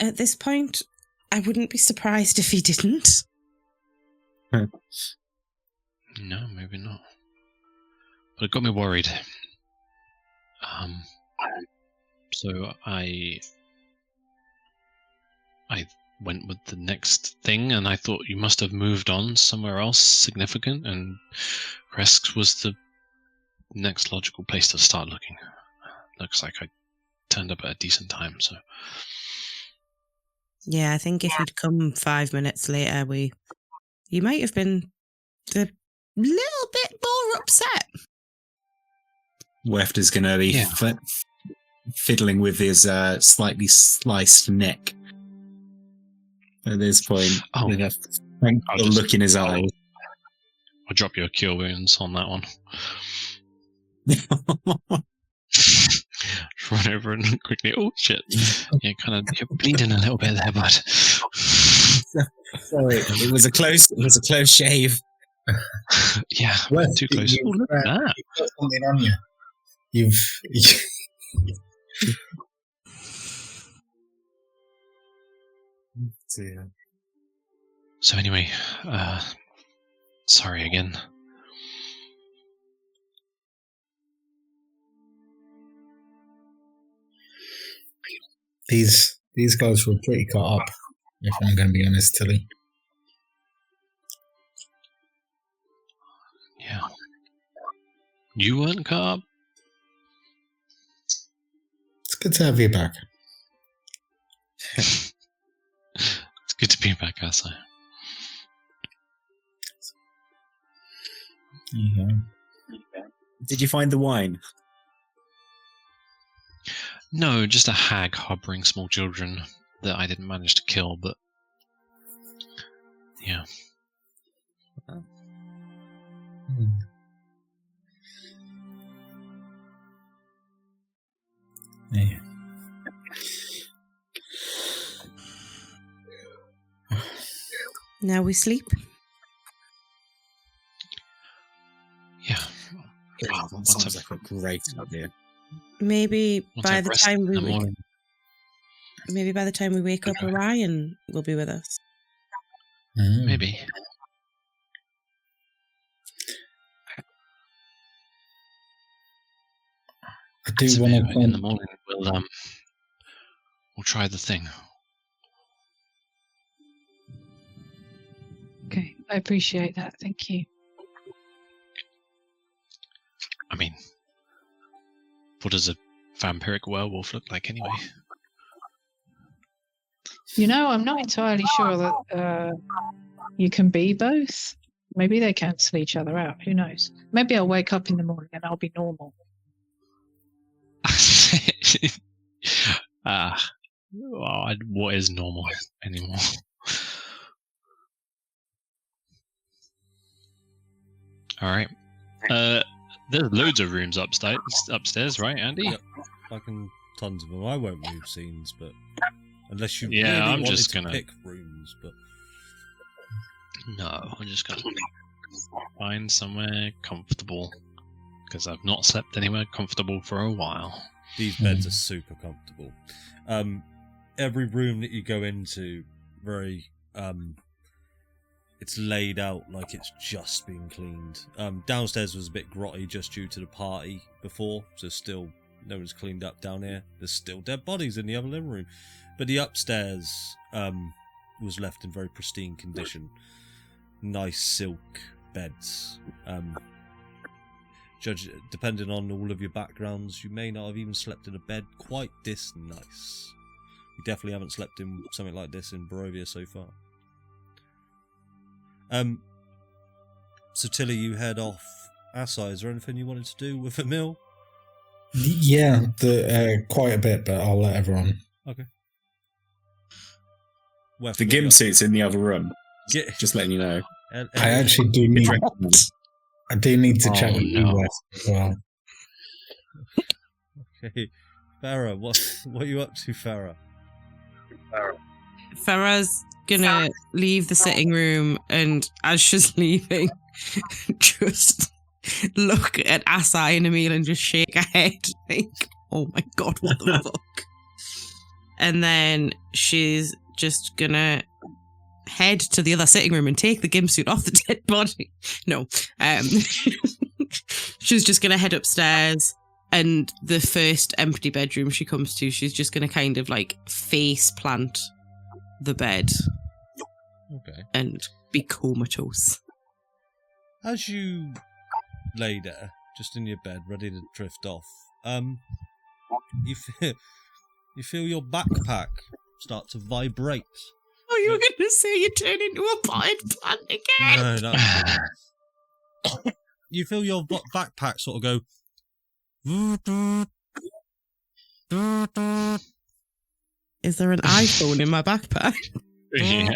At this point, I wouldn't be surprised if he didn't. No, maybe not. But it got me worried. So I went with the next thing, and I thought you must have moved on somewhere else significant, and Kresk was the next logical place to start looking. Looks like I turned up at a decent time, so... Yeah, I think if you'd come 5 minutes later, you might have been a little bit more upset. Weft is going to be fiddling with his slightly sliced neck at this point. Oh, with a thankful look in his eyes. I'll drop you a cure wounds on that one. Run over and quickly. Oh shit! You're bleeding a little bit there, bud. Sorry, it was a close shave. Yeah, Weft, too close. Oh, look at that. You've got something on you. You've So anyway, sorry again. These guys were pretty caught up, if I'm going to be honest, Tilly. Yeah. You weren't caught up? It's good to have you back. It's good to be back, Asa. Yeah. Did you find the wine? No, just a hag harboring small children that I didn't manage to kill, but... Yeah. Yeah. Now we sleep. Yeah. Wow, that sounds like a great idea. Maybe Once by I've the rested time in the morning. maybe by the time we wake up, Orion will be with us. Maybe. I do want to. In the morning, we'll try the thing. Okay, I appreciate that. Thank you. I mean, what does a vampiric werewolf look like anyway? You know, I'm not entirely sure that you can be both. Maybe they cancel each other out. Who knows? Maybe I'll wake up in the morning and I'll be normal. What is normal anymore? All right. There's loads of rooms upstairs, right, Andy? Yep. Fucking tons of them. I won't move scenes, but unless you Yeah, really I'm wanted just to gonna pick rooms, but No, I'm just gonna find somewhere comfortable because I've not slept anywhere comfortable for a while. these beds are super comfortable. Every room that you go into, very it's laid out like it's just been cleaned. Downstairs was a bit grotty just due to the party before, so still no one's cleaned up down here. There's still dead bodies in the other living room, but the upstairs was left in very pristine condition. Nice silk beds. Depending on all of your backgrounds, you may not have even slept in a bed quite this nice. We definitely haven't slept in something like this in Barovia so far. So Tilly, you head off. Asa, is there anything you wanted to do with Emil? Yeah, quite a bit, but I'll let everyone. Okay. The gimp suit's in the other room. Just letting you know. I actually do need. I do need to chat with you Wes, as well. Okay, Farah, what are you up to, Farah? Farah's gonna leave the sitting room, and as she's leaving, just look at Asa and Emil and just shake her head, like, oh my god, what the fuck? And then she's just gonna head to the other sitting room and take the gimp suit off the dead body. No. She's just gonna head upstairs And the first empty bedroom she comes to, she's just going to kind of like face plant the bed Okay. and be comatose. As you lay there, just in your bed, ready to drift off, you feel your backpack start to vibrate. Oh, you were going to say you turn into a potted plant again? No, no. You feel your backpack sort of go. Is there an iPhone in my backpack? Yeah.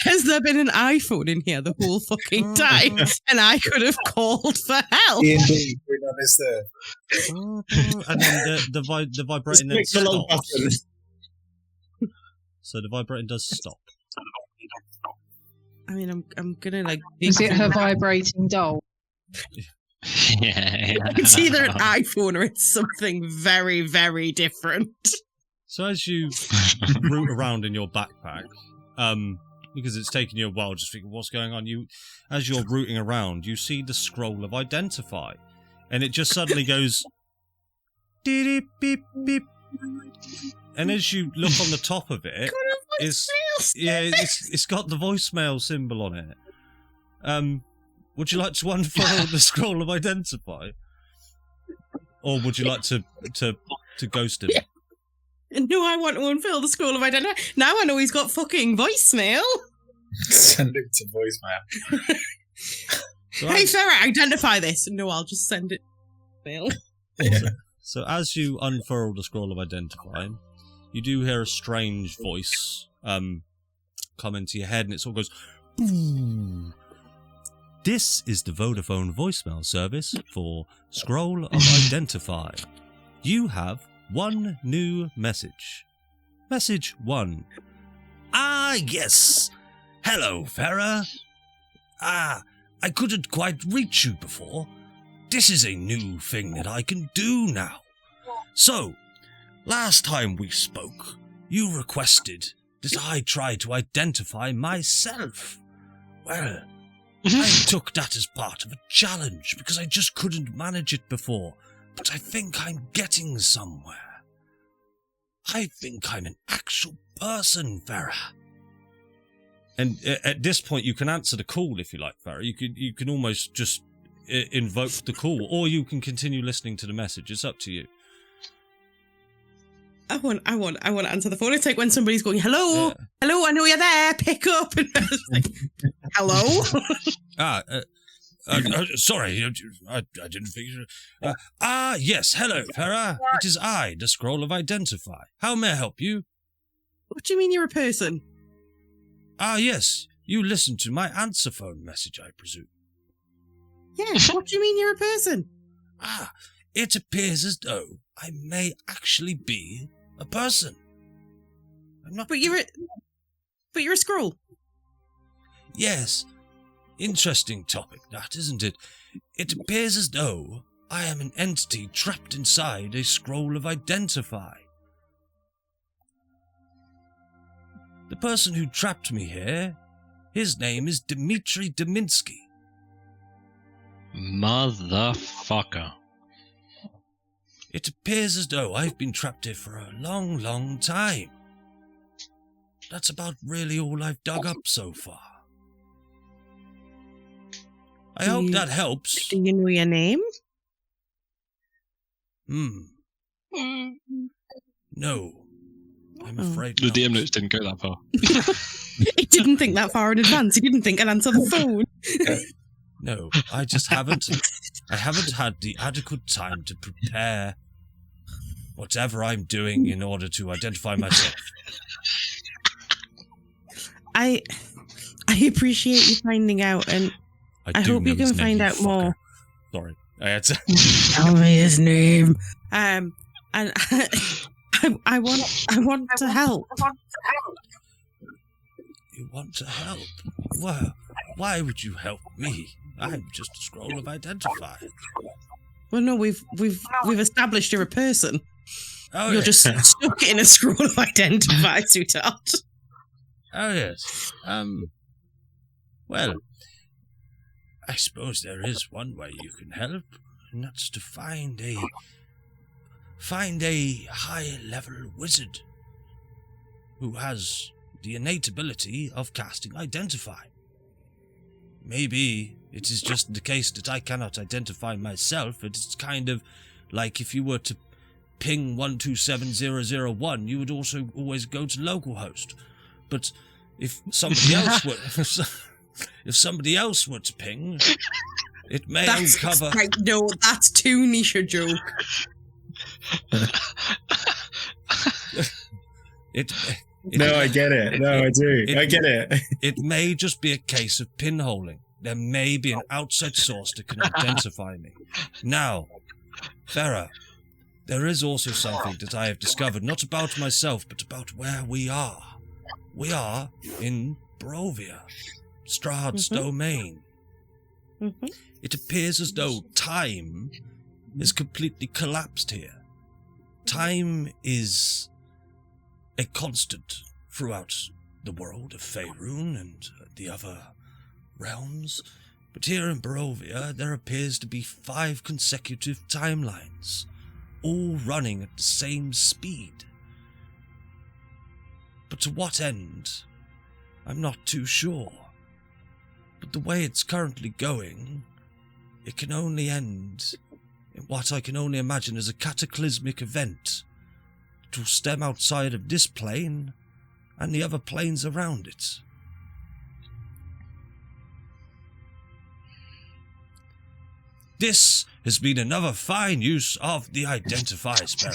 Has there been an iPhone in here the whole fucking time? And I could have called for help. D&D, bring on this there. And then the vibrating then stops. So the vibrating does stop. I mean, I'm gonna like. Is it her vibrating doll? Yeah. It's either an iPhone or it's something very, very different. So as you root around in your backpack, because it's taken you a while just thinking what's going on, as you're rooting around, you see the scroll of identify, and it just suddenly goes beep beep beep. And as you look on the top of it, it's got the voicemail symbol on it. Would you like to unfurl the scroll of identify, or would you like to ghost him? No, I want to unfurl the scroll of identity. Now I know he's got fucking voicemail. Send it to voicemail. So Hey, Sarah, identify this. No, I'll just send it. Mail. Yeah. So as you unfurl the scroll of identify, you do hear a strange voice come into your head, and it sort of goes, "Boo. This is the Vodafone voicemail service for Scroll of Identify. You have one new message. Message 1. Ah, yes. Hello, Farah. I couldn't quite reach you before. This is a new thing that I can do now. So, last time we spoke, you requested that I try to identify myself. Well, I took that as part of a challenge because I just couldn't manage it before. But I think I'm getting somewhere. I think I'm an actual person, Farah. And at this point, you can answer the call if you like, Farah. You can almost just invoke the call, or you can continue listening to the message. It's up to you. I want to answer the phone. It's like when somebody's going, hello, hello, I know you're there, pick up. And I was like, hello? Sorry, I didn't figure. Yes, hello, Farah. It is I, the Scroll of Identify. How may I help you? What do you mean you're a person? Yes, you listened to my answer phone message, I presume. Yeah, what do you mean you're a person? It appears as though I may actually be a person. I'm not. But you're a scroll. Yes. Interesting topic, that, isn't it? It appears as though I am an entity trapped inside a scroll of identify. The person who trapped me here, his name is Dmitry Deminsky. Motherfucker. It appears as though I've been trapped here for a long, long time. That's about really all I've dug up so far. I hope that helps. Do you know your name? No. I'm afraid The not. DM notes didn't go that far. He didn't think that far in advance. He didn't think I'd answer the phone. No, I just haven't. I haven't had the adequate time to prepare whatever I'm doing in order to identify myself. I appreciate you finding out, and I do hope you know his can name, find out fucker. more. Sorry, I had to. Tell me his name. And I want to help. You want to help? Well, why would you help me? I'm just a scroll of identify. Well, no, we've established you're a person. Oh, You're yes. just stuck in a scroll of identify, sweetheart. Oh, yes. Well, I suppose there is one way you can help, and that's to find a find a high-level wizard who has the innate ability of casting Identify. Maybe it is just the case that I cannot identify myself. It's kind of like if you were to ping 127001, you would also always go to localhost. But if somebody else were, if somebody else were to ping, it may uncover. No, that's too niche a joke. I get it. I do. I get it. It may just be a case of pinholing. There may be an outside source that can identify me. Now, Farah, there is also something that I have discovered, not about myself, but about where we are. We are in Barovia, Strahd's domain. Mm-hmm. It appears as though time is completely collapsed here. Time is a constant throughout the world of Faerun and the other realms, but here in Barovia there appears to be 5 consecutive timelines, all running at the same speed. But to what end? I'm not too sure. But the way it's currently going, it can only end in what I can only imagine as a cataclysmic event that will stem outside of this plane and the other planes around it. This has been another fine use of the Identify spell.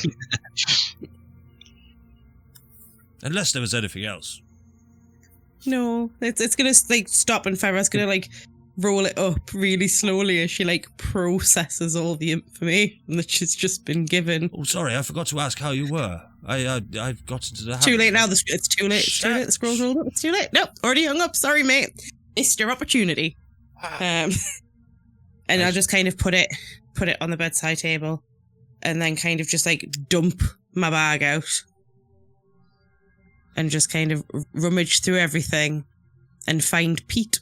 Unless there was anything else. No, it's gonna stop, and Farah's gonna roll it up really slowly as she processes all the information that she's just been given. Oh, sorry, I forgot to ask how you were. I've got into the habit. Too late now. It's too late. It's too late. The scroll's rolled up. It's too late. Nope, already hung up. Sorry, mate. Missed your opportunity. And I'll just kind of put it on the bedside table, and then kind of just dump my bag out, and just kind of rummage through everything, and find Pete,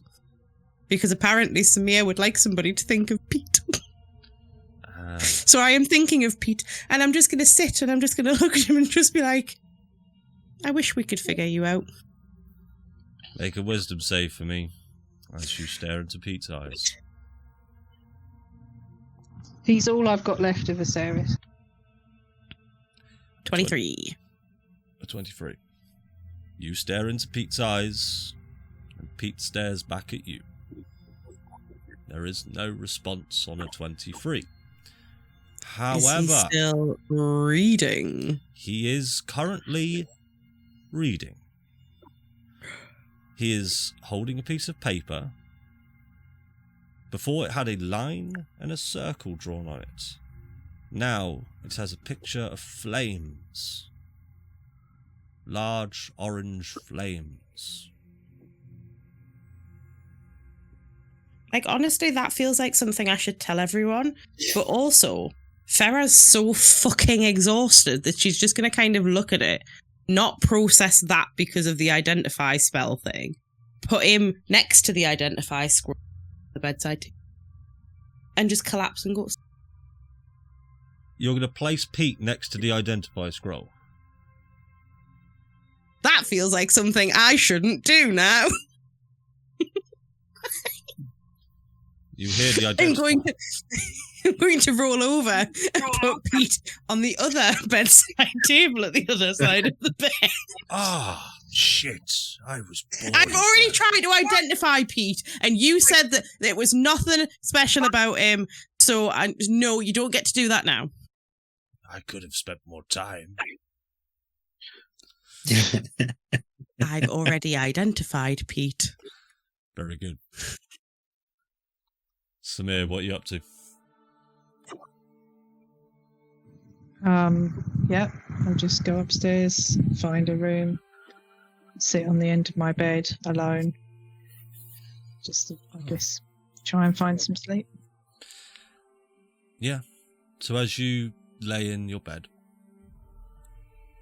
because apparently Samir would like somebody to think of Pete. So I am thinking of Pete, and I'm just going to sit and I'm just going to look at him and just be like, I wish we could figure you out. Make a wisdom save for me as you stare into Pete's eyes. He's all I've got left of Viserys. 23. A 23. You stare into Pete's eyes, and Pete stares back at you. There is no response on a 23. However, is he still reading? He is currently reading. He is holding a piece of paper. Before it had a line and a circle drawn on it. Now it has a picture of flames. Large orange flames. Honestly, that feels like something I should tell everyone. But also, Farah's so fucking exhausted that she's just going to kind of look at it, not process that because of the Identify spell thing. Put him next to the Identify scroll at the bedside table, and just collapse and go. You're going to place Pete next to the Identify scroll. That feels like something I shouldn't do now. You hear the Identify. I'm going to roll over and put Pete on the other bedside table at the other side of the bed. Ah, shit. I was bored. I've already tried to identify Pete, and you said that there was nothing special about him, so no, you don't get to do that now. I could have spent more time. I've already identified Pete. Very good. Samir, what are you up to? Yep, I'll just go upstairs, find a room, sit on the end of my bed alone. Just, I guess, try and find some sleep. Yeah. So as you lay in your bed,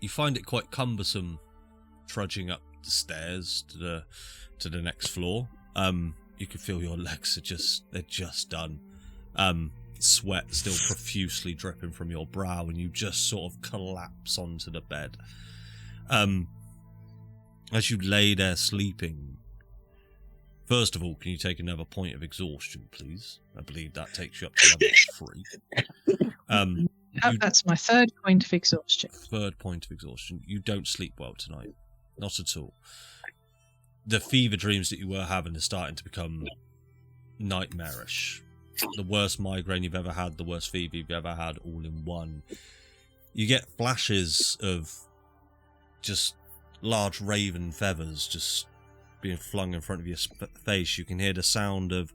you find it quite cumbersome trudging up the stairs to the next floor. You can feel your legs they're just done. sweat still profusely dripping from your brow, and you just sort of collapse onto the bed. As you lay there sleeping, first of all, can you take another point of exhaustion, please? I believe that takes you up to level 3. That's my third point of exhaustion. Third point of exhaustion. You don't sleep well tonight. Not at all. The fever dreams that you were having are starting to become nightmarish. The worst migraine you've ever had, the worst fever you've ever had, all in one. You get flashes of just large raven feathers just being flung in front of your face. You can hear the sound of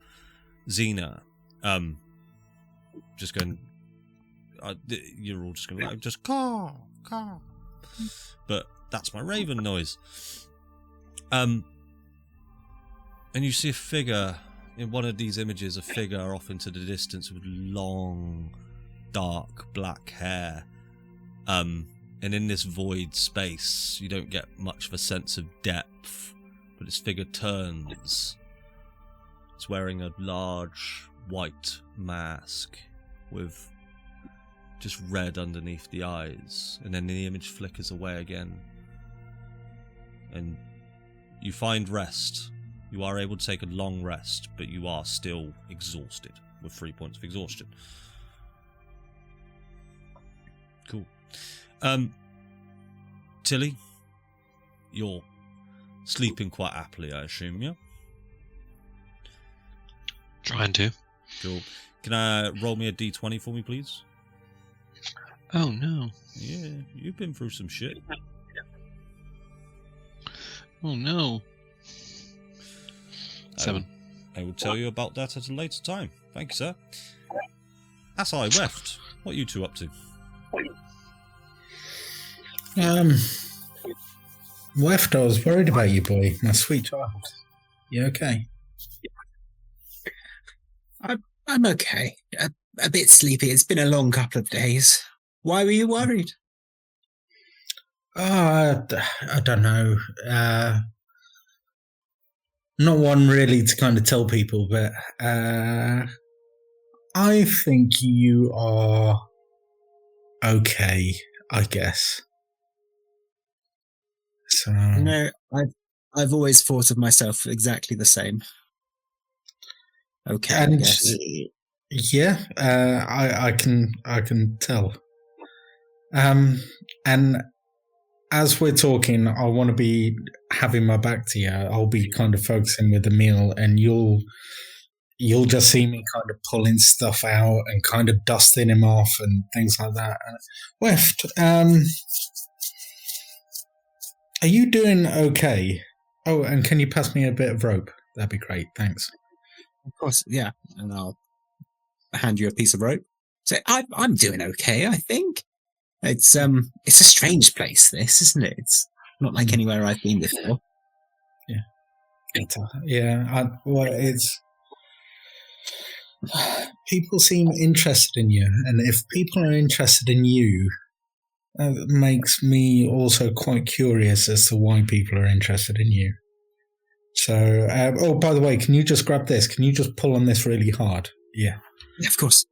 Xena just going... you're all just going to just caw, caw. But that's my raven noise. And you see a figure in one of these images, a figure off into the distance with long, dark black hair. And in this void space, you don't get much of a sense of depth, but this figure turns. It's wearing a large white mask with just red underneath the eyes, and then the image flickers away again. And you find rest. You are able to take a long rest, but you are still exhausted with 3 points of exhaustion. Cool. Tilly, you're sleeping quite happily, I assume, yeah? Trying to. Cool. Can I roll me a d20 for me, please? Oh, no. Yeah, you've been through some shit. Oh, no. 7. I will tell you about that at a later time. Thank you, sir. As I left, what are you two up to? Weft, I was worried about you, boy. My sweet child. You okay? I'm okay. A bit sleepy. It's been a long couple of days. Why were you worried? I don't know. Not one really to kind of tell people, but I think you are okay, I guess. So No, I've always thought of myself exactly the same. Okay, and I guess. yeah, I can tell. And as we're talking, I want to be having my back to you. I'll be kind of focusing with the meal, and you'll just see me kind of pulling stuff out and kind of dusting him off and things like that. Weft, are you doing okay? Oh, and can you pass me a bit of rope? That'd be great. Thanks. Of course, yeah. And I'll hand you a piece of rope. So I'm doing okay, I think. It's a strange place, this, isn't it? It's not like anywhere I've been before. Yeah. It's people seem interested in you, and if people are interested in you, that makes me also quite curious as to why people are interested in you. So, oh, by the way, can you just grab this? Can you just pull on this really hard? Yeah, of course.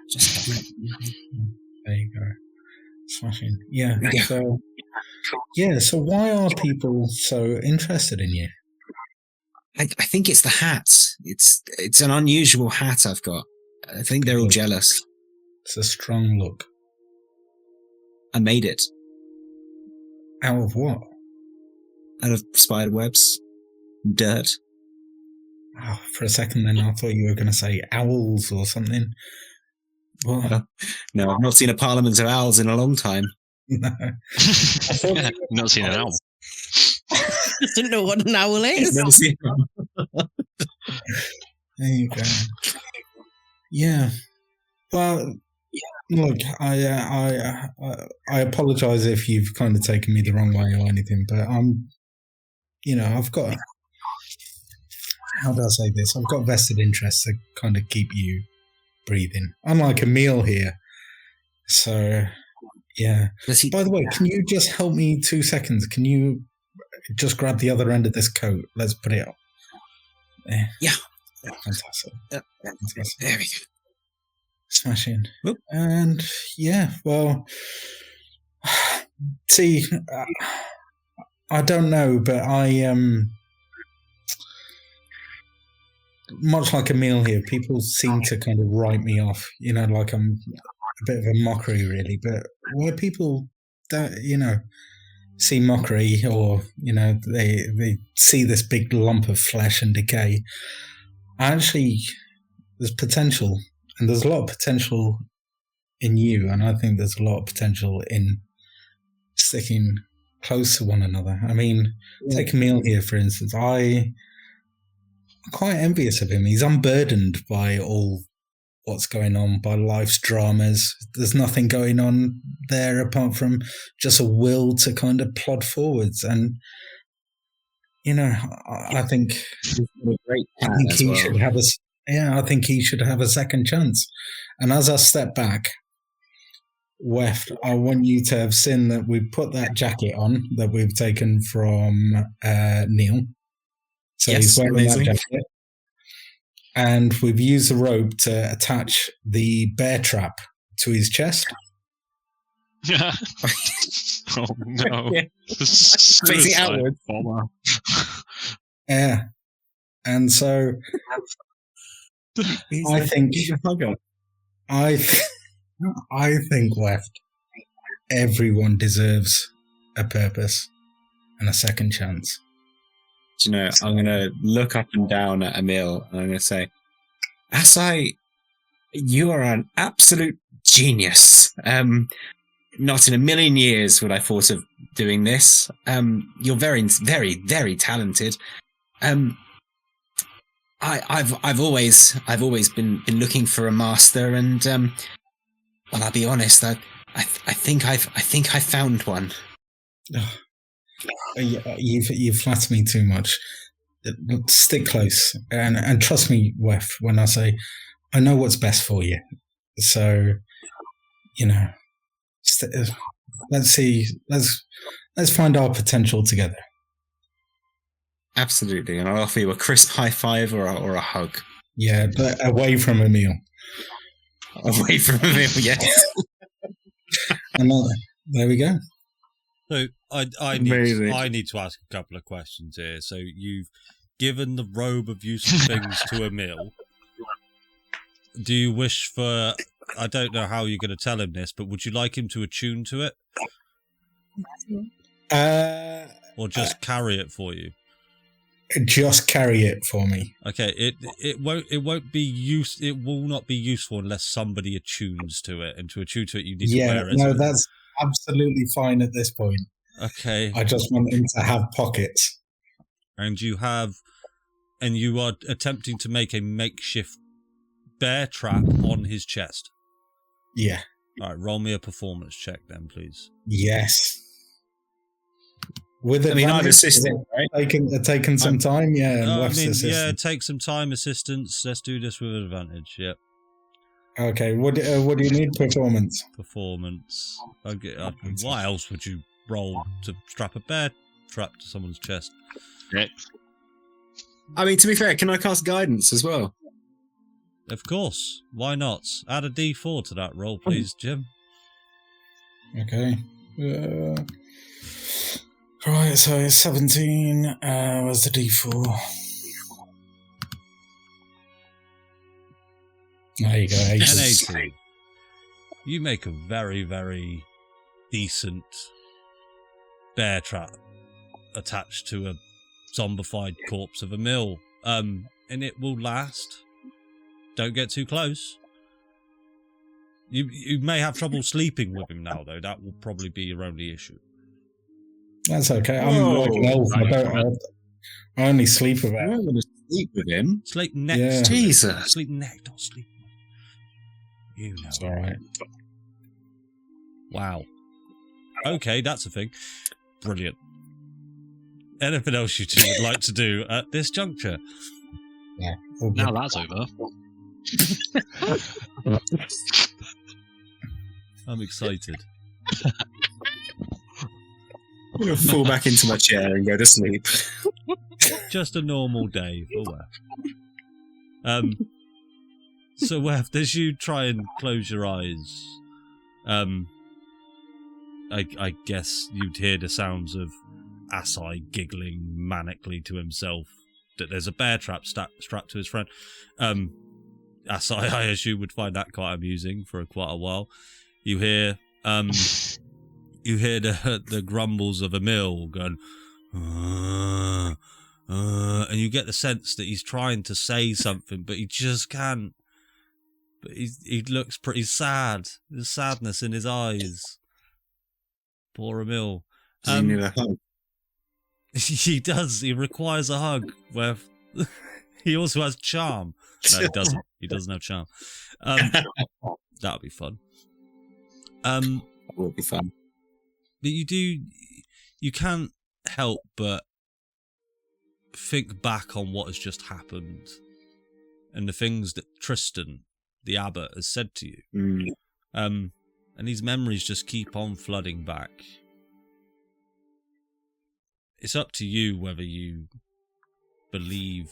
Just there you go. Smashing. Yeah. So why are people so interested in you? I think it's the hat. It's an unusual hat I've got. I think they're all jealous. It's a strong look. I made it. Out of what? Out of spider webs. Dirt. Oh, for a second then I thought you were going to say owls or something. What? No, I've not seen a parliament of owls in a long time. No. Not seen an owl. Didn't know what an owl is. Never seen one. There you go. Yeah. Well, look, I apologise if you've kind of taken me the wrong way or anything, but I've got, how do I say this? I've got vested interests to kind of keep you breathing. Unlike a meal here. So, yeah. By the way, can you just help me 2 seconds? Can you just grab the other end of this coat? Let's put it up. There. Yeah. Fantastic. There we go. Smashing. Whoop. And yeah, well, see, I don't know, but I much like Emil here, people seem to kind of write me off, like I'm a bit of a mockery, really. But where people don't, see mockery, or they see this big lump of flesh and decay, actually, there's potential, and there's a lot of potential in you, and I think there's a lot of potential in sticking close to one another. I mean, take Emil here, for instance. I'm quite envious of him. He's unburdened by all what's going on, by life's dramas. There's nothing going on there apart from just a will to kind of plod forwards. And, I think he should have I think he should have a second chance. And as I step back, Weft, I want you to have seen that we put that jacket on that we've taken from Neil. So Yes, he's wearing amazing. that jacket. And we've used the rope to attach the bear trap to his chest. Oh no. Yeah. Facing outward. Bomber. Yeah. And so I think he's a hugger. I think, Weft, everyone deserves a purpose and a second chance. Do you know, I'm going to look up and down at Emil and I'm going to say, Asai, you are an absolute genius. Not in a million years would I thought of doing this. You're very, very, very talented. I've always been looking for a master, and well, I'll be honest, I think I've found one. You flatter me too much. Stick close, and trust me, Wef, when I say I know what's best for you. So, let's see. Let's find our potential together. Absolutely, and I'll offer you a crisp high five or a hug. Yeah, but away from Emil. Away from Emil, yes. And there we go. So I need to ask a couple of questions here. So you've given the robe of useful things to Emil. Do you wish for? I don't know how you're going to tell him this, but would you like him to attune to it, or just carry it for you? Just carry it for me. Okay, it won't be it will not be useful unless somebody attunes to it, and to attune to it you need to wear it. No, that's absolutely fine at this point. Okay. I just want him to have pockets. And you are attempting to make a makeshift bear trap on his chest. Yeah. All right, roll me a performance check then, please. Yes. With I'm assisting, right? Taking some time, yeah. And yeah, take some time, assistance. Let's do this with advantage. Yep. Okay. What do you need? Performance. Performance. Why else would you roll to strap a bear trap to someone's chest? Yep. I mean, to be fair, can I cast guidance as well? Of course. Why not? Add a D4 to that roll, please, Jim. Okay. Right, so it's 17. Where's the D4? There you go. 18. You make a very, very decent bear trap attached to a zombified corpse of Emil. And it will last. Don't get too close. You may have trouble sleeping with him now, though. That will probably be your only issue. That's okay. I'm like an elf. I only sleep with I'm him. going to sleep with him. Sleep next. Yeah. To him. Jesus. Sleep next. Don't sleep. You know. It's all right. Wow. Okay, that's a thing. Brilliant. Anything else you two would like to do at this juncture? Yeah. Now that's over. I'm excited. I'm going to fall back into my chair and go to sleep. Just a normal day for West. So, Weft, as you try and close your eyes, I guess you'd hear the sounds of Asai giggling manically to himself that there's a bear trap strapped to his friend. Asai, I assume, would find that quite amusing for quite a while. You hear the grumbles of Emil going, and you get the sense that he's trying to say something, but he just can't. But he looks pretty sad. There's sadness in his eyes. Poor Emil. Does he need a hug? He does. He requires a hug. Where he also has charm. No, he doesn't. He doesn't have charm. That'll be fun. That will be fun. But you can't help but think back on what has just happened and the things that Tristan, the Abbott, has said to you. And these memories just keep on flooding back. It's up to you whether you believe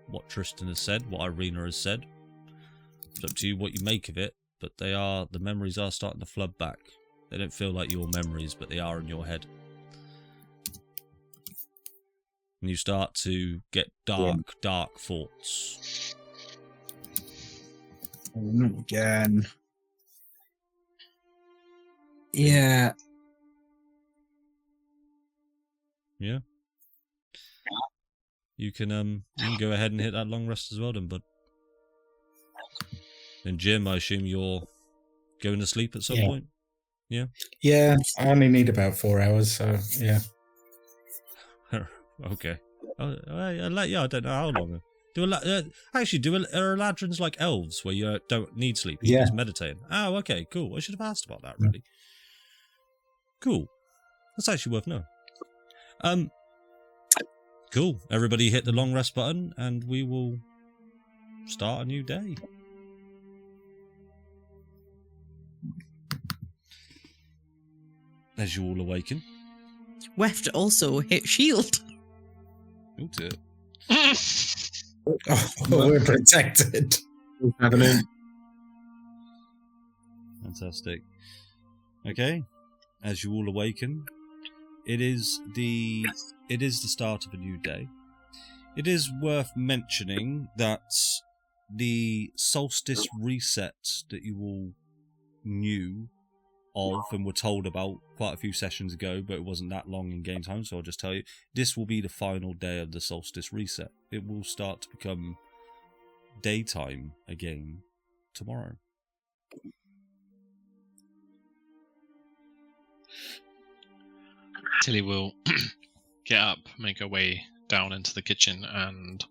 what Tristan has said, what Irina has said. It's up to you what you make of it, but the memories are starting to flood back. They don't feel like your memories, but they are in your head. And you start to get dark thoughts. Not again. Yeah. Yeah. You can go ahead and hit that long rest as well then, bud. And Jim, I assume you're going to sleep at some point? Yeah? Yeah, I only need about 4 hours, so yeah. Okay. I don't know how long. Are Eladrins like elves where you don't need sleep? You just meditate? Oh, okay, cool. I should have asked about that, really. Cool. That's actually worth knowing. Cool. Everybody hit the long rest button and we will start a new day. As you all awaken. Weft also hit shield. Oh dear. We're protected. Fantastic. Okay. As you all awaken, it is the start of a new day. It is worth mentioning that the solstice reset that you all knew of and were told about quite a few sessions ago, but it wasn't that long in game time, so I'll just tell you, this will be the final day of the solstice reset. It will start to become daytime again tomorrow. Tilly will get up, make her way down into the kitchen, and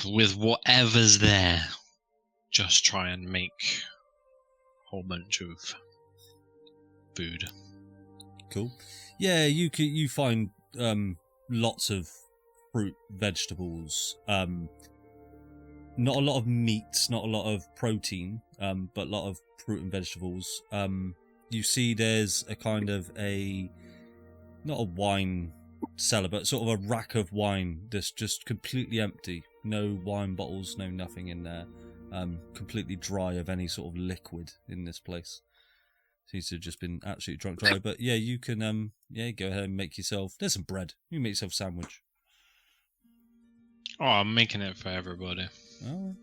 with whatever's there, just try and make a whole bunch of food. Cool. Yeah, you find lots of fruit, vegetables. Not a lot of meat, not a lot of protein, but a lot of fruit and vegetables. You see there's a kind of not a wine cellar, but sort of a rack of wine that's just completely empty. No wine bottles, no nothing in there. Completely dry of any sort of liquid in this place. Seems to have just been absolutely drunk dry. But yeah, you can go ahead and make yourself. There's some bread. You can make yourself a sandwich. Oh, I'm making it for everybody. Oh.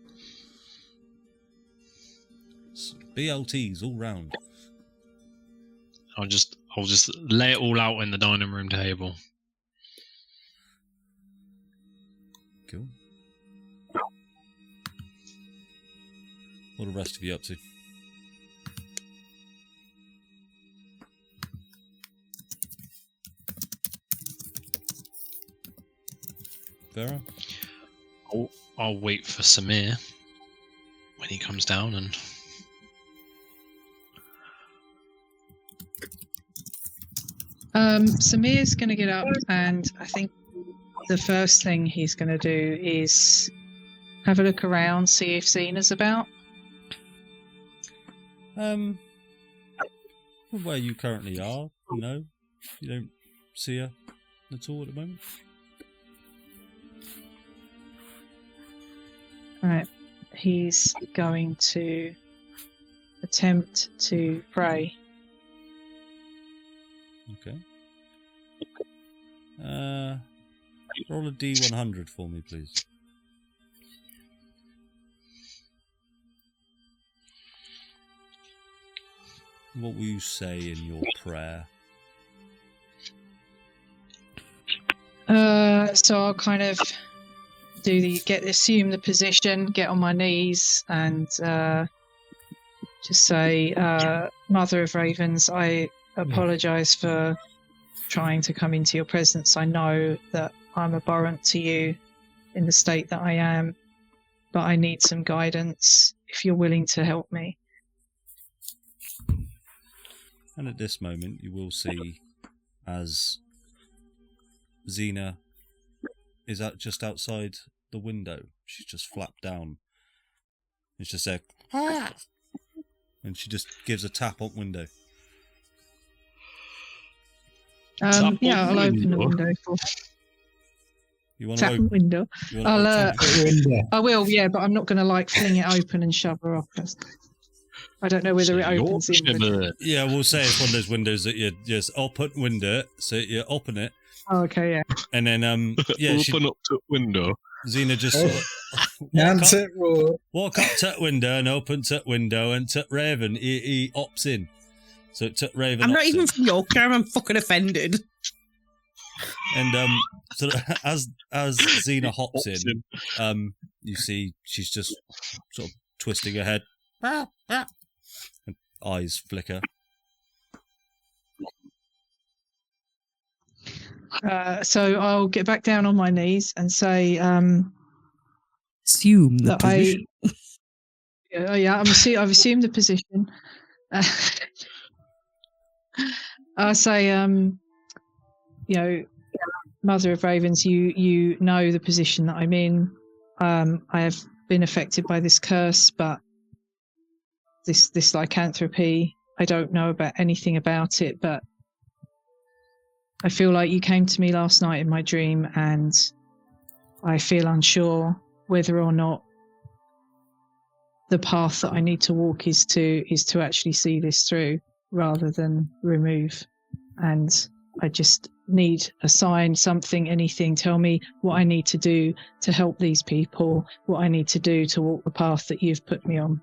BLTs all round. I'll just lay it all out in the dining room table. Cool. What are the rest of you up to? Vera? I'll wait for Samir when he comes down and... Samir's going to get up, and I think the first thing he's going to do is have a look around, see if Zena's about. Where you currently are, no, you don't see her at all at the moment. Right. he's going to attempt to pray. Okay. Roll a D100 for me, please. What will you say in your prayer? So I'll kind of assume the position, get on my knees, and just say, Mother of Ravens, I apologise for trying to come into your presence. I know that I'm abhorrent to you in the state that I am, but I need some guidance if you're willing to help me. And at this moment, you will see as Xena is just outside the window. She's just flapped down. It's just a and she just gives a tap on window. Yeah, I'll open the window for You want to tap open? window. You want to open? Window. I will, yeah, but I'm not going to fling it open and shove her off. I don't know whether it opens in. Yeah, we'll say it's one of those windows that you just open window. So you open it. Oh, okay, yeah. And then yeah, open up to window. Xena just sort of walk up to the window and open to the window, and to Raven he opts in. So it took Raven. I'm not opts even in. from Yorkshire. I'm fucking offended. And so as Xena hops in, you see she's just sort of twisting her head. And eyes flicker. So I'll get back down on my knees and say, Assume the that position. I've assumed the position. I say, Mother of Ravens, you know the position that I'm in. I have been affected by this curse, but this lycanthropy, I don't know about anything about it, but I feel like you came to me last night in my dream, and I feel unsure whether or not the path that I need to walk is to actually see this through rather than remove. And I just need a sign, something, anything. Tell me what I need to do to help these people, what I need to do to walk the path that you've put me on.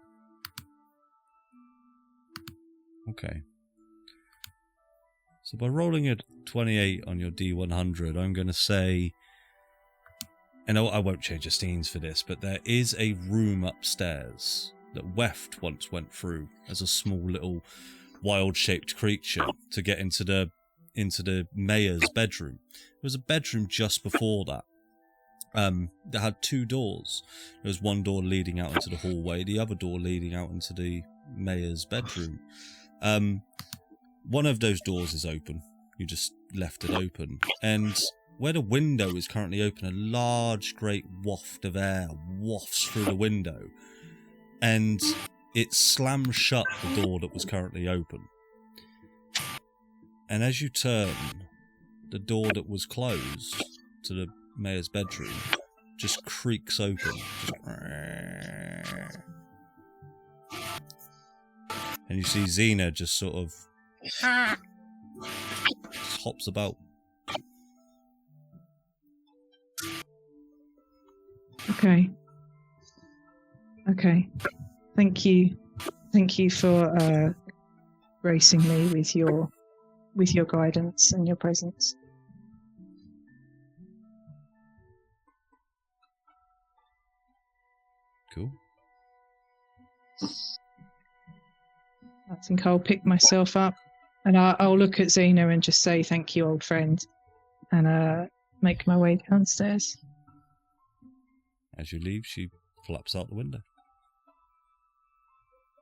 Okay. So by rolling a 28 on your D100, I'm going to say, and I won't change the scenes for this, but there is a room upstairs that Weft once went through as a small little wild-shaped creature to get into the mayor's bedroom. There was a bedroom just before that that had two doors. There was one door leading out into the hallway, the other door leading out into the mayor's bedroom. One of those doors is open. You just left it open. And where the window is currently open, a large, great waft of air wafts through the window. And it slams shut the door that was currently open. And as you turn, the door that was closed to the mayor's bedroom just creaks open. And you see Xena just sort of just hops about. Okay. Thank you for gracing me with your guidance and your presence. Cool. I think I'll pick myself up and I'll look at Xena and just say thank you, old friend, and make my way downstairs. As you leave, she flaps out the window.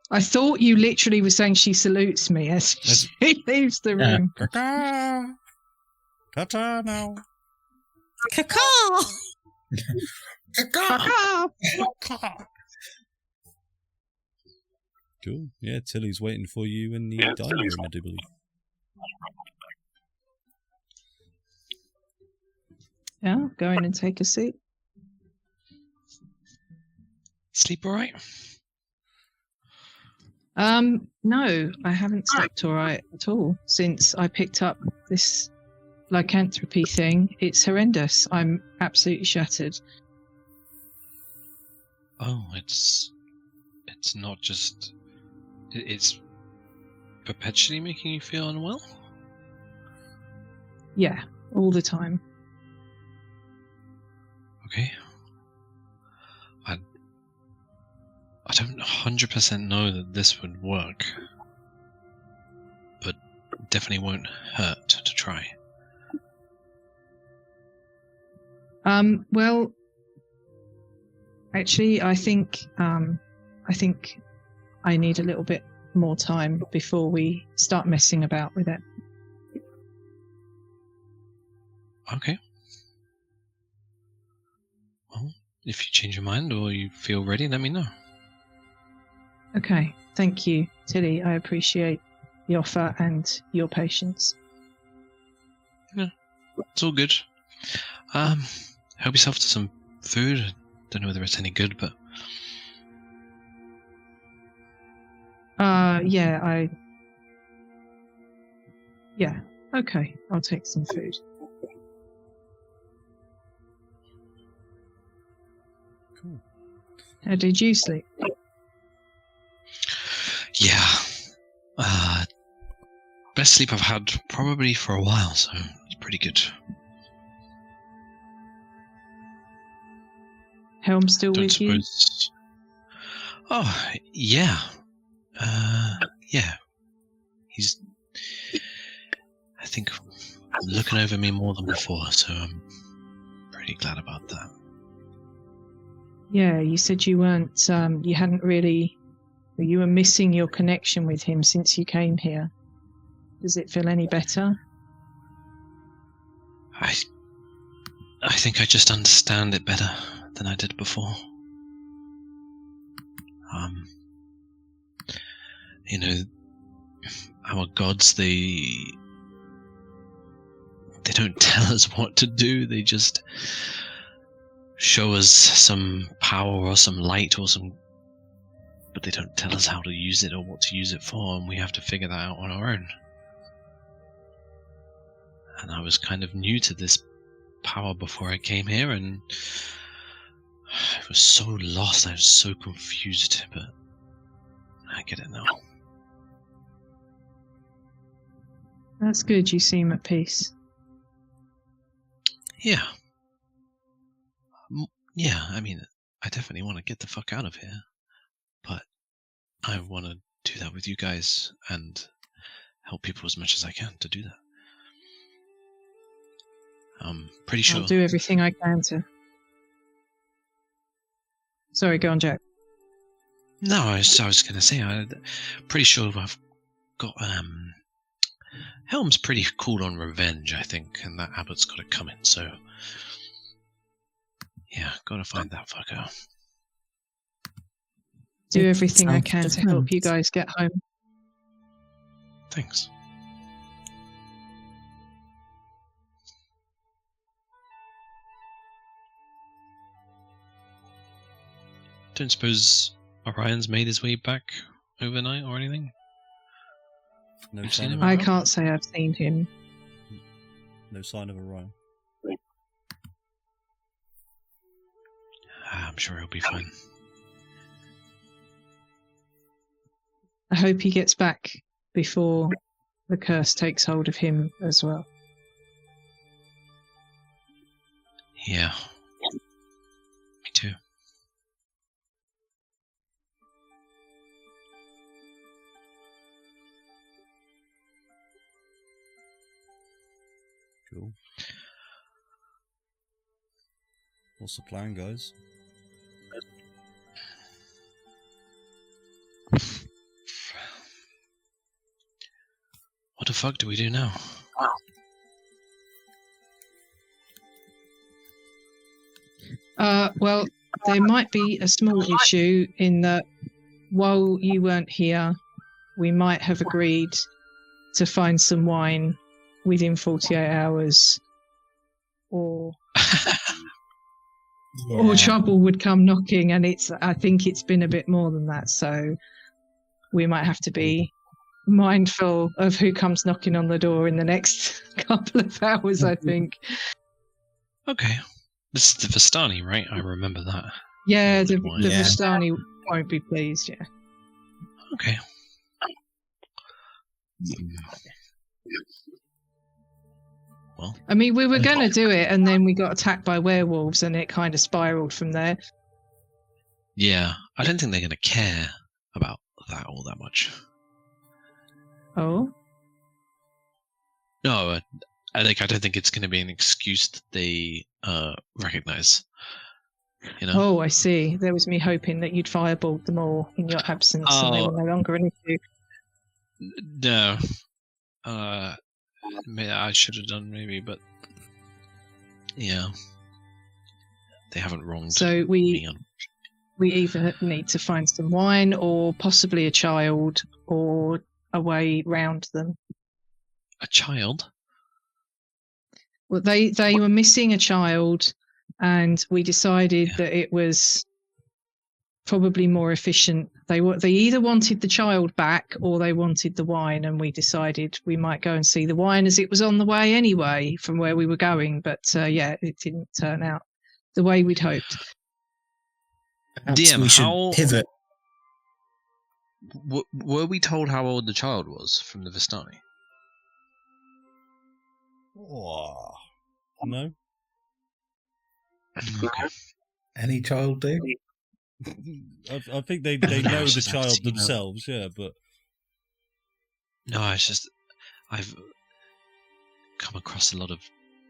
I thought you literally were saying she salutes me as she leaves the room. Ta-ta! Ta-ta now! Caw-caw! Ah! Cool. Yeah, Tilly's waiting for you in the dining room, I do believe. Yeah, go in and take a seat. Sleep all right? No, I haven't slept all right at all since I picked up this lycanthropy thing. It's horrendous. I'm absolutely shattered. Oh, it's not just... It's perpetually making you feel unwell? Yeah, all the time. Okay. I don't 100% know that this would work, but definitely won't hurt to try. Well, actually, I think I need a little bit more time before we start messing about with it. Okay. Well, if you change your mind or you feel ready, let me know. Okay, thank you, Tilly. I appreciate the offer and your patience. It's all good. Help yourself to some food. Don't know whether it's any good, but... Yeah, okay, I'll take some food. Cool. How did you sleep? Yeah. Best sleep I've had probably for a while, so it's pretty good. Helm still Don't with you? suppose... Oh, yeah. Yeah. He's, I think, looking over me more than before, so I'm pretty glad about that. Yeah, you said you weren't, you hadn't really, you were missing your connection with him since you came here. Does it feel any better? I think I just understand it better than I did before. You know, our gods, they don't tell us what to do, they just show us some power or some light or some... But they don't tell us how to use it or what to use it for, and we have to figure that out on our own. And I was kind of new to this power before I came here, and I was so lost, I was so confused, but I get it now. That's good, you seem at peace. Yeah. Yeah, I mean, I definitely want to get the fuck out of here, but I want to do that with you guys and help people as much as I can to do that. I'm pretty sure... I'll do everything I can to... Sorry, go on, Jack. No, I was going to say, I'm pretty sure I've got... Helm's pretty cool on revenge, I think, and that Abbott's got it coming, so... Yeah, gotta find that fucker. Do everything I Sounds can to different. help you guys get home. Thanks. Don't suppose Orion's made his way back overnight or anything? No You've sign seen of him? I Orion? can't say I've seen him. No sign of Orion. I'm sure he'll be fine. I hope he gets back before the curse takes hold of him as well. Yeah. Me too. Cool. What's the plan, guys? What the fuck do we do now? Well, there might be a small issue in that while you weren't here, we might have agreed to find some wine within 48 hours. Or or trouble would come knocking, and I think it's been a bit more than that, so we might have to be mindful of who comes knocking on the door in the next couple of hours, I think. Okay. This is the Vistani, right? I remember that. Yeah, the Yeah. Vistani won't be pleased, yeah. Okay. Well, I mean, we were going to do it, and then we got attacked by werewolves, and it kind of spiraled from there. yeah, I don't think they're going to care about that all that much. Oh? No, I don't think it's going to be an excuse that they recognize. You know? Oh, I see. There was me hoping that you'd fireballed them all in your absence, and they were no longer an issue. No. I should have done maybe, but yeah, they haven't wronged So me. we either need to find some wine, or possibly a child, or a way round them. A child? Well, they were missing a child, and we decided that it was probably more efficient. They either wanted the child back or they wanted the wine, and we decided we might go and see the wine as it was on the way anyway from where we were going. But yeah, it didn't turn out the way we'd hoped. Perhaps DM, we should how- pivot. Were we told how old the child was from the Vistani? Oh, no. Okay. Any child do? I think they know the Just child you know. themselves, yeah, but No, it's just I've come across a lot of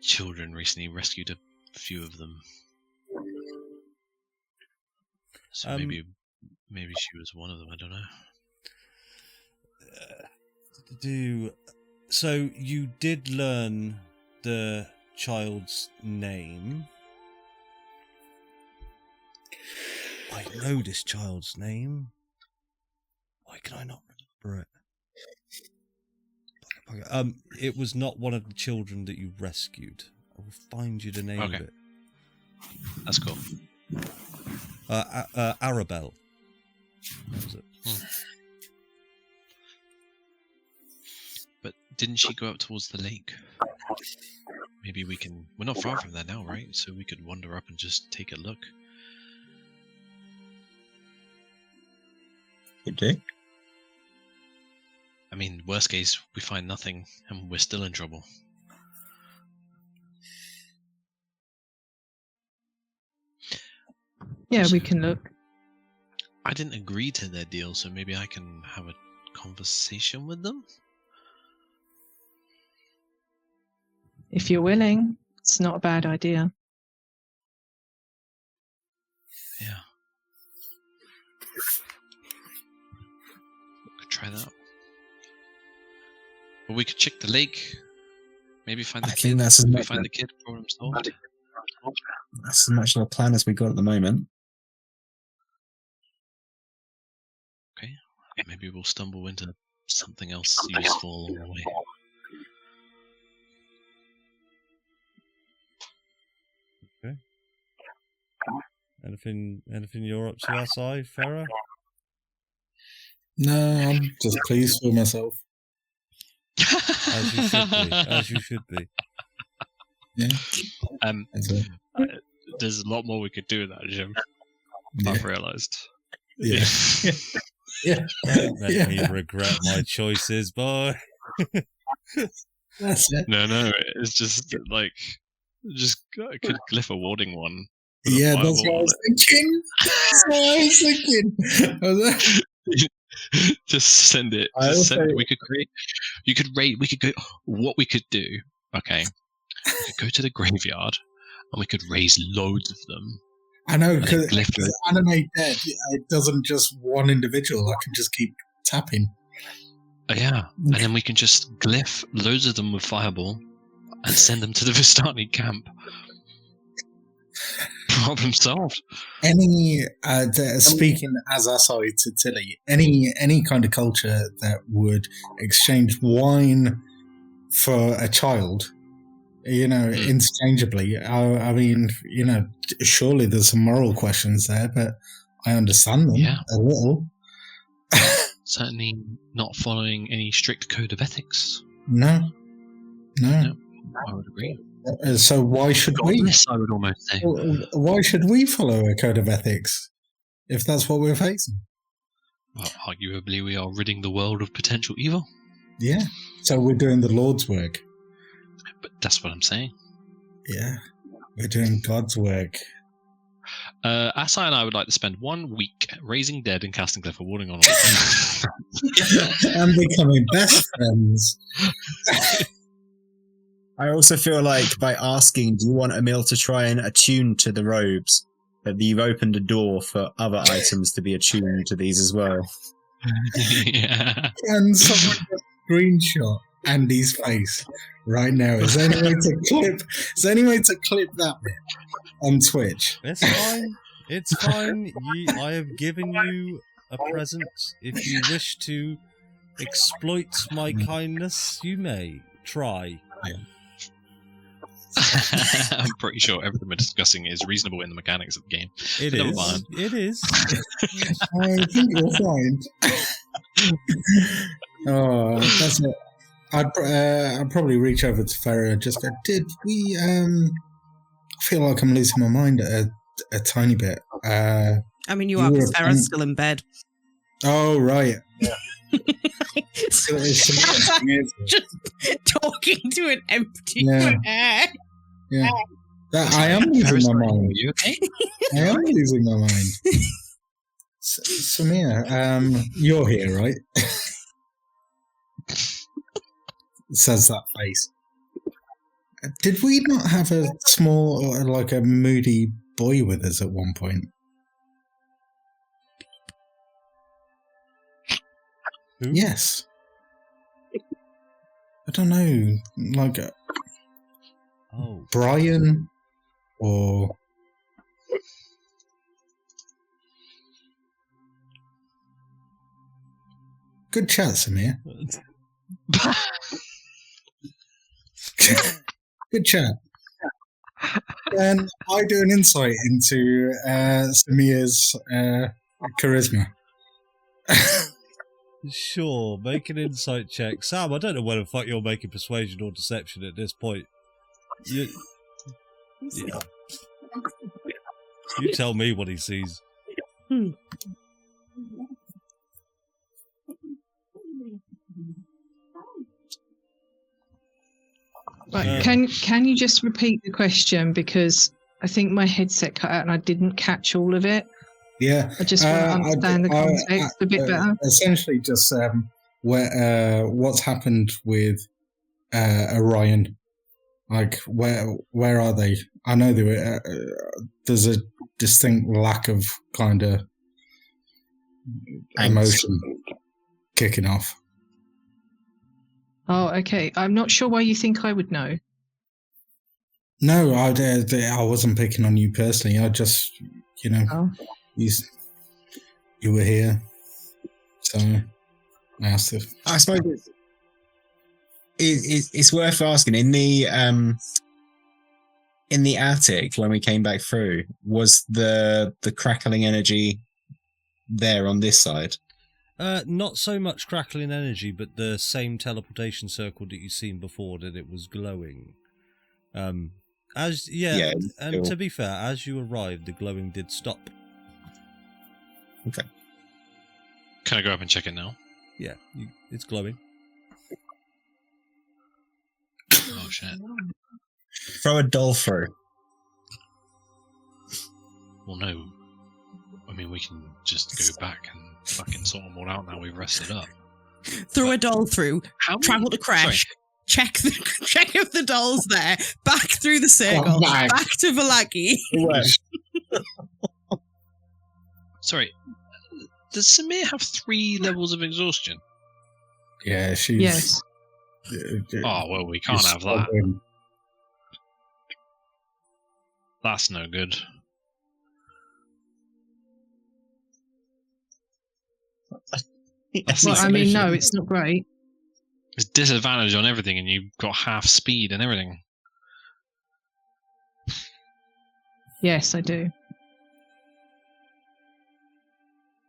children recently, rescued a few of them. So maybe she was one of them. I don't know. So you did learn the child's name. I know this child's name. Why can I not remember it? It was not one of the children that you rescued. I will find you the name of Okay. it. That's cool. Arabelle. That was it. But didn't she go up towards the lake? Maybe we can. We're not far from there now, right? So we could wander up and just take a look. Could do. I mean, worst case, we find nothing and we're still in trouble. Yeah, we So- can look. I didn't agree to their deal, so maybe I can have a conversation with them? If you're willing, it's not a bad idea. Yeah. Could try that. But we could check the lake. Maybe find the I kid. think that's as We much, find the kid, problem solved. that's as much of a plan as we got at the moment. Okay. Maybe we'll stumble into something else useful along the way. Anything you're up to outside, Farah? No, I'm just pleased with myself. As you should be. As you should be. Yeah. That's it. There's a lot more we could do with that, Jim. Yeah. I've realised. Yeah. Yeah. Don't make Yeah. me regret my choices, boy. That's it. No, it's just like, I could glyph a warding one. with a Yeah, that's fireball what I on was thinking. That's what I was thinking. I was it. Just send it. I Just send also- it. We could create. You could rate. We could go. What we could do. Okay. We could go to the graveyard, and we could raise loads of them. I know, And then because glyph it. Animate Dead, it doesn't just one individual. I can just keep tapping. Yeah, and then we can just glyph loads of them with fireball, and send them to the Vistani camp. Problem solved. Any speaking as aside to Tilly, any kind of culture that would exchange wine for a child interchangeably. I mean, surely there's some moral questions there, but I understand them a little. Certainly not following any strict code of ethics. No. I would agree. So why should we? Yes, I would almost say. Why should we follow a code of ethics if that's what we're facing? Well, arguably, we are ridding the world of potential evil. Yeah. So we're doing the Lord's work. But that's what I'm saying. Yeah. We're doing God's work. Asai and I would like to spend 1 week raising dead and casting Cliff a Warning on all. And becoming best friends. I also feel like by asking, do you want Emil to try and attune to the robes, that you've opened a door for other items to be attuned to these as well. Yeah. Can someone just screenshot Andy's face right now? Is there any way to clip that bit on Twitch? It's fine. It's fine. I have given you a present. If you wish to exploit my kindness, you may try. I'm pretty sure everything we're discussing is reasonable in the mechanics of the game. It Never is. mind. It is. I think you're fine. Oh, that's it. I'd probably reach over to Farah and just go, did we, I feel like I'm losing my mind a tiny bit. I mean, you are, because Farah's still in bed. Oh, right. Yeah. Just talking to an empty chair. Yeah. I am losing my mind. Are you okay? I am losing my mind. Samir, you're here, right? Says that face. Did we not have a small, like a moody boy with us at one point? Who? Yes. I don't know, like Brian or good chat, Samir. Good chat. And I do an insight into Samir's charisma. Sure, make an insight check. Sam, I don't know whether the fuck you're making persuasion or deception at this point. You tell me what he sees. Right, can you just repeat the question, because I think my headset cut out and I didn't catch all of it. Yeah, I just want to understand the context a bit better. Essentially, just what's happened with Orion. Like, where are they? I know there's a distinct lack of kind of emotion kicking off. Oh, okay. I'm not sure why you think I would know. No, I wasn't picking on you personally. I just, you were here, so I asked if. I suppose it's worth asking. In the attic when we came back through, was the crackling energy there on this side? Not so much crackling energy, but the same teleportation circle that you've seen before, that it was glowing. And to be fair, as you arrived, the glowing did stop. Okay. Can I go up and check it now? Yeah, it's glowing. Oh shit! Throw a doll through. Well, no. I mean, we can just go back and fucking sort them all out now we've rested up. Throw a doll through. Travel to Crash. Check if the doll's there. Back through the circle. Back to Valaki. Sorry. Does Samir have 3 levels of exhaustion? Yeah, she's... Yes. Oh, well, we can't have that. That's no good. Well, I mean, no, it's not great. It's disadvantage on everything, and you've got half speed and everything. Yes, I do.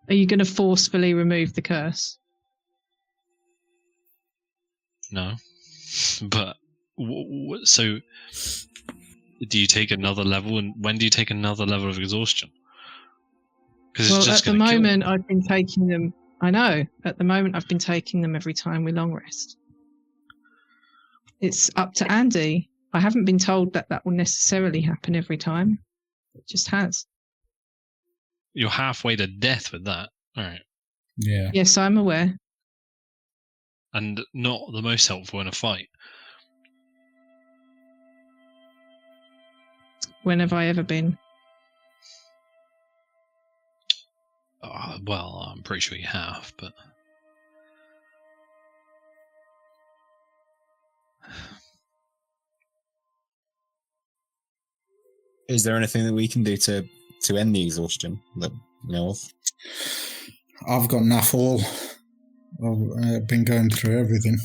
Are you going to forcefully remove the curse? No. But, so, do you take another level, and when do you take another level of exhaustion? Because Well, it's just at the going to kill moment, them. I've been taking them. I know. At the moment, I've been taking them every time we long rest. It's up to Andy. I haven't been told that that will necessarily happen every time. It just has. You're halfway to death with that. All right. Yeah. Yes, I'm aware. And not the most helpful in a fight. When have I ever been? Well, I'm pretty sure you have, but... Is there anything that we can do to end the exhaustion that you know of? I've got enough all. I've been going through everything.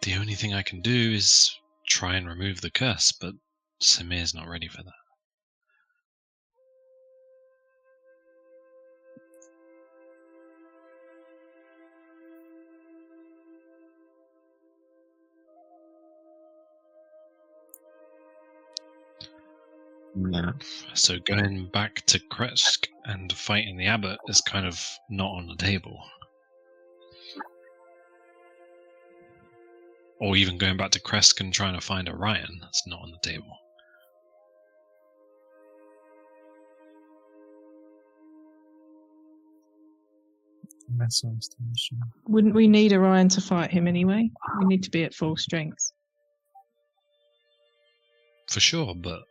The only thing I can do is try and remove the curse, but Samir's not ready for that. No. So going back to Kresk and fighting the Abbott is kind of not on the table. Or even going back to Kresk and trying to find Orion, that's not on the table. Wouldn't we need Orion to fight him anyway? We need to be at full strength. For sure, but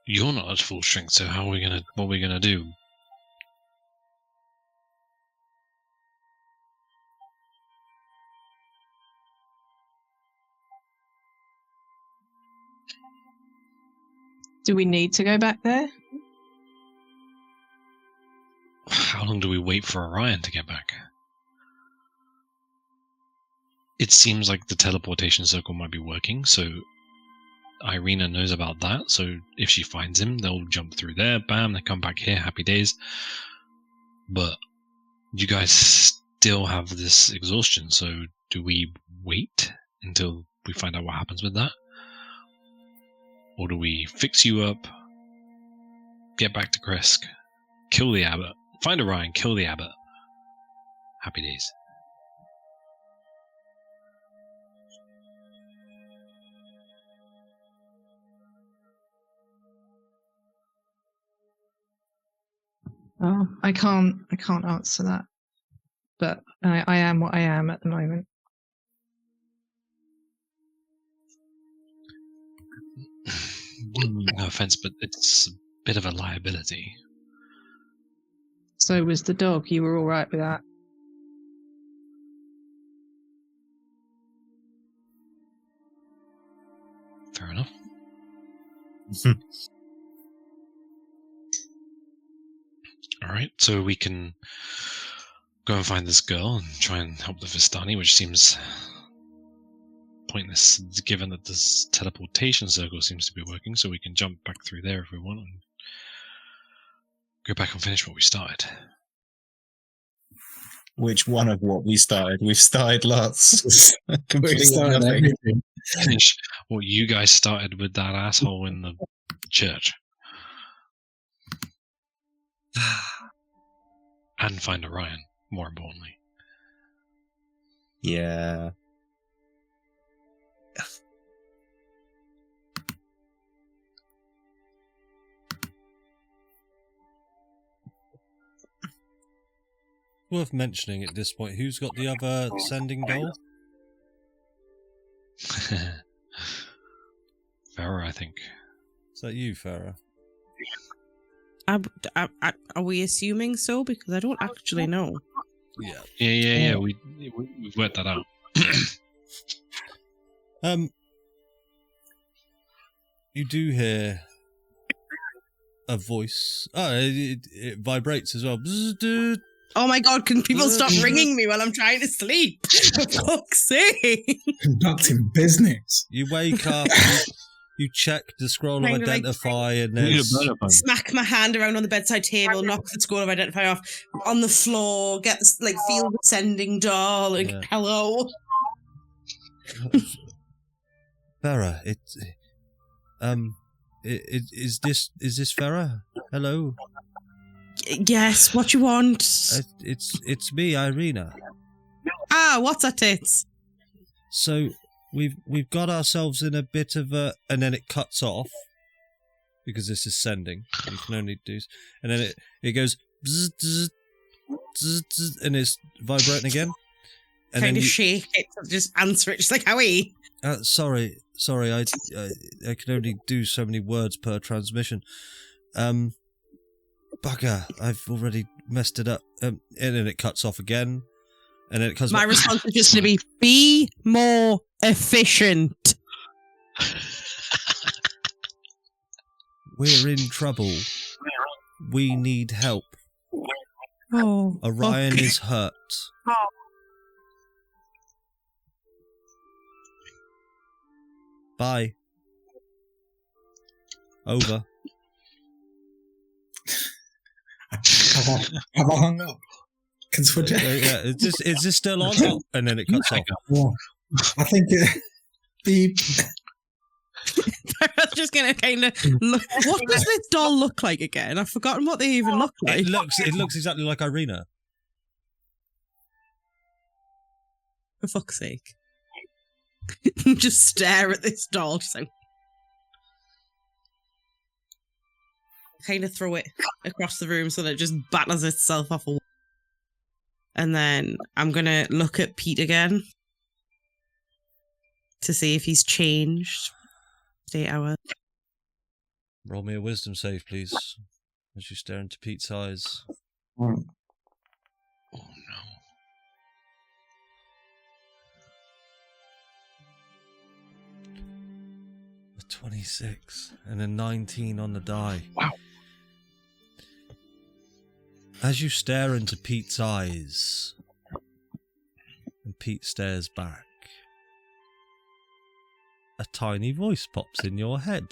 you're not at full strength, so what are we gonna do? Do we need to go back there? How long do we wait for Orion to get back? It seems like the teleportation circle might be working, so Irina knows about that, so if she finds him, they'll jump through there, bam, they come back here, happy days. But you guys still have this exhaustion, so do we wait until we find out what happens with that? Or do we fix you up, get back to Kresk, kill the Abbott, find Orion, kill the Abbott? Happy days. Oh, I can't answer that. But I am what I am at the moment. No offense, but it's a bit of a liability. So was the dog. You were all right with that? Fair enough. Alright, so we can go and find this girl and try and help the Vistani, which seems pointless given that this teleportation circle seems to be working, so we can jump back through there if we want and go back and finish what we started. Which one of what we started? We've started lots. We Completely started nothing. everything. Finish what you guys started with that asshole in the church. And find Orion, more importantly. Yeah. Worth mentioning at this point, who's got the other sending doll? Farah, I think. Is that you, Farah? Are we assuming so? Because I don't actually know. Yeah. Yeah. We've worked that out. You do hear a voice. Oh, it vibrates as well. Oh my god, can people stop ringing me while I'm trying to sleep? For fuck's sake. Conducting business. You wake up, you check the scroll of Kind of like- identify, and We need a there's burner phone. Smack my hand around on the bedside table, knock the scroll of identify off on the floor, get the, like, feel the sending doll, like, Yeah. hello. Farah. Is this Farah? Hello. Yes, what you want? It's me, Irina. Ah, what's that tits? So we've got ourselves in a bit of a, and then it cuts off because this is sending. You can only do, and then it goes bzz, bzz, bzz, bzz, and it's vibrating again. And Kind then of shake it, just answer it, just like, how are you? sorry, I can only do so many words per transmission. Bugger, I've already messed it up. And then it cuts off again, and then it comes. My back. response is just going to be more efficient. We're in trouble. We need help. Oh, Orion is hurt. Bye. Over. Have I hung up? Can switch it. Yeah, is this still on? Oh, and then it cuts off. Yeah. I think beep. I was just going to kind of look. What does this doll look like again? I've forgotten what they even look like. It looks exactly like Irina. For fuck's sake. Just stare at this doll. Just like, kind of throw it across the room so that it just batters itself off a wall. And then I'm going to look at Pete again to see if he's changed. 8 hours. Roll me a wisdom save, please, as you stare into Pete's eyes. Oh no. A 26 and a 19 on the die. Wow. As you stare into Pete's eyes, and Pete stares back, a tiny voice pops in your head.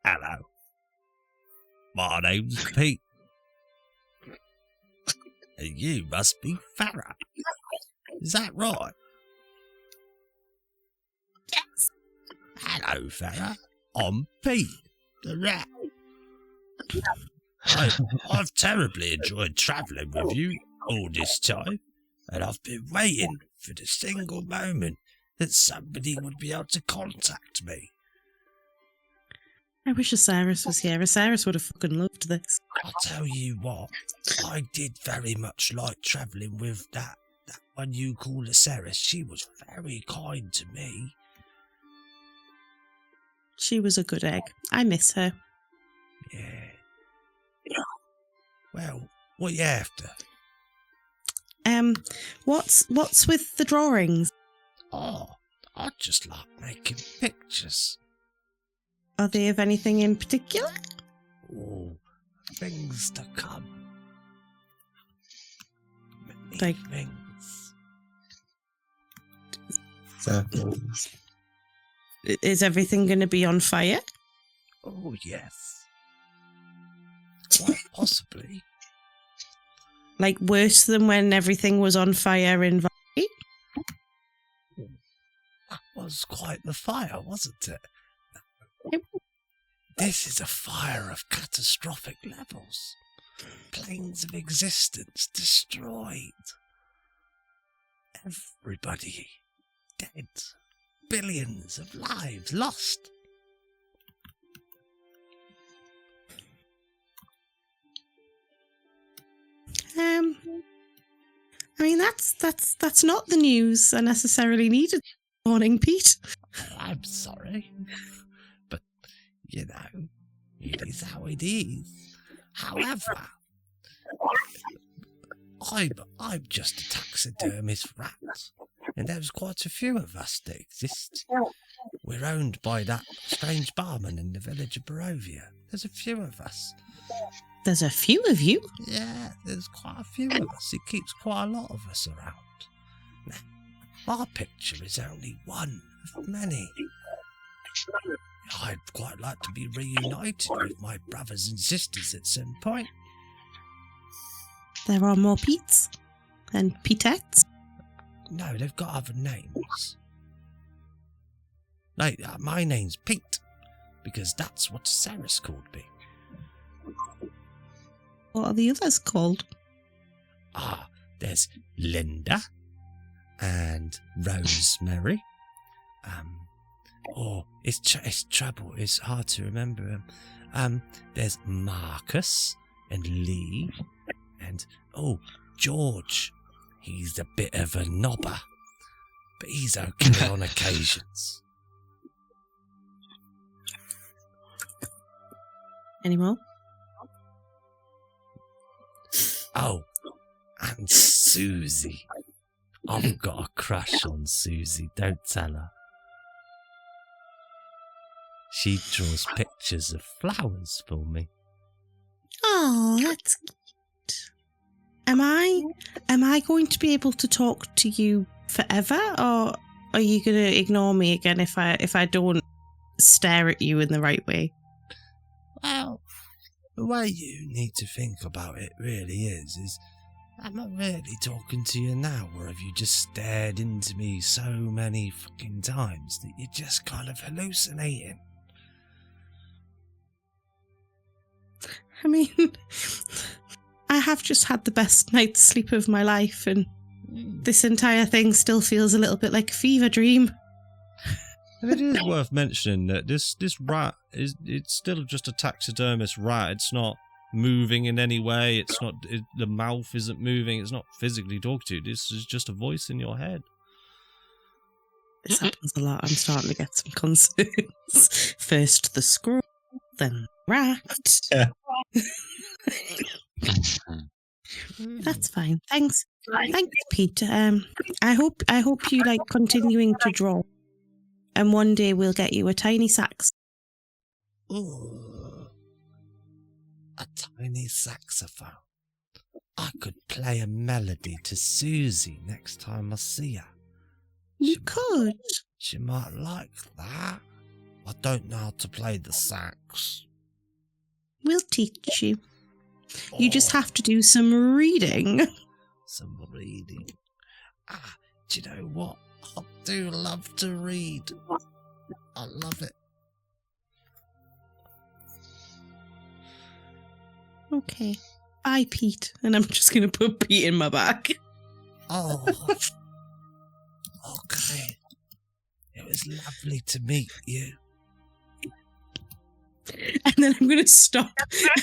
Hello. My name's Pete. And you must be Farah. Is that right? Yes. Hello, Farah. I'm Pete, the rat. I've terribly enjoyed travelling with you all this time, and I've been waiting for the single moment that somebody would be able to contact me. I wish Osiris was here. Osiris would have fucking loved this. I'll tell you what, I did very much like travelling with that one you call Osiris. She was very kind to me. She was a good egg. I miss her. Yeah. Well, what you after? What's with the drawings? Oh, I just like making pictures. Are they of anything in particular? Oh, things to come. Many Like- things. Circles. Is everything going to be on fire? Oh, yes. Quite possibly. Like worse than when everything was on fire in Valley? That was quite the fire, wasn't it? It- This is a fire of catastrophic levels. Planes of existence destroyed. Everybody dead. Billions of lives lost. I mean that's not the news I necessarily needed. Morning, Pete. I'm sorry, but you know, it is how it is. However, I'm just a taxidermist rat, and there's quite a few of us that exist. We're owned by that strange barman in the village of Barovia. There's a few of us. There's a few of you. Yeah, there's quite a few of us. It keeps quite a lot of us around. Now, our picture is only one of many. I'd quite like to be reunited with my brothers and sisters at some point. There are more Petes and Petettes. No, they've got other names. Like, my name's Pete, because that's what Sarah's called me. What are the others called? There's Linda and Rosemary. It's trouble. It's hard to remember. There's Marcus and Lee and George. He's a bit of a knobber, but he's okay on occasions. Any more? Oh, and Susie. I've got a crush on Susie. Don't tell her. She draws pictures of flowers for me. Oh, that's cute. Am I going to be able to talk to you forever, or are you going to ignore me again if I don't stare at you in the right way? Well, the way you need to think about it really is I'm not really talking to you now, or have you just stared into me so many fucking times that you're just kind of hallucinating? I mean, I have just had the best night's sleep of my life, and this entire thing still feels a little bit like a fever dream. It is worth mentioning that this rat it's still just a taxidermist rat. It's not moving in any way. The mouth isn't moving. It's not physically talking to you. This is just a voice in your head. This happens a lot. I'm starting to get some concerns. First the scroll, then rat. Yeah. That's fine. Thanks, Pete. I hope you like continuing to draw, and one day we'll get you a tiny sax. Ooh, a tiny saxophone. I could play a melody to Susie next time I see her. You could. She might like that. I don't know how to play the sax. We'll teach you. You just have to do some reading. Some reading. Do you know what? I do love to read. I love it. Okay. Bye, Pete. And I'm just going to put Pete in my back. Oh. Okay. It was lovely to meet you. And then I'm going to stop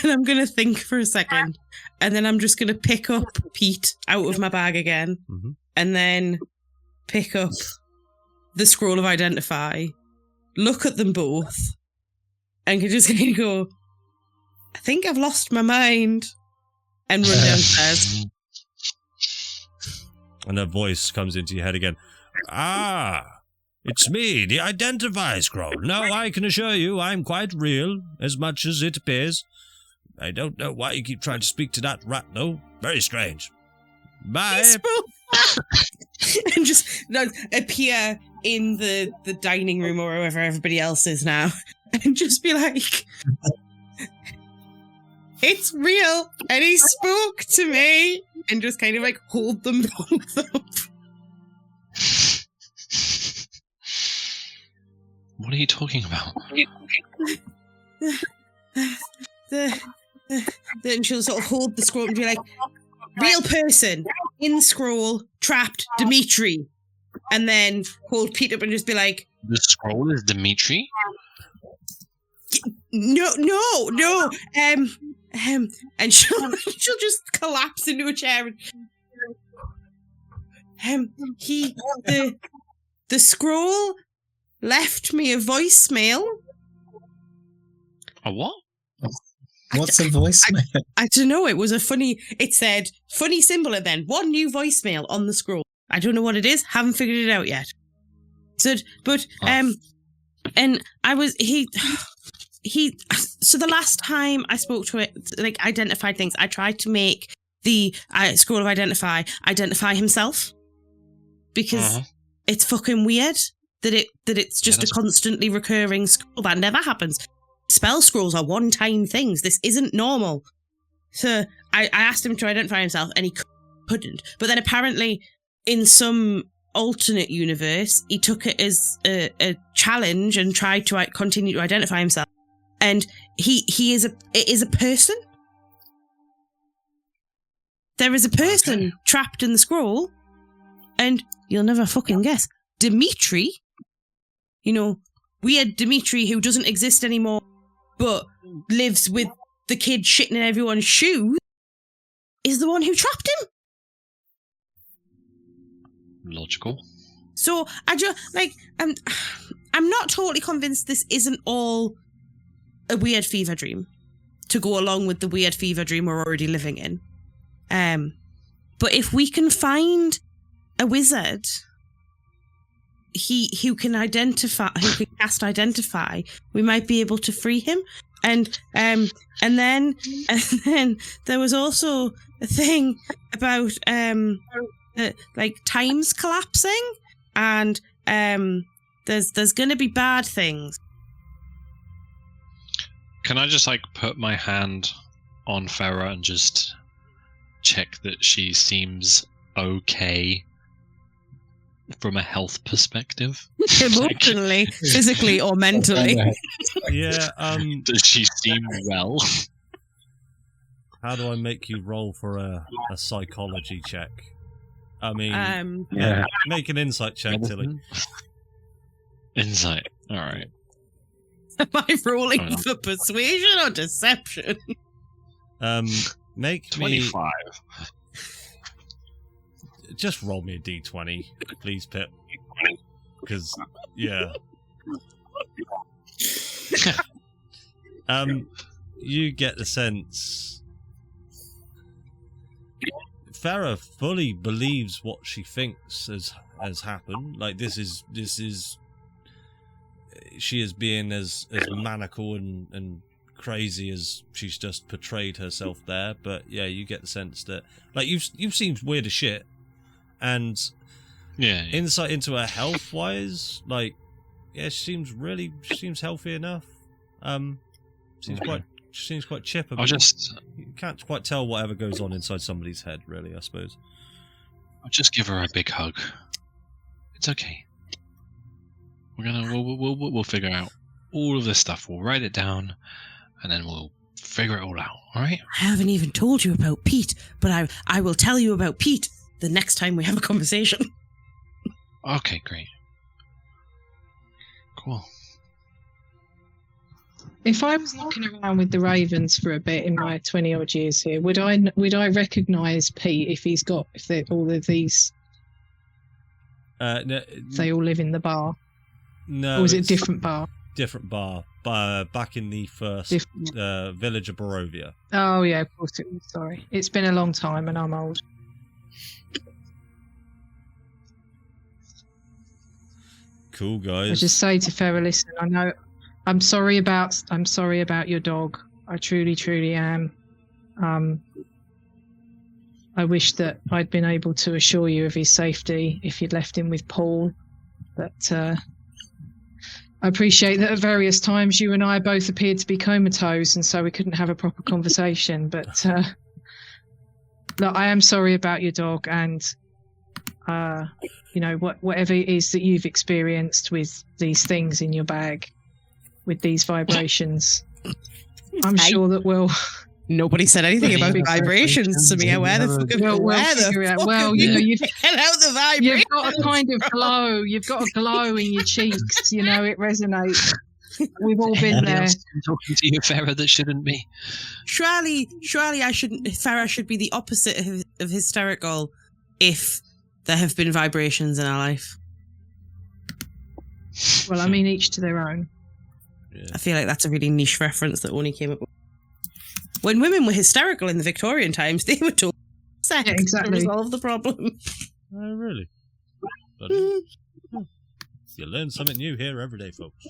and I'm going to think for a second. And then I'm just going to pick up Pete out of my bag again. Mm-hmm. And then pick up the scroll of identify, look at them both, and just kind of go, I think I've lost my mind, and run downstairs. And a voice comes into your head again. It's me, the Identify Scroll. No, I can assure you I'm quite real, as much as it appears. I don't know why you keep trying to speak to that rat, though. Very strange. Bye. And just appear in the dining room or wherever everybody else is now. And just be like, it's real. And he spoke to me. And just kind of like hold them both up. What are you talking about? Then she'll sort of hold the scroll and be like, real person, in scroll, trapped, Dimitri. And then hold Pete up and just be like, The scroll is Dimitri? no. And she'll just collapse into a chair. And the scroll left me a voicemail. A what? What's a voicemail? I don't know. It said funny symbol and then one new voicemail on the scroll. I don't know what it is. Haven't figured it out yet. So, but and he So the last time I spoke to it, like identified things, I tried to make the scroll of identify himself, because it's fucking weird that it's just a constantly recurring scroll. That never happens. Spell scrolls are one-time things. This isn't normal. So I asked him to identify himself, and he couldn't. But then apparently, in some alternate universe, he took it as a challenge and tried to continue to identify himself. And it is a person. There is a person trapped in the scroll, and you'll never fucking guess. Dimitri, weird Dimitri who doesn't exist anymore, but lives with the kid shitting in everyone's shoes, is the one who trapped him. Logical. So I just I'm not totally convinced this isn't all a weird fever dream to go along with the weird fever dream we're already living in. But if we can find a wizard who can cast identify, we might be able to free him. And then there was also a thing about like times collapsing, and there's going to be bad things. Can I just put my hand on Farah and just check that she seems okay from a health perspective? Emotionally, physically, or mentally? Yeah. Does she seem well? How do I make you roll for a psychology check? I mean, make an insight check, Tilly. Insight. All right. Am I rolling for persuasion or deception? Make 25. me... Just roll me a d20, please, Pip. Because, yeah. You get the sense... Farah fully believes what she thinks has happened. Like, this is she is being as maniacal and crazy as she's just portrayed herself there. But yeah, you get the sense that you've seen weird as shit, and insight into her health wise, she seems healthy enough. Seems quite chipper. You can't quite tell whatever goes on inside somebody's head, really, I suppose. I'll just give her a big hug. It's okay. We'll figure out all of this stuff. We'll write it down, and then we'll figure it all out. All right? I haven't even told you about Pete, but I will tell you about Pete the next time we have a conversation. Okay, great. Cool. If I was looking around with the ravens for a bit in my 20-odd years here, would I recognise Pete if they're all of these? No, they all live in the bar. No, or was it a different bar? Different bar. Back in the first village of Barovia. Oh yeah, of course it was. Sorry, it's been a long time, and I'm old. Cool, guys. I just say to Farah, listen, I know. I'm sorry about your dog. I truly am. I wish that I'd been able to assure you of his safety if you'd left him with Paul. But I appreciate that at various times you and I both appeared to be comatose, and so we couldn't have a proper conversation. But look, I am sorry about your dog, and whatever it is that you've experienced with these things in your bag, with these vibrations, I'm sure that we'll. Nobody said anything about vibrations to me. Where the fuck? You've get out the vibrations. You've got a kind of glow. You've got a glow in your cheeks. It resonates. We've all been there. Talking to you, Farah, that shouldn't be. Surely, I shouldn't. Farah should be the opposite of hysterical if there have been vibrations in our life. Well, I mean, each to their own. Yeah. I feel like that's a really niche reference that only came up when women were hysterical in the Victorian times. They were told sex to resolve the problem. Oh, really? You learn something new here every day, folks.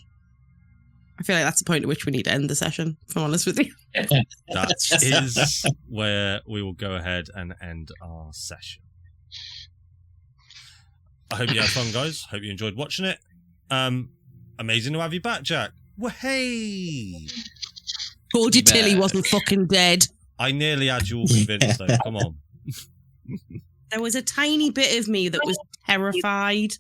I feel like that's the point at which we need to end the session, if I'm honest with you. That is where we will go ahead and end our session. I hope you had fun, guys. Hope you enjoyed watching it. Amazing to have you back, Jack. Well, hey! Told you Tilly wasn't fucking dead. I nearly had you all convinced, though. Come on. There was a tiny bit of me that was terrified.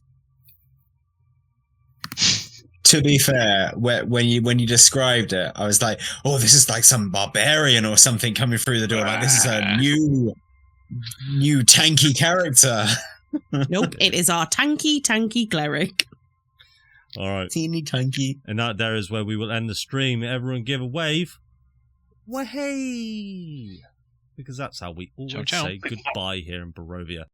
To be fair, when you described it, I was like, "Oh, this is like some barbarian or something coming through the door. Like this is a new tanky character." Nope, it is our tanky cleric. All right. Teeny tanky. And that there is where we will end the stream. Everyone give a wave. Well, hey! Because that's how we always Ciao, ciao. say goodbye here in Barovia.